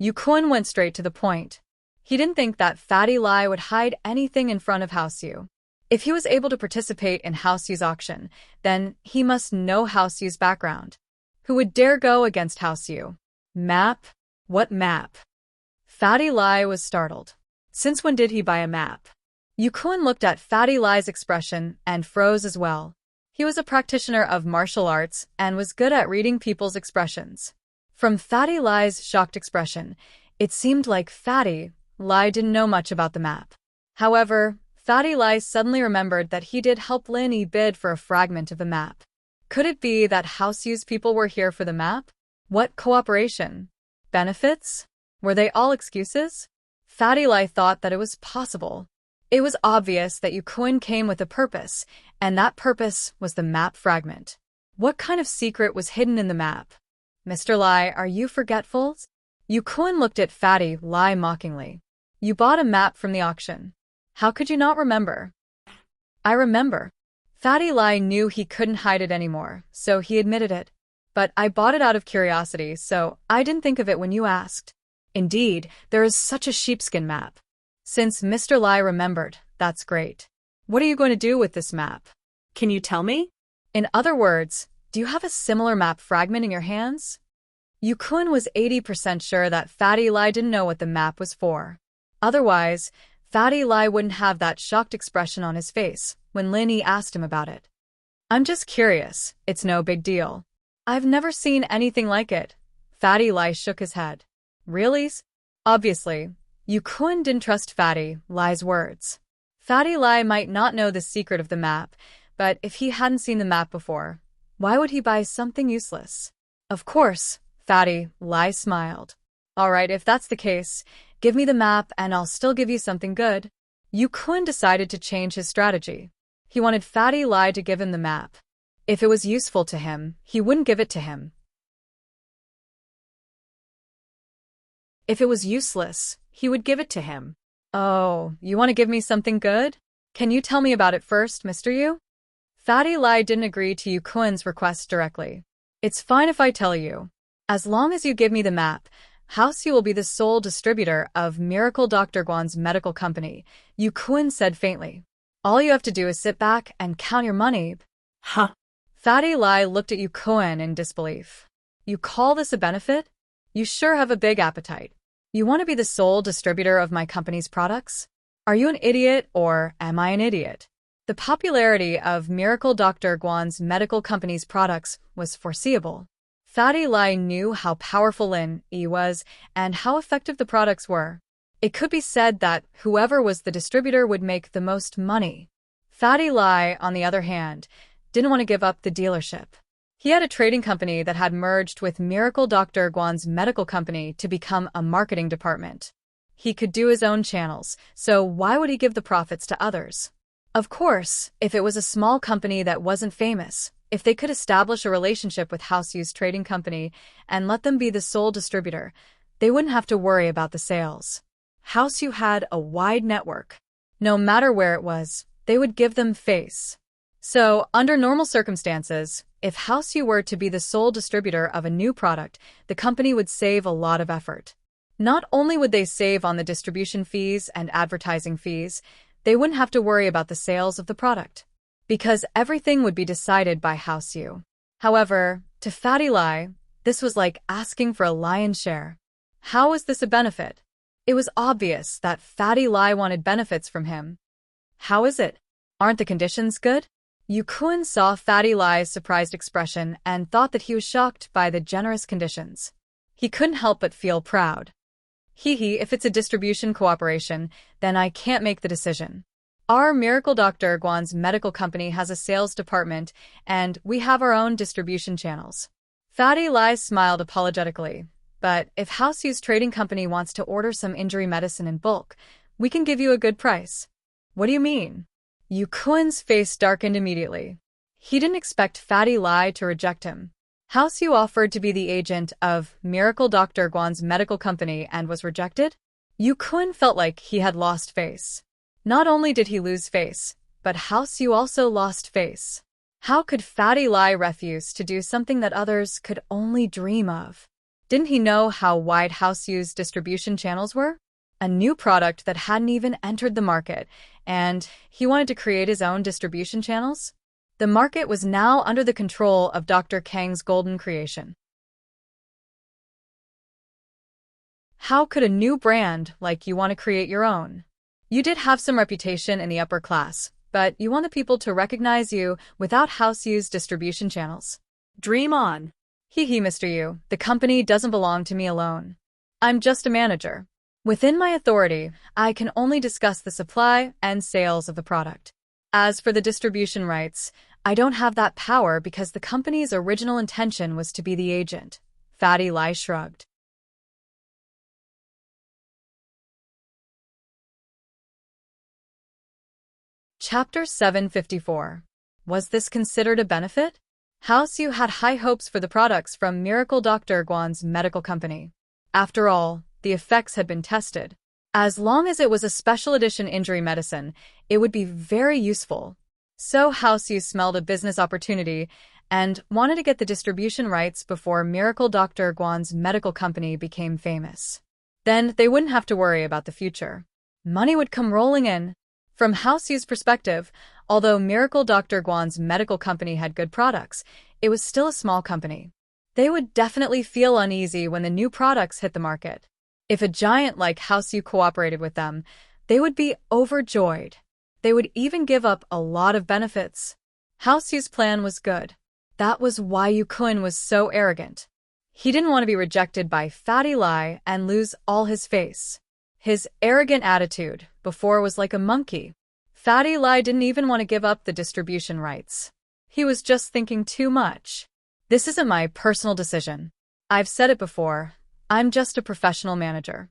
Yukun went straight to the point. He didn't think that Fatty Lai would hide anything in front of House Yu. If he was able to participate in House Yu's auction, then he must know House Yu's background. Who would dare go against House Yu? Map? What map? Fatty Lai was startled. Since when did he buy a map? Yukun looked at Fatty Lai's expression and froze as well. He was a practitioner of martial arts and was good at reading people's expressions. From Fatty Lai's shocked expression, it seemed like Fatty Lai didn't know much about the map. However, Fatty Lai suddenly remembered that he did help Lin Yi bid for a fragment of the map. Could it be that House Yu's people were here for the map? What cooperation? Benefits? Were they all excuses? Fatty Lai thought that it was possible. It was obvious that Yukun came with a purpose, and that purpose was the map fragment. What kind of secret was hidden in the map? Mr. Lai, are you forgetful? Yukun looked at Fatty Lai mockingly. You bought a map from the auction. How could you not remember? I remember. Fatty Lai knew he couldn't hide it anymore, so he admitted it. But I bought it out of curiosity, so I didn't think of it when you asked. Indeed, there is such a sheepskin map. Since Mr. Lai remembered, that's great. What are you going to do with this map? Can you tell me? In other words, do you have a similar map fragment in your hands? Yukun was 80% sure that Fatty Lai didn't know what the map was for. Otherwise, Fatty Lai wouldn't have that shocked expression on his face when Lin Yi asked him about it. I'm just curious, it's no big deal. I've never seen anything like it. Fatty Lai shook his head. Really? Obviously, Yukun didn't trust Fatty Lai's words. Fatty Lai might not know the secret of the map, but if he hadn't seen the map before, why would he buy something useless? Of course, Fatty Lai smiled. All right, if that's the case, give me the map and I'll still give you something good. Yukun decided to change his strategy. He wanted Fatty Lai to give him the map. If it was useful to him, he wouldn't give it to him. If it was useless, he would give it to him. Oh, you want to give me something good? Can you tell me about it first, Mr. Yu? Fatty Lai didn't agree to Yukun's request directly. It's fine if I tell you. As long as you give me the map, House Yu will be the sole distributor of Miracle Dr. Guan's medical company, Yukun said faintly. All you have to do is sit back and count your money. Huh. Fatty Lai looked at Yukun in disbelief. You call this a benefit? You sure have a big appetite. You want to be the sole distributor of my company's products? Are you an idiot or am I an idiot? The popularity of Miracle Dr. Guan's medical company's products was foreseeable. Fatty Lai knew how powerful Lin Yi was and how effective the products were. It could be said that whoever was the distributor would make the most money. Fatty Lai, on the other hand, didn't want to give up the dealership. He had a trading company that had merged with Miracle Dr. Guan's medical company to become a marketing department. He could do his own channels, so why would he give the profits to others? Of course, if it was a small company that wasn't famous, if they could establish a relationship with House Yu's trading company and let them be the sole distributor, they wouldn't have to worry about the sales. House Yu had a wide network. No matter where it was, they would give them face. So, under normal circumstances, if House Yu were to be the sole distributor of a new product, the company would save a lot of effort. Not only would they save on the distribution fees and advertising fees, they wouldn't have to worry about the sales of the product, because everything would be decided by House Yu. However, to Fatty Lai, this was like asking for a lion's share. How was this a benefit? It was obvious that Fatty Lai wanted benefits from him. How is it? Aren't the conditions good? Yukun saw Fatty Lai's surprised expression and thought that he was shocked by the generous conditions. He couldn't help but feel proud. If it's a distribution cooperation, then I can't make the decision. Our Miracle Dr. Guan's medical company has a sales department, and we have our own distribution channels. Fatty Lai smiled apologetically. But if House Yu's trading company wants to order some injury medicine in bulk, we can give you a good price. What do you mean? Yukun's face darkened immediately. He didn't expect Fatty Lai to reject him. House Yu offered to be the agent of Miracle Dr. Guan's medical company and was rejected? Yukun felt like he had lost face. Not only did he lose face, but House Yu also lost face. How could Fatty Lai refuse to do something that others could only dream of? Didn't he know how wide House Yu's distribution channels were? A new product that hadn't even entered the market, and he wanted to create his own distribution channels? The market was now under the control of Dr. Kang's golden creation. How could a new brand like you want to create your own? You did have some reputation in the upper class, but you want the people to recognize you without House Yu's distribution channels. Dream on. Mr. Yu, the company doesn't belong to me alone. I'm just a manager. Within my authority, I can only discuss the supply and sales of the product. As for the distribution rights, I don't have that power because the company's original intention was to be the agent. Fatty Lai shrugged. Chapter 754. Was this considered a benefit? House Yu had high hopes for the products from Miracle Dr. Guan's medical company. After all, the effects had been tested. As long as it was a special edition injury medicine, it would be very useful. So House Yu smelled a business opportunity and wanted to get the distribution rights before Miracle Dr. Guan's medical company became famous. Then they wouldn't have to worry about the future. Money would come rolling in. From House Yu's perspective, although Miracle Dr. Guan's medical company had good products, it was still a small company. They would definitely feel uneasy when the new products hit the market. If a giant like House Yu cooperated with them, they would be overjoyed. They would even give up a lot of benefits. House Yu's plan was good. That was why Yu Kun was so arrogant. He didn't want to be rejected by Fatty Lai and lose all his face. His arrogant attitude before was like a monkey. Fatty Lai didn't even want to give up the distribution rights. He was just thinking too much. This isn't my personal decision. I've said it before. I'm just a professional manager.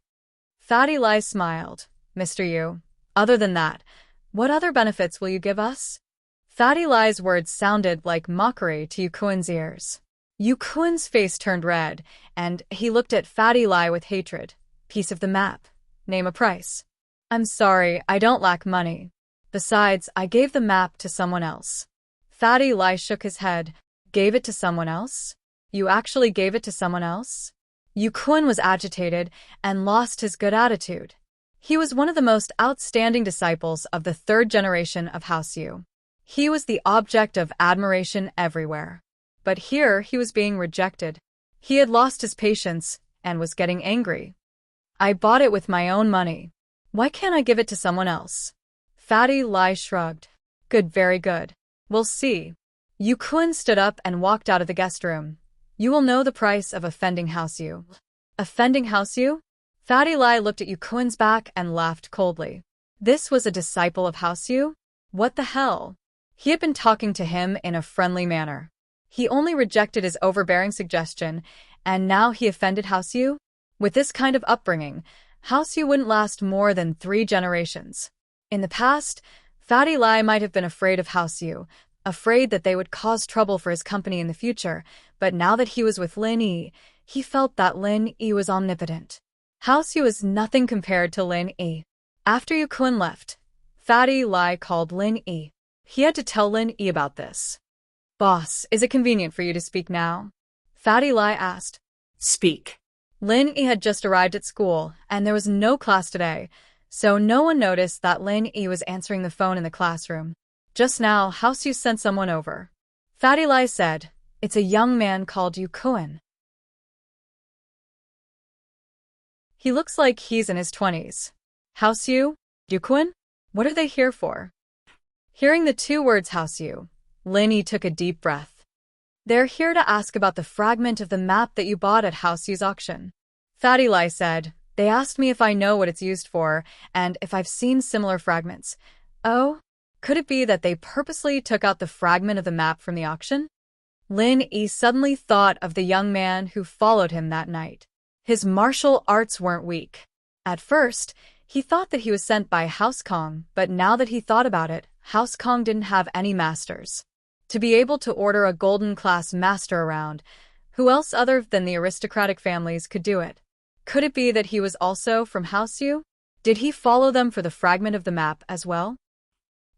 Fatty Lai smiled. Mr. Yu, other than that, what other benefits will you give us? Fatty Lai's words sounded like mockery to Yu Kun's ears. Yu Kun's face turned red, and he looked at Fatty Lai with hatred. Piece of the map. Name a price. I'm sorry, I don't lack money. Besides, I gave the map to someone else. Fatty Lai shook his head. Gave it to someone else? You actually gave it to someone else? Yu Kun was agitated and lost his good attitude. He was one of the most outstanding disciples of the third generation of House Yu. He was the object of admiration everywhere. But here he was being rejected. He had lost his patience and was getting angry. I bought it with my own money. Why can't I give it to someone else? Fatty Lai shrugged. Good, very good. We'll see. Yu Kun stood up and walked out of the guest room. You will know the price of offending House Yu. Offending House Yu? Fatty Lai looked at Yu Kun's back and laughed coldly. This was a disciple of House Yu? What the hell? He had been talking to him in a friendly manner. He only rejected his overbearing suggestion, and now he offended House Yu? With this kind of upbringing, House Yu wouldn't last more than 3 generations. In the past, Fatty Lai might have been afraid of House Yu, afraid that they would cause trouble for his company in the future, but now that he was with Lin Yi, he felt that Lin Yi was omnipotent. House Yu is nothing compared to Lin Yi. After Yu Kun left, Fatty Lai called Lin Yi. He had to tell Lin Yi about this. Boss, is it convenient for you to speak now? Fatty Lai asked. Speak. Lin Yi had just arrived at school, and there was no class today, so no one noticed that Lin Yi was answering the phone in the classroom. Just now, House Yu sent someone over. Fatty Lai said, it's a young man called Yu Kun. He looks like he's in his 20s. House Yu? Yu Kun? What are they here for? Hearing the 2 words House Yu, Lin Yi took a deep breath. They're here to ask about the fragment of the map that you bought at House Yu's auction. Fatty Lai said, they asked me if I know what it's used for, and if I've seen similar fragments. Oh? Could it be that they purposely took out the fragment of the map from the auction? Lin Yi suddenly thought of the young man who followed him that night. His martial arts weren't weak. At first, he thought that he was sent by House Kong, but now that he thought about it, House Kong didn't have any masters. To be able to order a golden-class master around, who else other than the aristocratic families could do it? Could it be that he was also from House Yu? Did he follow them for the fragment of the map as well?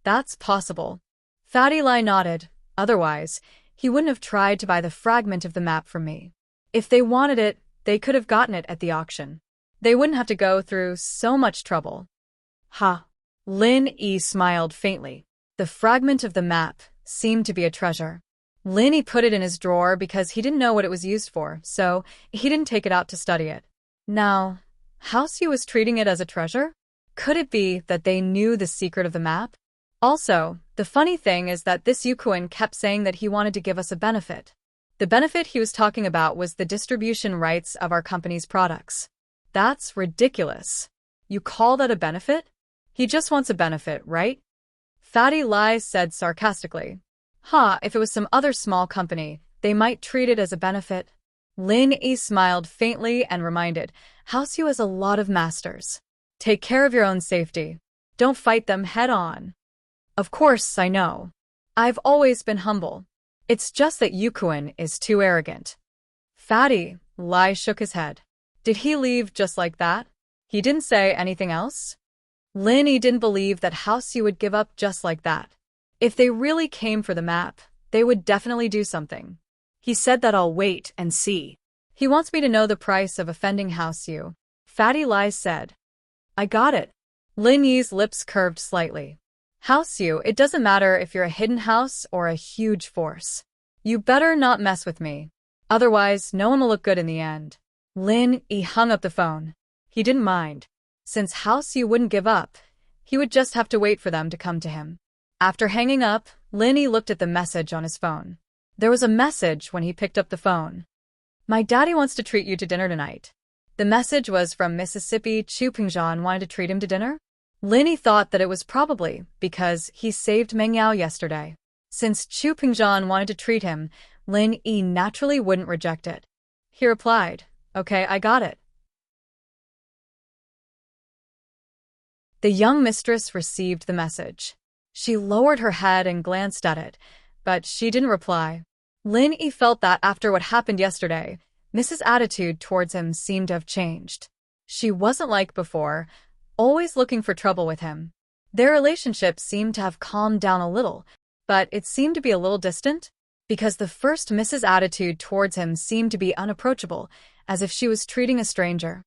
That's possible. Fatty Lai nodded. Otherwise, he wouldn't have tried to buy the fragment of the map from me. If they wanted it, they could have gotten it at the auction. They wouldn't have to go through so much trouble. Ha! Lin Yi smiled faintly. The fragment of the map seemed to be a treasure. Lin Yi put it in his drawer because he didn't know what it was used for, so he didn't take it out to study it. Now, House Yu was treating it as a treasure? Could it be that they knew the secret of the map? Also, the funny thing is that this Yu Kun kept saying that he wanted to give us a benefit. The benefit he was talking about was the distribution rights of our company's products. That's ridiculous. You call that a benefit? He just wants a benefit, right? Fatty Lai said sarcastically. If it was some other small company, they might treat it as a benefit. Lin Yi smiled faintly and reminded, House Yu has a lot of masters. Take care of your own safety. Don't fight them head-on. Of course, I know. I've always been humble. It's just that Yu Kun is too arrogant. Fatty Lai shook his head. Did he leave just like that? He didn't say anything else? Lin Yi didn't believe that House Yu would give up just like that. If they really came for the map, They would definitely do something. He said that I'll wait and see. He wants me to know the price of offending Hao-Sue. Fatty Lies said. I got it. Lin Yi's lips curved slightly. Hao-Sue, it doesn't matter if you're a hidden house or a huge force. You better not mess with me. Otherwise, no one will look good in the end. Lin Yi hung up the phone. He didn't mind. Since Hao-Sue wouldn't give up, he would just have to wait for them to come to him. After hanging up, Lin Yi looked at the message on his phone. There was a message when he picked up the phone. My daddy wants to treat you to dinner tonight. The message was from Mississippi. Chu Pingzhan wanted to treat him to dinner? Lin Yi thought that it was probably because he saved Meng Yao yesterday. Since Chu Pingzhan wanted to treat him, Lin Yi naturally wouldn't reject it. He replied, Okay, I got it. The young mistress received the message. She lowered her head and glanced at it, but she didn't reply. Lin Yi felt that after what happened yesterday, Mrs. attitude towards him seemed to have changed. She wasn't like before, always looking for trouble with him. Their relationship seemed to have calmed down a little, but it seemed to be a little distant, because the first Mrs. attitude towards him seemed to be unapproachable, as if she was treating a stranger.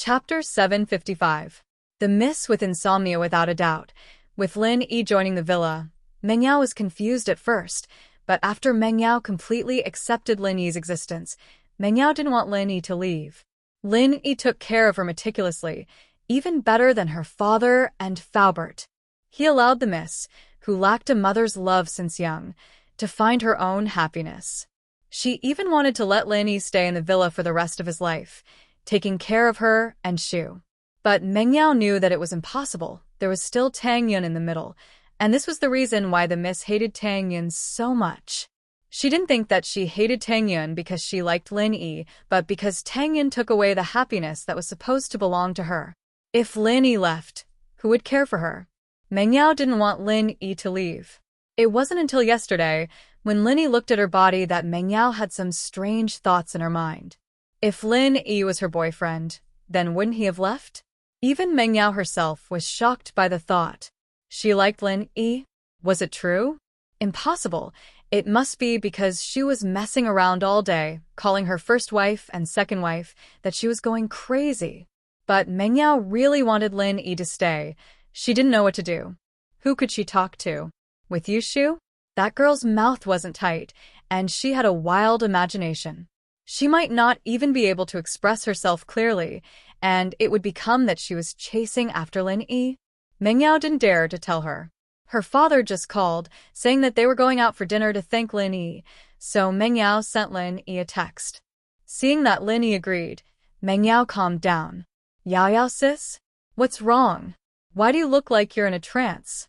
Chapter 755. The Miss with Insomnia. Without a doubt, with Lin Yi joining the villa, Meng Yao was confused at first, but after Meng Yao completely accepted Lin Yi's existence, Meng Yao didn't want Lin Yi to leave. Lin Yi took care of her meticulously, even better than her father and Faubert. He allowed the Miss, who lacked a mother's love since young, to find her own happiness. She even wanted to let Lin Yi stay in the villa for the rest of his life, taking care of her and Shu. But Meng Yao knew that it was impossible. There was still Tang Yun in the middle, and this was the reason why the Miss hated Tang Yun so much. She didn't think that she hated Tang Yun because she liked Lin Yi, but because Tang Yun took away the happiness that was supposed to belong to her. If Lin Yi left, who would care for her? Meng Yao didn't want Lin Yi to leave. It wasn't until yesterday, when Lin Yi looked at her body, that Meng Yao had some strange thoughts in her mind. If Lin Yi was her boyfriend, then wouldn't he have left? Even Meng Yao herself was shocked by the thought. She liked Lin Yi? Was it true? Impossible. It must be because she was messing around all day, calling her first wife and second wife, that she was going crazy. But Meng Yao really wanted Lin Yi to stay. She didn't know what to do. Who could she talk to? With Yushu? That girl's mouth wasn't tight, and she had a wild imagination. She might not even be able to express herself clearly, and it would become that she was chasing after Lin Yi. Meng Yao didn't dare to tell her. Her father just called, saying that they were going out for dinner to thank Lin Yi, so Meng Yao sent Lin Yi a text. Seeing that Lin Yi agreed, Meng Yao calmed down. Yao Yao sis? What's wrong? Why do you look like you're in a trance?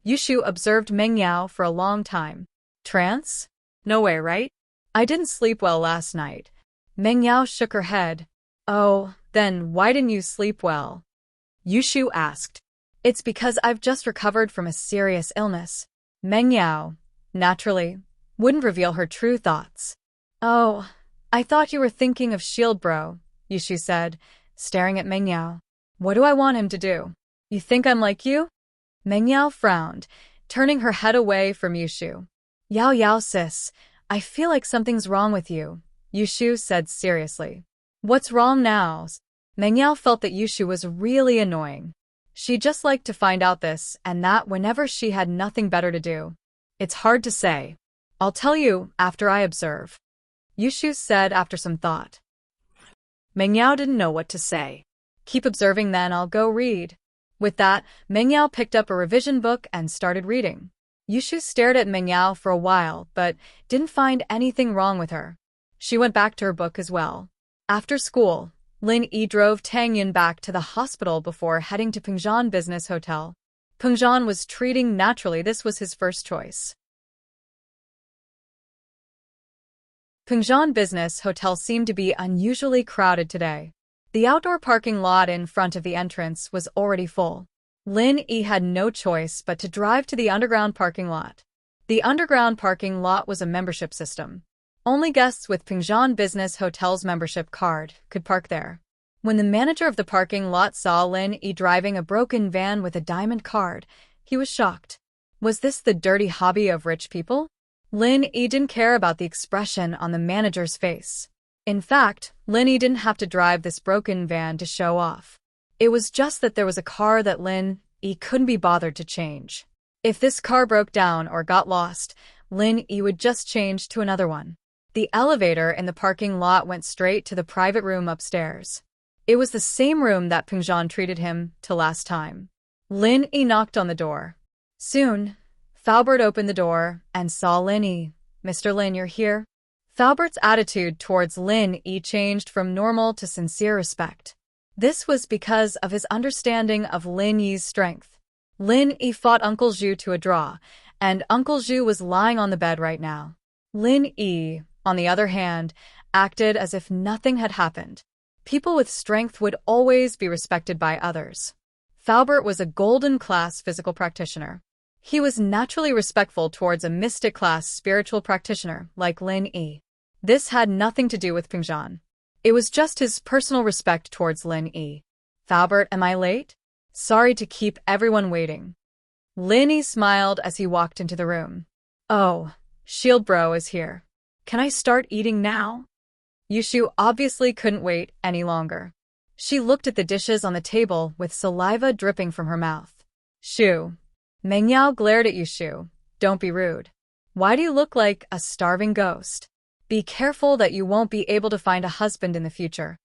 Yushu observed Meng Yao for a long time. Trance? No way, right? I didn't sleep well last night. Meng Yao shook her head. Oh, then why didn't you sleep well? Yushu asked. It's because I've just recovered from a serious illness. Meng Yao, naturally, wouldn't reveal her true thoughts. Oh, I thought you were thinking of Shield Bro, Yushu said, staring at Meng Yao. What do I want him to do? You think I'm like you? Meng Yao frowned, turning her head away from Yushu. Yao Yao sis, I feel like something's wrong with you, Yushu said seriously. What's wrong now? Meng Yao felt that Yushu was really annoying. She just liked to find out this and that whenever she had nothing better to do. It's hard to say. I'll tell you after I observe, Yushu said after some thought. Meng Yao didn't know what to say. Keep observing then, I'll go read. With that, Meng Yao picked up a revision book and started reading. Yushu stared at Meng Yao for a while, but didn't find anything wrong with her. She went back to her book as well. After school, Lin Yi drove Tang Yun back to the hospital before heading to Pingzhan Business Hotel. Pingzhan was treating naturally. This was his first choice. Pingzhan Business Hotel seemed to be unusually crowded today. The outdoor parking lot in front of the entrance was already full. Lin Yi had no choice but to drive to the underground parking lot. The underground parking lot was a membership system. Only guests with Pingzhan Business Hotel's membership card could park there. When the manager of the parking lot saw Lin Yi driving a broken van with a diamond card, he was shocked. Was this the dirty hobby of rich people? Lin Yi didn't care about the expression on the manager's face. In fact, Lin Yi didn't have to drive this broken van to show off. It was just that there was a car that Lin Yi couldn't be bothered to change. If this car broke down or got lost, Lin Yi would just change to another one. The elevator in the parking lot went straight to the private room upstairs. It was the same room that Pengzhan treated him to last time. Lin Yi knocked on the door. Soon, Faubert opened the door and saw Lin Yi. "Mr. Lin, you're here?" Faubert's attitude towards Lin Yi changed from normal to sincere respect. This was because of his understanding of Lin Yi's strength. Lin Yi fought Uncle Zhu to a draw, and Uncle Zhu was lying on the bed right now. Lin Yi, on the other hand, acted as if nothing had happened. People with strength would always be respected by others. Faubert was a golden-class physical practitioner. He was naturally respectful towards a mystic-class spiritual practitioner like Lin Yi. This had nothing to do with Pengzhan. It was just his personal respect towards Lin Yi. "Faubert, am I late? Sorry to keep everyone waiting." Lin Yi smiled as he walked into the room. "Oh, Shield Bro is here. Can I start eating now?" Yushu obviously couldn't wait any longer. She looked at the dishes on the table with saliva dripping from her mouth. "Shu." Meng Yao glared at Yushu. "Don't be rude. Why do you look like a starving ghost? Be careful that you won't be able to find a husband in the future."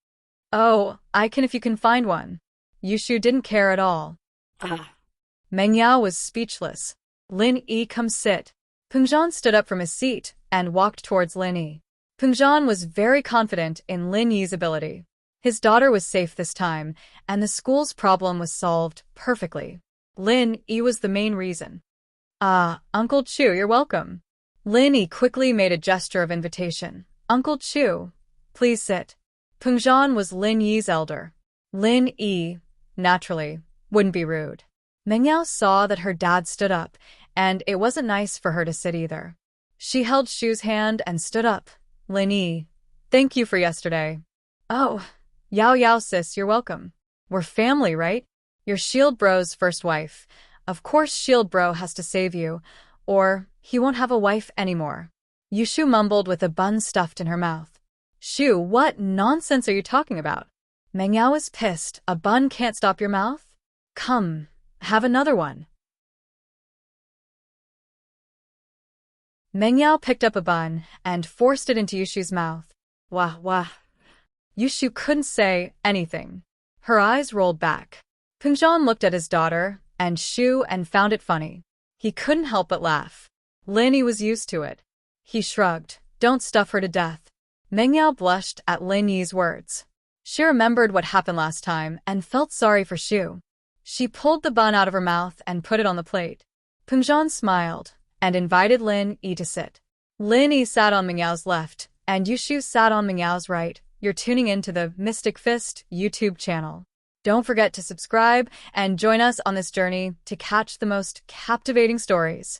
"Oh, I can if you can find one." Yushu didn't care at all. Meng Yao was speechless. "Lin Yi, come sit." Pengzhan stood up from his seat and walked towards Lin Yi. Pengzhan was very confident in Lin Yi's ability. His daughter was safe this time, and the school's problem was solved perfectly. Lin Yi was the main reason. Uncle Chu, you're welcome." Lin Yi quickly made a gesture of invitation. "Uncle Chu, please sit." Pengzhan was Lin Yi's elder. Lin Yi, naturally, wouldn't be rude. Meng Yao saw that her dad stood up, and it wasn't nice for her to sit either. She held Shu's hand and stood up. "Lin Yi, thank you for yesterday." "Oh, Yao sis, you're welcome. We're family, right? You're Shield Bro's first wife. Of course Shield Bro has to save you, or he won't have a wife anymore." Yushu mumbled with a bun stuffed in her mouth. "Shu, what nonsense are you talking about?" Meng Yao was pissed. "A bun can't stop your mouth? Come, have another one." Meng Yao picked up a bun and forced it into Yushu's mouth. Wah, wah. Yushu couldn't say anything. Her eyes rolled back. Pengzhan looked at his daughter and Shu and found it funny. He couldn't help but laugh. Lin Yi was used to it. He shrugged. "Don't stuff her to death." Meng Yao blushed at Lin Yi's words. She remembered what happened last time and felt sorry for Shu. She pulled the bun out of her mouth and put it on the plate. Pengzhan smiled and invited Lin Yi to sit. Lin Yi sat on Meng Yao's left, and Yushu sat on Meng Yao's right. You're tuning in to the Mystic Fist YouTube channel. Don't forget to subscribe and join us on this journey to catch the most captivating stories.